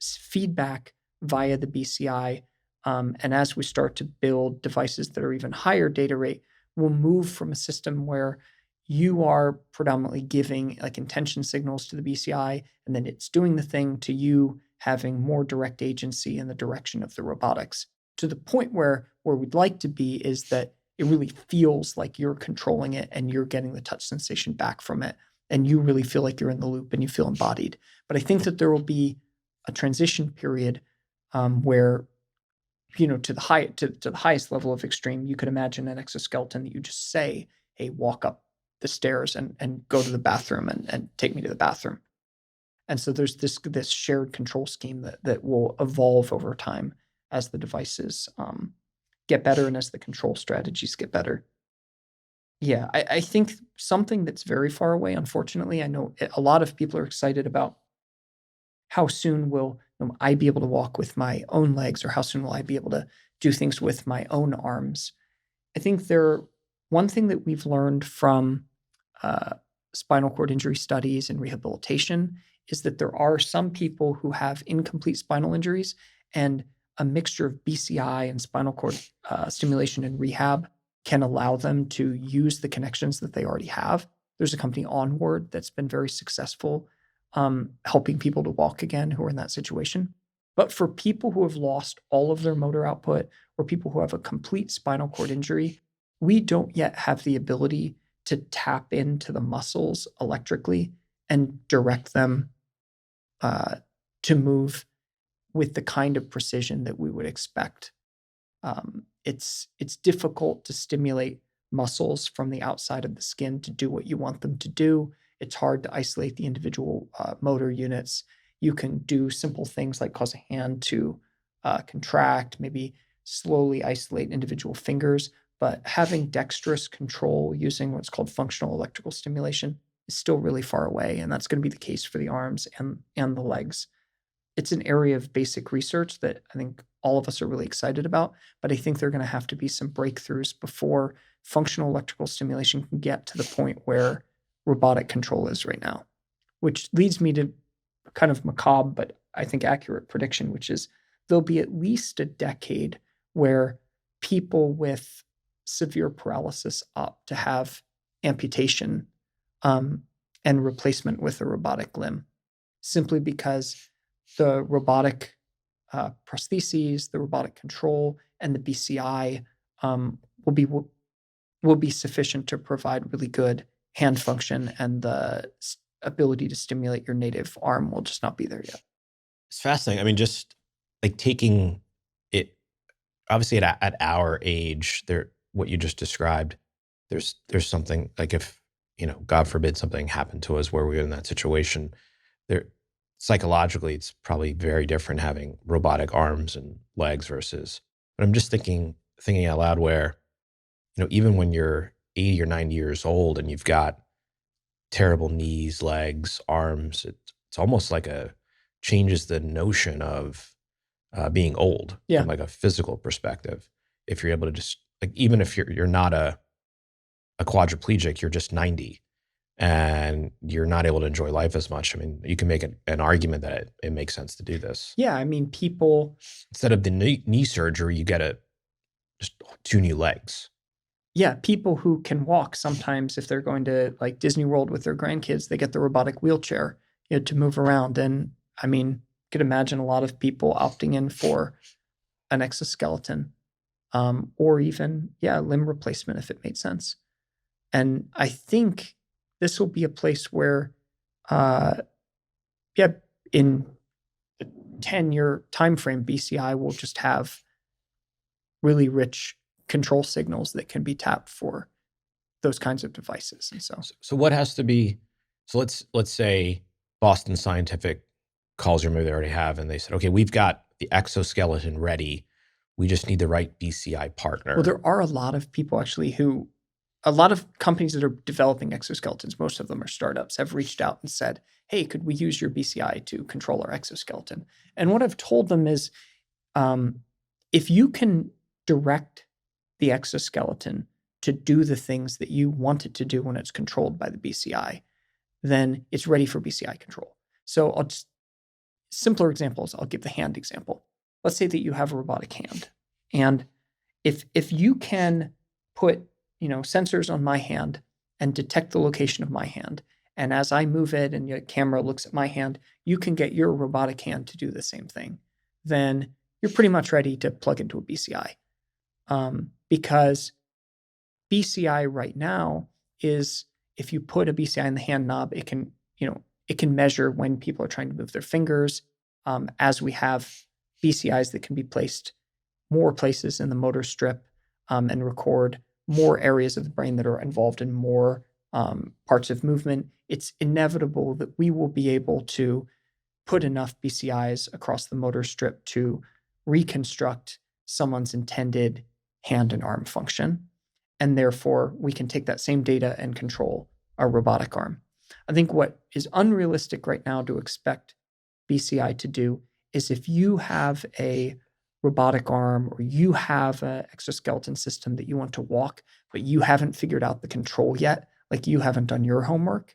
feedback via the BCI, and as we start to build devices that are even higher data rate, we'll move from a system where you are predominantly giving like intention signals to the BCI, and then it's doing the thing, to you having more direct agency in the direction of the robotics, to the point where we'd like to be is that it really feels like you're controlling it and you're getting the touch sensation back from it, and you really feel like you're in the loop and you feel embodied. But I think that there will be a transition period where, to the highest level of extreme, you could imagine an exoskeleton that you just say, hey, walk up the stairs and go to the bathroom and take me to the bathroom. And so there's this shared control scheme that will evolve over time as the devices get better and as the control strategies get better. Yeah, I think something that's very far away, unfortunately, I know a lot of people are excited about how soon will I be able to walk with my own legs, or how soon will I be able to do things with my own arms. I think one thing that we've learned from spinal cord injury studies and rehabilitation is that there are some people who have incomplete spinal injuries, and a mixture of BCI and spinal cord stimulation and rehab can allow them to use the connections that they already have. There's a company, Onward, that's been very successful helping people to walk again who are in that situation. But for people who have lost all of their motor output, or people who have a complete spinal cord injury, we don't yet have the ability to tap into the muscles electrically and direct them to move with the kind of precision that we would expect. It's difficult to stimulate muscles from the outside of the skin to do what you want them to do. It's hard to isolate the individual motor units. You can do simple things like cause a hand to contract, maybe slowly isolate individual fingers, but having dexterous control using what's called functional electrical stimulation is still really far away, and that's going to be the case for the arms and the legs. It's an area of basic research that I think all of us are really excited about, but I think there are going to have to be some breakthroughs before functional electrical stimulation can get to the point where robotic control is right now, which leads me to kind of macabre, but I think accurate prediction, which is there'll be at least a decade where people with severe paralysis opt to have amputation and replacement with a robotic limb, simply because the robotic prostheses, the robotic control, and the BCI will be sufficient to provide really good hand function, and the ability to stimulate your native arm will just not be there yet. It's fascinating. I mean, just like taking it, obviously at our age, what you just described, there's something like if God forbid something happened to us where we were in that situation, there psychologically it's probably very different having robotic arms and legs versus. But I'm just thinking out loud where, even when you're 80 or 90 years old and you've got terrible knees, legs, arms, it's almost like changes the notion of being old Yeah. from like a physical perspective. If you're able to just like, even if you're not a quadriplegic, you're just 90 and you're not able to enjoy life as much. I mean, you can make an argument that it makes sense to do this. Yeah, I mean, people, Instead of the knee surgery, you get just 2 new legs. yeah, people who can walk sometimes, if they're going to like Disney World with their grandkids, they get the robotic wheelchair, to move around. And I mean, you could imagine a lot of people opting in for an exoskeleton, or even, limb replacement if it made sense. And I think this will be a place where, in the 10-year time frame, BCI will just have really rich control signals that can be tapped for those kinds of devices. And so what has to be? So let's say Boston Scientific calls you, maybe they already have, and they said, okay, we've got the exoskeleton ready. We just need the right BCI partner. Well, there are a lot of people actually a lot of companies that are developing exoskeletons, most of them are startups, have reached out and said, hey, could we use your BCI to control our exoskeleton? And what I've told them is, if you can direct the exoskeleton to do the things that you want it to do when it's controlled by the BCI, then it's ready for BCI control. So simpler examples, I'll give the hand example. Let's say that you have a robotic hand. And if you can put sensors on my hand and detect the location of my hand, and as I move it and your camera looks at my hand, you can get your robotic hand to do the same thing, then you're pretty much ready to plug into a BCI. Because BCI right now is, if you put a BCI in the hand knob, it can measure when people are trying to move their fingers. As we have BCIs that can be placed more places in the motor strip, and record more areas of the brain that are involved in more parts of movement, it's inevitable that we will be able to put enough BCIs across the motor strip to reconstruct someone's intended hand and arm function. And therefore, we can take that same data and control our robotic arm. I think what is unrealistic right now to expect BCI to do is, if you have a robotic arm or you have an exoskeleton system that you want to walk, but you haven't figured out the control yet, like you haven't done your homework,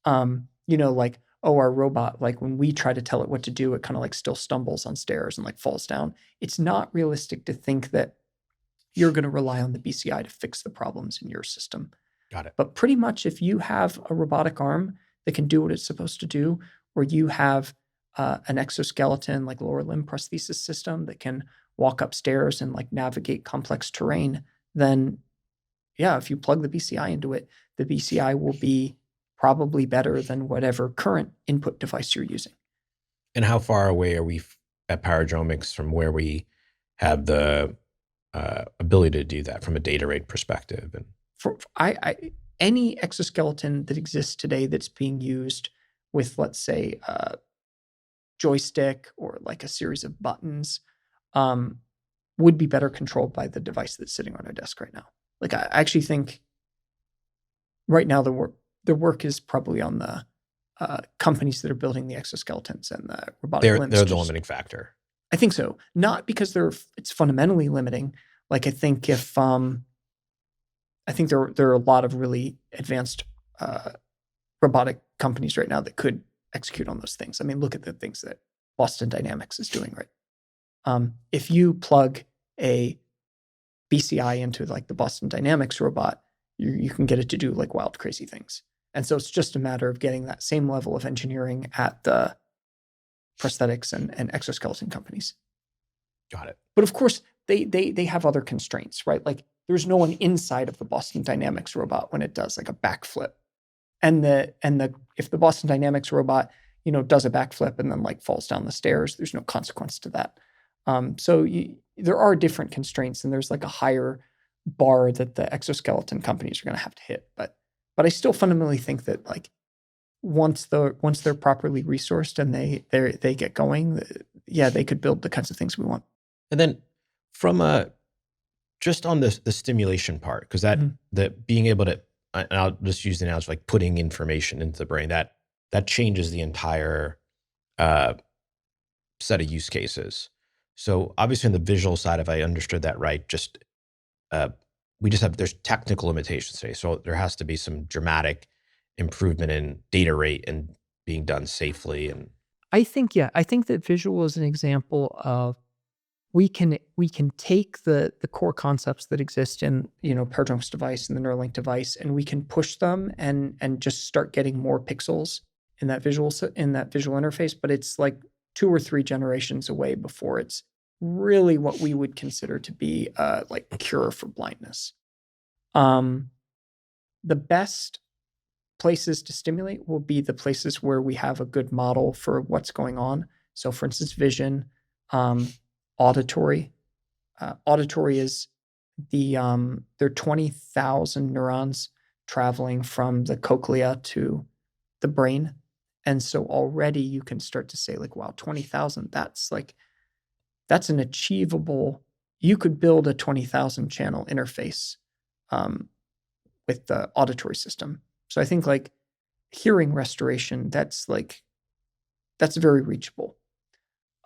like, oh, our robot, like when we try to tell it what to do, it kind of like still stumbles on stairs and like falls down. It's not realistic to think that you're going to rely on the BCI to fix the problems in your system. Got it. But pretty much if you have a robotic arm that can do what it's supposed to do, or you have an exoskeleton, like lower limb prosthesis system that can walk upstairs and like navigate complex terrain, then if you plug the BCI into it, the BCI will be probably better than whatever current input device you're using. And how far away are we at Paradromics from where we have the ability to do that from a data rate perspective? And any exoskeleton that exists today that's being used with, let's say, a joystick or like a series of buttons, would be better controlled by the device that's sitting on our desk right now. Like, I actually think right now the work is probably on the companies that are building the exoskeletons and the robotic limbs. They're the limiting factor. I think so. Not because it's fundamentally limiting. Like, I think there are a lot of really advanced robotic companies right now that could execute on those things. I mean, look at the things that Boston Dynamics is doing, right? If you plug a BCI into like the Boston Dynamics robot, you can get it to do like wild, crazy things. And so it's just a matter of getting that same level of engineering at the prosthetics and exoskeleton companies. Got it. But of course, they have other constraints, right? Like, there's no one inside of the Boston Dynamics robot when it does like a backflip. And if the Boston Dynamics robot, does a backflip and then like falls down the stairs, there's no consequence to that. So there are different constraints, and there's like a higher bar that the exoskeleton companies are going to have to hit. But But I still fundamentally think that like once they're properly resourced and they get going, yeah, they could build the kinds of things we want. And then from just on the stimulation part, because that being able to, and I'll just use the analogy like putting information into the brain, that changes the entire set of use cases. So obviously on the visual side, if I understood that right, just there's technical limitations today. So there has to be some dramatic improvement in data rate and being done safely. And I think that visual is an example of we can take the core concepts that exist in, Paradromics device and the Neuralink device, and we can push them and just start getting more pixels in that visual interface. But it's like 2 or 3 generations away before it's really what we would consider to be like a cure for blindness. The best places to stimulate will be the places where we have a good model for what's going on. So, for instance, vision, auditory. Auditory is there are 20,000 neurons traveling from the cochlea to the brain. And so already you can start to say like, wow, 20,000, that's an achievable, you could build a 20,000 channel interface with the auditory system. So I think like hearing restoration, that's very reachable.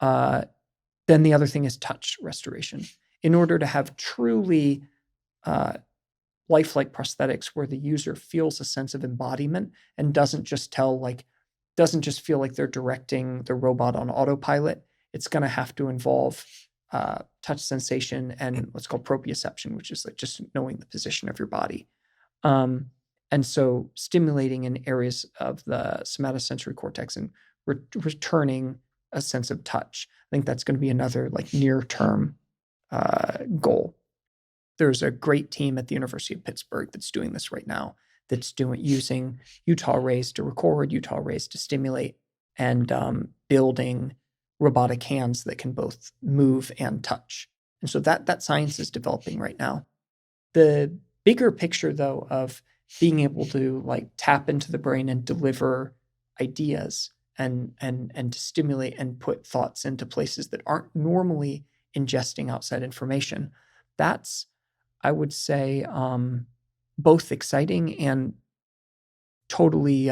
Then the other thing is touch restoration. In order to have truly lifelike prosthetics where the user feels a sense of embodiment and doesn't just feel like they're directing the robot on autopilot, it's going to have to involve touch sensation and what's called proprioception, which is like just knowing the position of your body. And so stimulating in areas of the somatosensory cortex and returning a sense of touch. I think that's going to be another like near-term goal. There's a great team at the University of Pittsburgh that's doing this right now, that's using Utah rays to record, Utah rays to stimulate, and building robotic hands that can both move and touch. And so that science is developing right now. The bigger picture, though, of being able to like tap into the brain and deliver ideas and to stimulate and put thoughts into places that aren't normally ingesting outside information, that's, I would say, both exciting and totally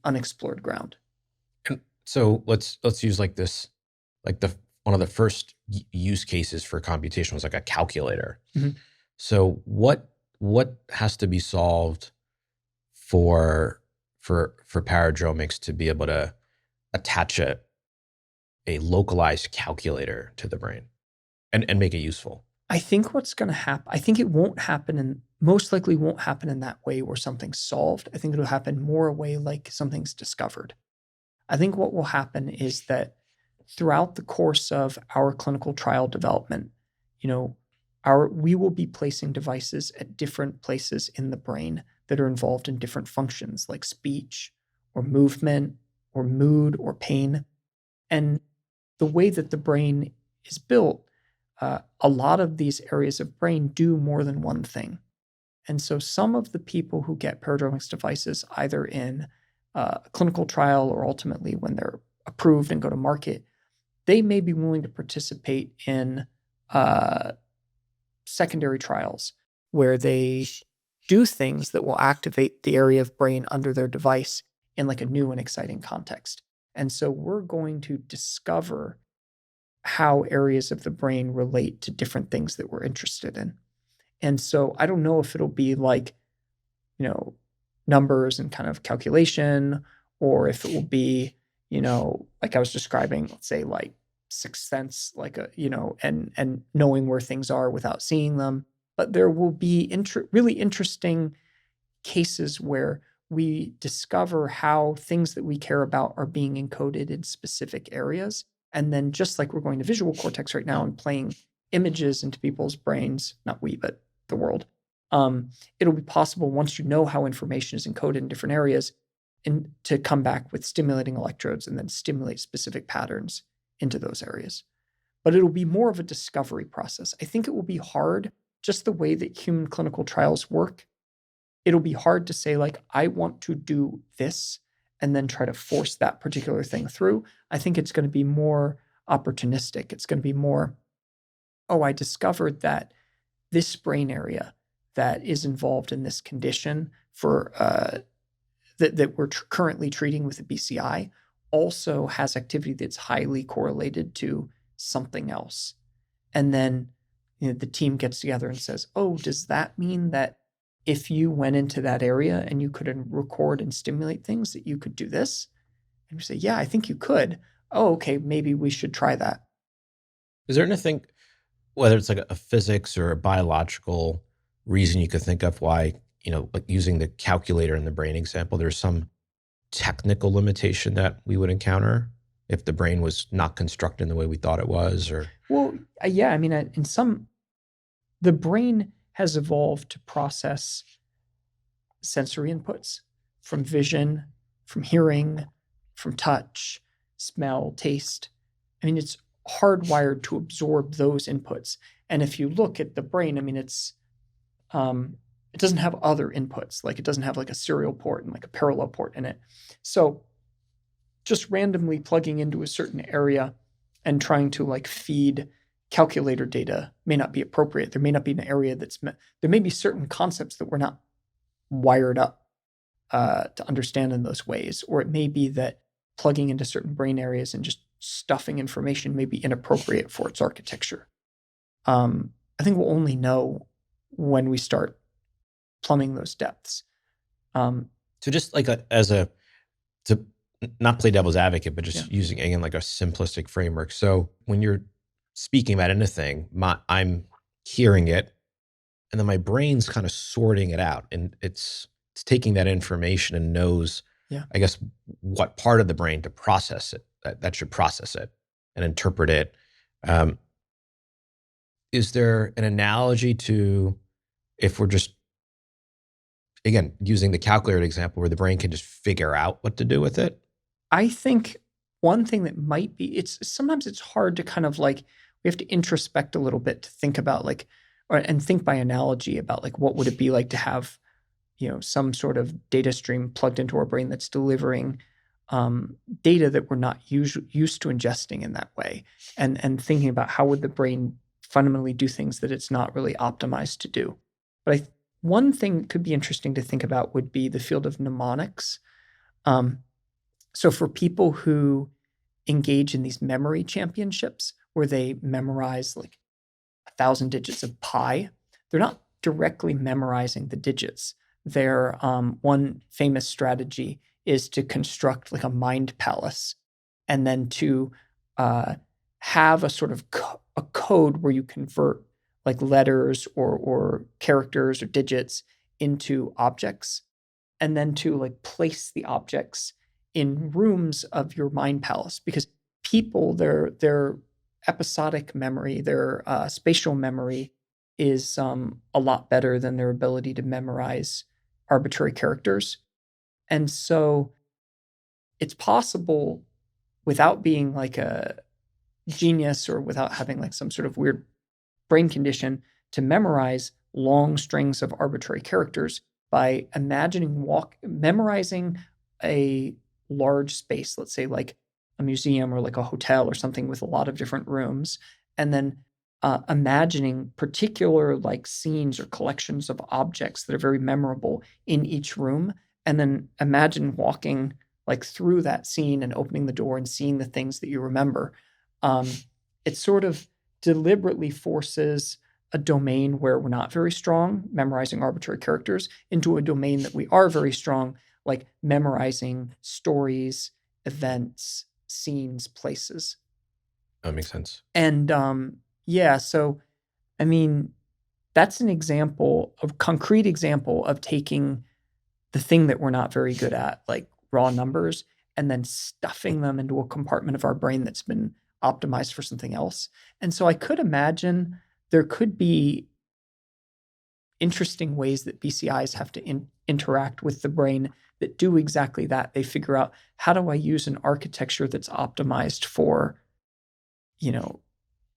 unexplored ground. And so let's use like this, like one of the first use cases for computation was like a calculator. Mm-hmm. So what has to be solved for Paradromics to be able to attach a localized calculator to the brain and make it useful? I think what's going to happen, I think it won't happen, and most likely won't happen in that way where something's solved. I think it'll happen more a way like something's discovered. I think what will happen is that throughout the course of our clinical trial development, we will be placing devices at different places in the brain that are involved in different functions like speech or movement or mood or pain. And the way that the brain is built, a lot of these areas of brain do more than one thing. And so some of the people who get Paradromics devices, either in a clinical trial or ultimately when they're approved and go to market, they may be willing to participate in secondary trials where they do things that will activate the area of brain under their device in like a new and exciting context. And so we're going to discover how areas of the brain relate to different things that we're interested in. And so I don't know if it'll be like, numbers and kind of calculation, or if it will be, like I was describing, let's say like sixth sense, like and knowing where things are without seeing them. But there will be really interesting cases where we discover how things that we care about are being encoded in specific areas. And then just like we're going to visual cortex right now and playing images into people's brains, not we, but the world, it'll be possible once you know how information is encoded in different areas and to come back with stimulating electrodes and then stimulate specific patterns into those areas. But it'll be more of a discovery process. I think it will be hard, just the way that human clinical trials work. it'll be hard to say, like, I want to do this and then try to force that particular thing through. I think it's going to be more opportunistic. It's going to be more, oh, I discovered that this brain area that is involved in this condition for that we're currently treating with a BCI also has activity that's highly correlated to something else. And then the team gets together and says, oh, does that mean that if you went into that area and you could record and stimulate things, that you could do this? And we say, yeah, I think you could. Oh, okay, maybe we should try that. Is there anything, whether it's like a physics or a biological reason you could think of why, like using the calculator in the brain example, there's some technical limitation that we would encounter if the brain was not constructed in the way we thought it was? Or Well, yeah, I mean, the brain has evolved to process sensory inputs from vision, from hearing, from touch, smell, taste. I mean, it's hardwired to absorb those inputs. And if you look at the brain, I mean, it doesn't have other inputs. Like, it doesn't have like a serial port and like a parallel port in it. So just randomly plugging into a certain area and trying to like feed calculator data may not be appropriate. There may not be an area there may be certain concepts that we're not wired up to understand in those ways. Or it may be that plugging into certain brain areas and just stuffing information may be inappropriate for its architecture. I think we'll only know when we start plumbing those depths. So just like to not play devil's advocate, but just using, again, like a simplistic framework. So when you're speaking about anything, I'm hearing it, and then my brain's kind of sorting it out, and it's taking that information and knows, I guess, what part of the brain to process it, that should process it and interpret it. Is there an analogy to if we're just, again, using the calculator example, where the brain can just figure out what to do with it? I think one thing that might be, sometimes it's hard to kind of like, we have to introspect a little bit to think about like, and think by analogy about like, what would it be like to have, some sort of data stream plugged into our brain that's delivering data that we're not used to ingesting in that way, and thinking about how would the brain fundamentally do things that it's not really optimized to do. But one thing that could be interesting to think about would be the field of mnemonics. So for people who engage in these memory championships where they memorize like 1,000 digits of pi, they're not directly memorizing the digits. Their one famous strategy is to construct like a mind palace, and then to have a sort of a code where you convert like letters or characters or digits into objects, and then to like place the objects in rooms of your mind palace. Because people, their episodic memory, their spatial memory is a lot better than their ability to memorize arbitrary characters. And so it's possible, without being like a genius or without having like some sort of weird brain condition, to memorize long strings of arbitrary characters by memorizing a large space, let's say like a museum or like a hotel or something with a lot of different rooms, and then imagining particular like scenes or collections of objects that are very memorable in each room, and then imagine walking like through that scene and opening the door and seeing the things that you remember. It sort of deliberately forces a domain where we're not very strong, memorizing arbitrary characters, into a domain that we are very strong, like memorizing stories, events, scenes, places. That makes sense. And so I mean, that's an example, a concrete example of taking the thing that we're not very good at, like raw numbers, and then stuffing them into a compartment of our brain that's been optimized for something else. And so I could imagine there could be interesting ways that BCIs have to interact with the brain that do exactly that. They figure out, how do I use an architecture that's optimized for,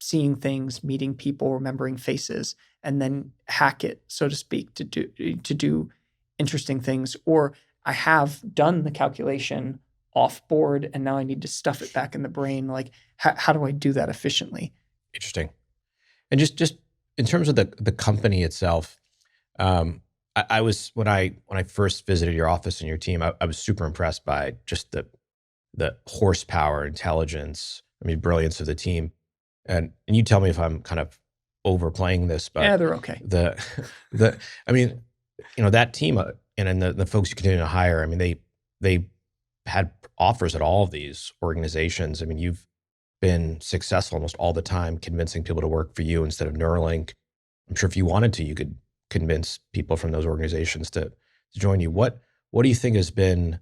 seeing things, meeting people, remembering faces, and then hack it, so to speak, to do interesting things, or I have done the calculation off board and now I need to stuff it back in the brain. Like, how do I do that efficiently? Interesting. And just in terms of the company itself, I was when I first visited your office and your team, I was super impressed by just the horsepower, intelligence, brilliance of the team. And you tell me if I'm kind of overplaying this, but Yeah, they're okay. the that team and the folks you continue to hire, they had offers at all of these organizations. You've been successful almost all the time convincing people to work for you instead of Neuralink. I'm sure if you wanted to, you could convince people from those organizations to join you. What do you think has been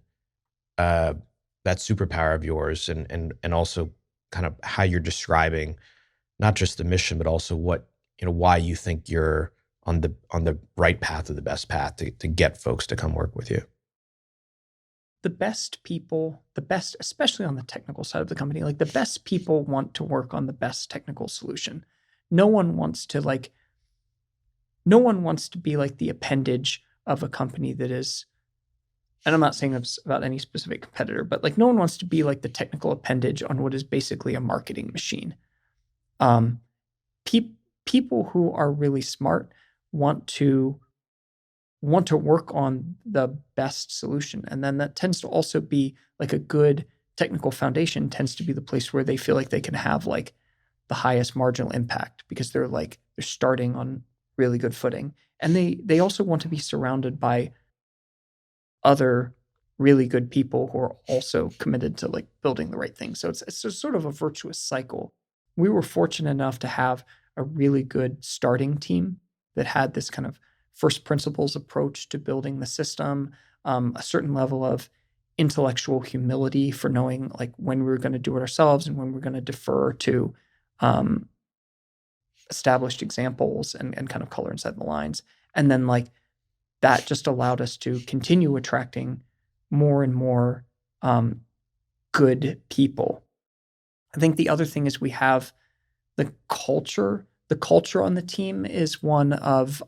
that superpower of yours, and also kind of how you're describing not just the mission, but also why you think you're on the right path, or the best path to get folks to come work with you? The best people, especially on the technical side of the company, like the best people want to work on the best technical solution. No one wants to be like the appendage of a company that is, and I'm not saying this about any specific competitor, but like no one wants to be like the technical appendage on what is basically a marketing machine. People who are really smart want to work on the best solution. And then that tends to also be like a good technical foundation tends to be the place where they feel like they can have like the highest marginal impact, because they're starting on really good footing. And they also want to be surrounded by other really good people who are also committed to like building the right thing. So it's a sort of a virtuous cycle. We were fortunate enough to have a really good starting team that had this kind of first principles approach to building the system, a certain level of intellectual humility for knowing like when we were going to do it ourselves and when we're going to defer to established examples and kind of color inside the lines. And then like that just allowed us to continue attracting more and more good people. I think the other thing is we have the culture. The culture on the team is one of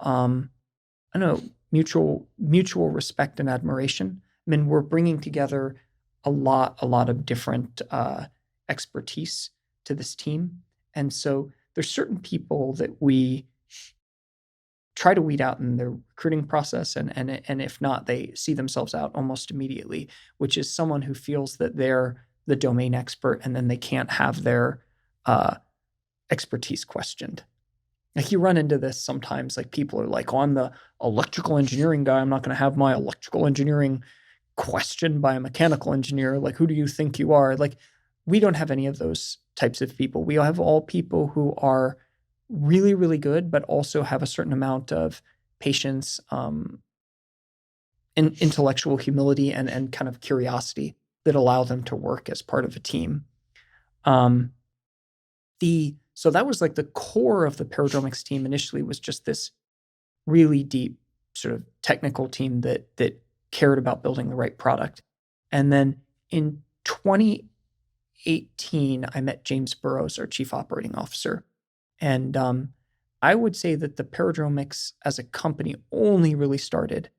mutual respect and admiration. We're bringing together a lot of different expertise to this team. And so there's certain people that we try to weed out in the recruiting process, and if not, they see themselves out almost immediately, which is someone who feels that they're the domain expert and then they can't have their expertise questioned. Like you run into this sometimes, like people are like, oh, I'm the electrical engineering guy. I'm not going to have my electrical engineering questioned by a mechanical engineer. Like, who do you think you are? Like, we don't have any of those types of people. We have all people who are really, really good, but also have a certain amount of patience, intellectual humility, and kind of curiosity that allow them to work as part of a team. So that was like the core of the Paradromics team initially, was just this really deep sort of technical team that cared about building the right product. And then in 2018, I met James Burrows, our chief operating officer. And I would say that the Paradromics as a company only really started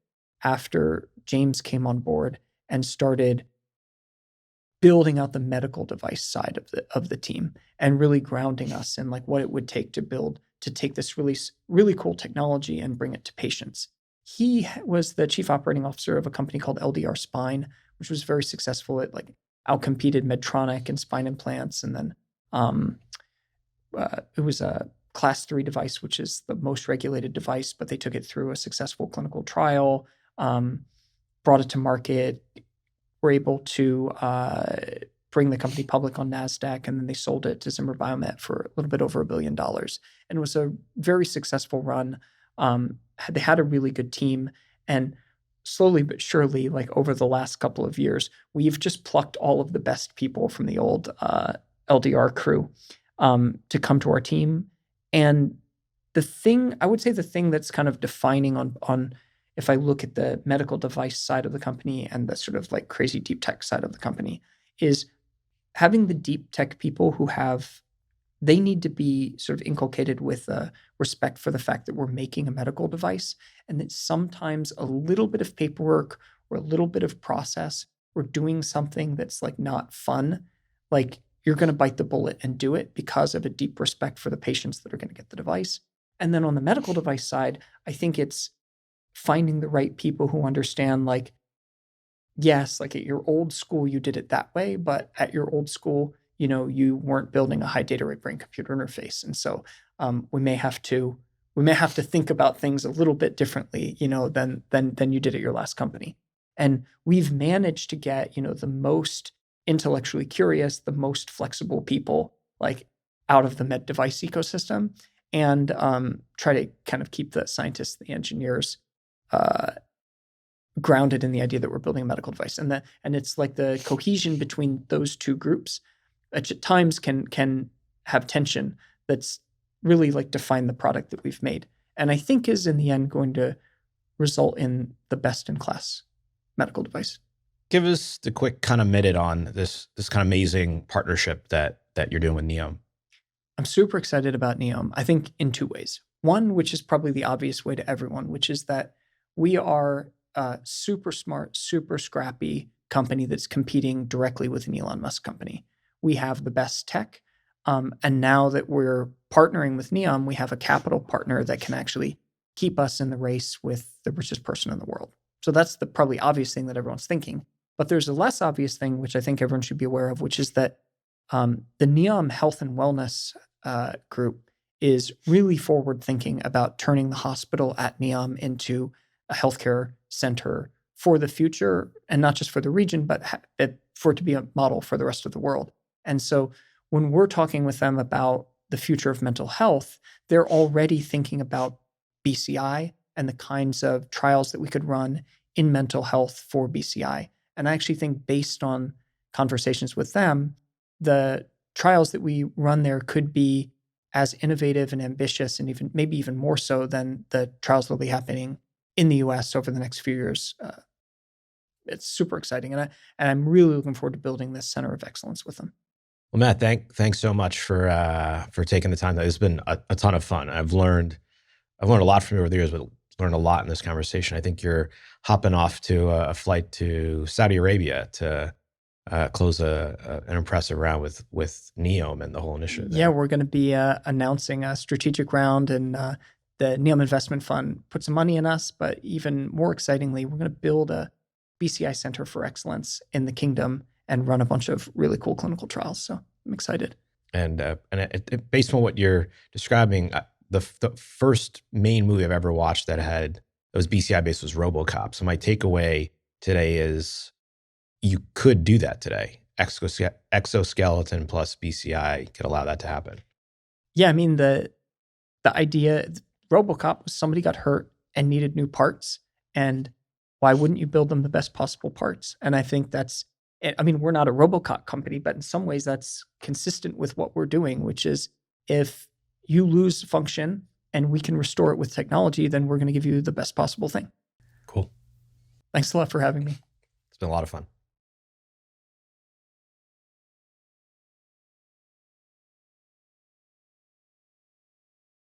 after James came on board and started building out the medical device side of the team and really grounding us in like what it would take to take this really, really cool technology and bring it to patients. He was the chief operating officer of a company called LDR Spine, which was very successful at like outcompeted Medtronic and spine implants. And then it was a class 3 device, which is the most regulated device, but they took it through a successful clinical trial, brought it to market, were able to bring the company public on NASDAQ, and then they sold it to Zimmer Biomet for a little bit over $1 billion. And it was a very successful run. They had a really good team, and slowly but surely, like over the last couple of years, we've just plucked all of the best people from the old LDR crew to come to our team. And I would say the thing that's kind of defining on if I look at the medical device side of the company and the sort of like crazy deep tech side of the company, is having the deep tech people who have they need to be sort of inculcated with respect for the fact that we're making a medical device, and that sometimes a little bit of paperwork or a little bit of process or doing something that's like not fun, like you're going to bite the bullet and do it because of a deep respect for the patients that are going to get the device. And then on the medical device side, I think it's finding the right people who understand, like, yes, like at your old school, you did it that way, but at your old school, you weren't building a high data rate brain computer interface. And so we may have to think about things a little bit differently, than you did at your last company. And we've managed to get, the most intellectually curious, the most flexible people like out of the med device ecosystem, and try to kind of keep the scientists, the engineers, grounded in the idea that we're building a medical device. And it's like the cohesion between those two groups at times can have tension that's really like define the product that we've made. And I think is in the end going to result in the best in class medical device. Give us the quick kind of minute on this kind of amazing partnership that you're doing with Neom. I'm super excited about Neom, I think in two ways. One, which is probably the obvious way to everyone, which is that we are a super smart, super scrappy company that's competing directly with an Elon Musk company. We have the best tech. And now that we're partnering with Neom, we have a capital partner that can actually keep us in the race with the richest person in the world. So that's the probably obvious thing that everyone's thinking. But there's a less obvious thing, which I think everyone should be aware of, which is that the Neom Health and Wellness group is really forward thinking about turning the hospital at Neom into a healthcare center for the future, and not just for the region, but for it to be a model for the rest of the world. And so when we're talking with them about the future of mental health, they're already thinking about BCI and the kinds of trials that we could run in mental health for BCI. And I actually think based on conversations with them, the trials that we run there could be as innovative and ambitious, and maybe even more so than the trials that will be happening in the US over the next few years. It's super exciting. And I'm really looking forward to building this center of excellence with them. Well, Matt, thanks so much for taking the time. It's been a ton of fun. I've learned a lot from you over the years, but learned a lot in this conversation. I think you're hopping off to a flight to Saudi Arabia to close an impressive round with Neom and the whole initiative there. Yeah, we're going to be announcing a strategic round, and the Neom Investment Fund put some money in us. But even more excitingly, we're going to build a BCI Center for Excellence in the kingdom and run a bunch of really cool clinical trials. So I'm excited. And based on what you're describing, the first main movie I've ever watched that was BCI based was RoboCop. So my takeaway today is you could do that today. Exoskeleton plus BCI could allow that to happen. Yeah, I mean the idea, RoboCop was somebody got hurt and needed new parts, and why wouldn't you build them the best possible parts? And I think we're not a RoboCop company, but in some ways that's consistent with what we're doing, which is if you lose function and we can restore it with technology, then we're going to give you the best possible thing. Cool. Thanks a lot for having me. It's been a lot of fun.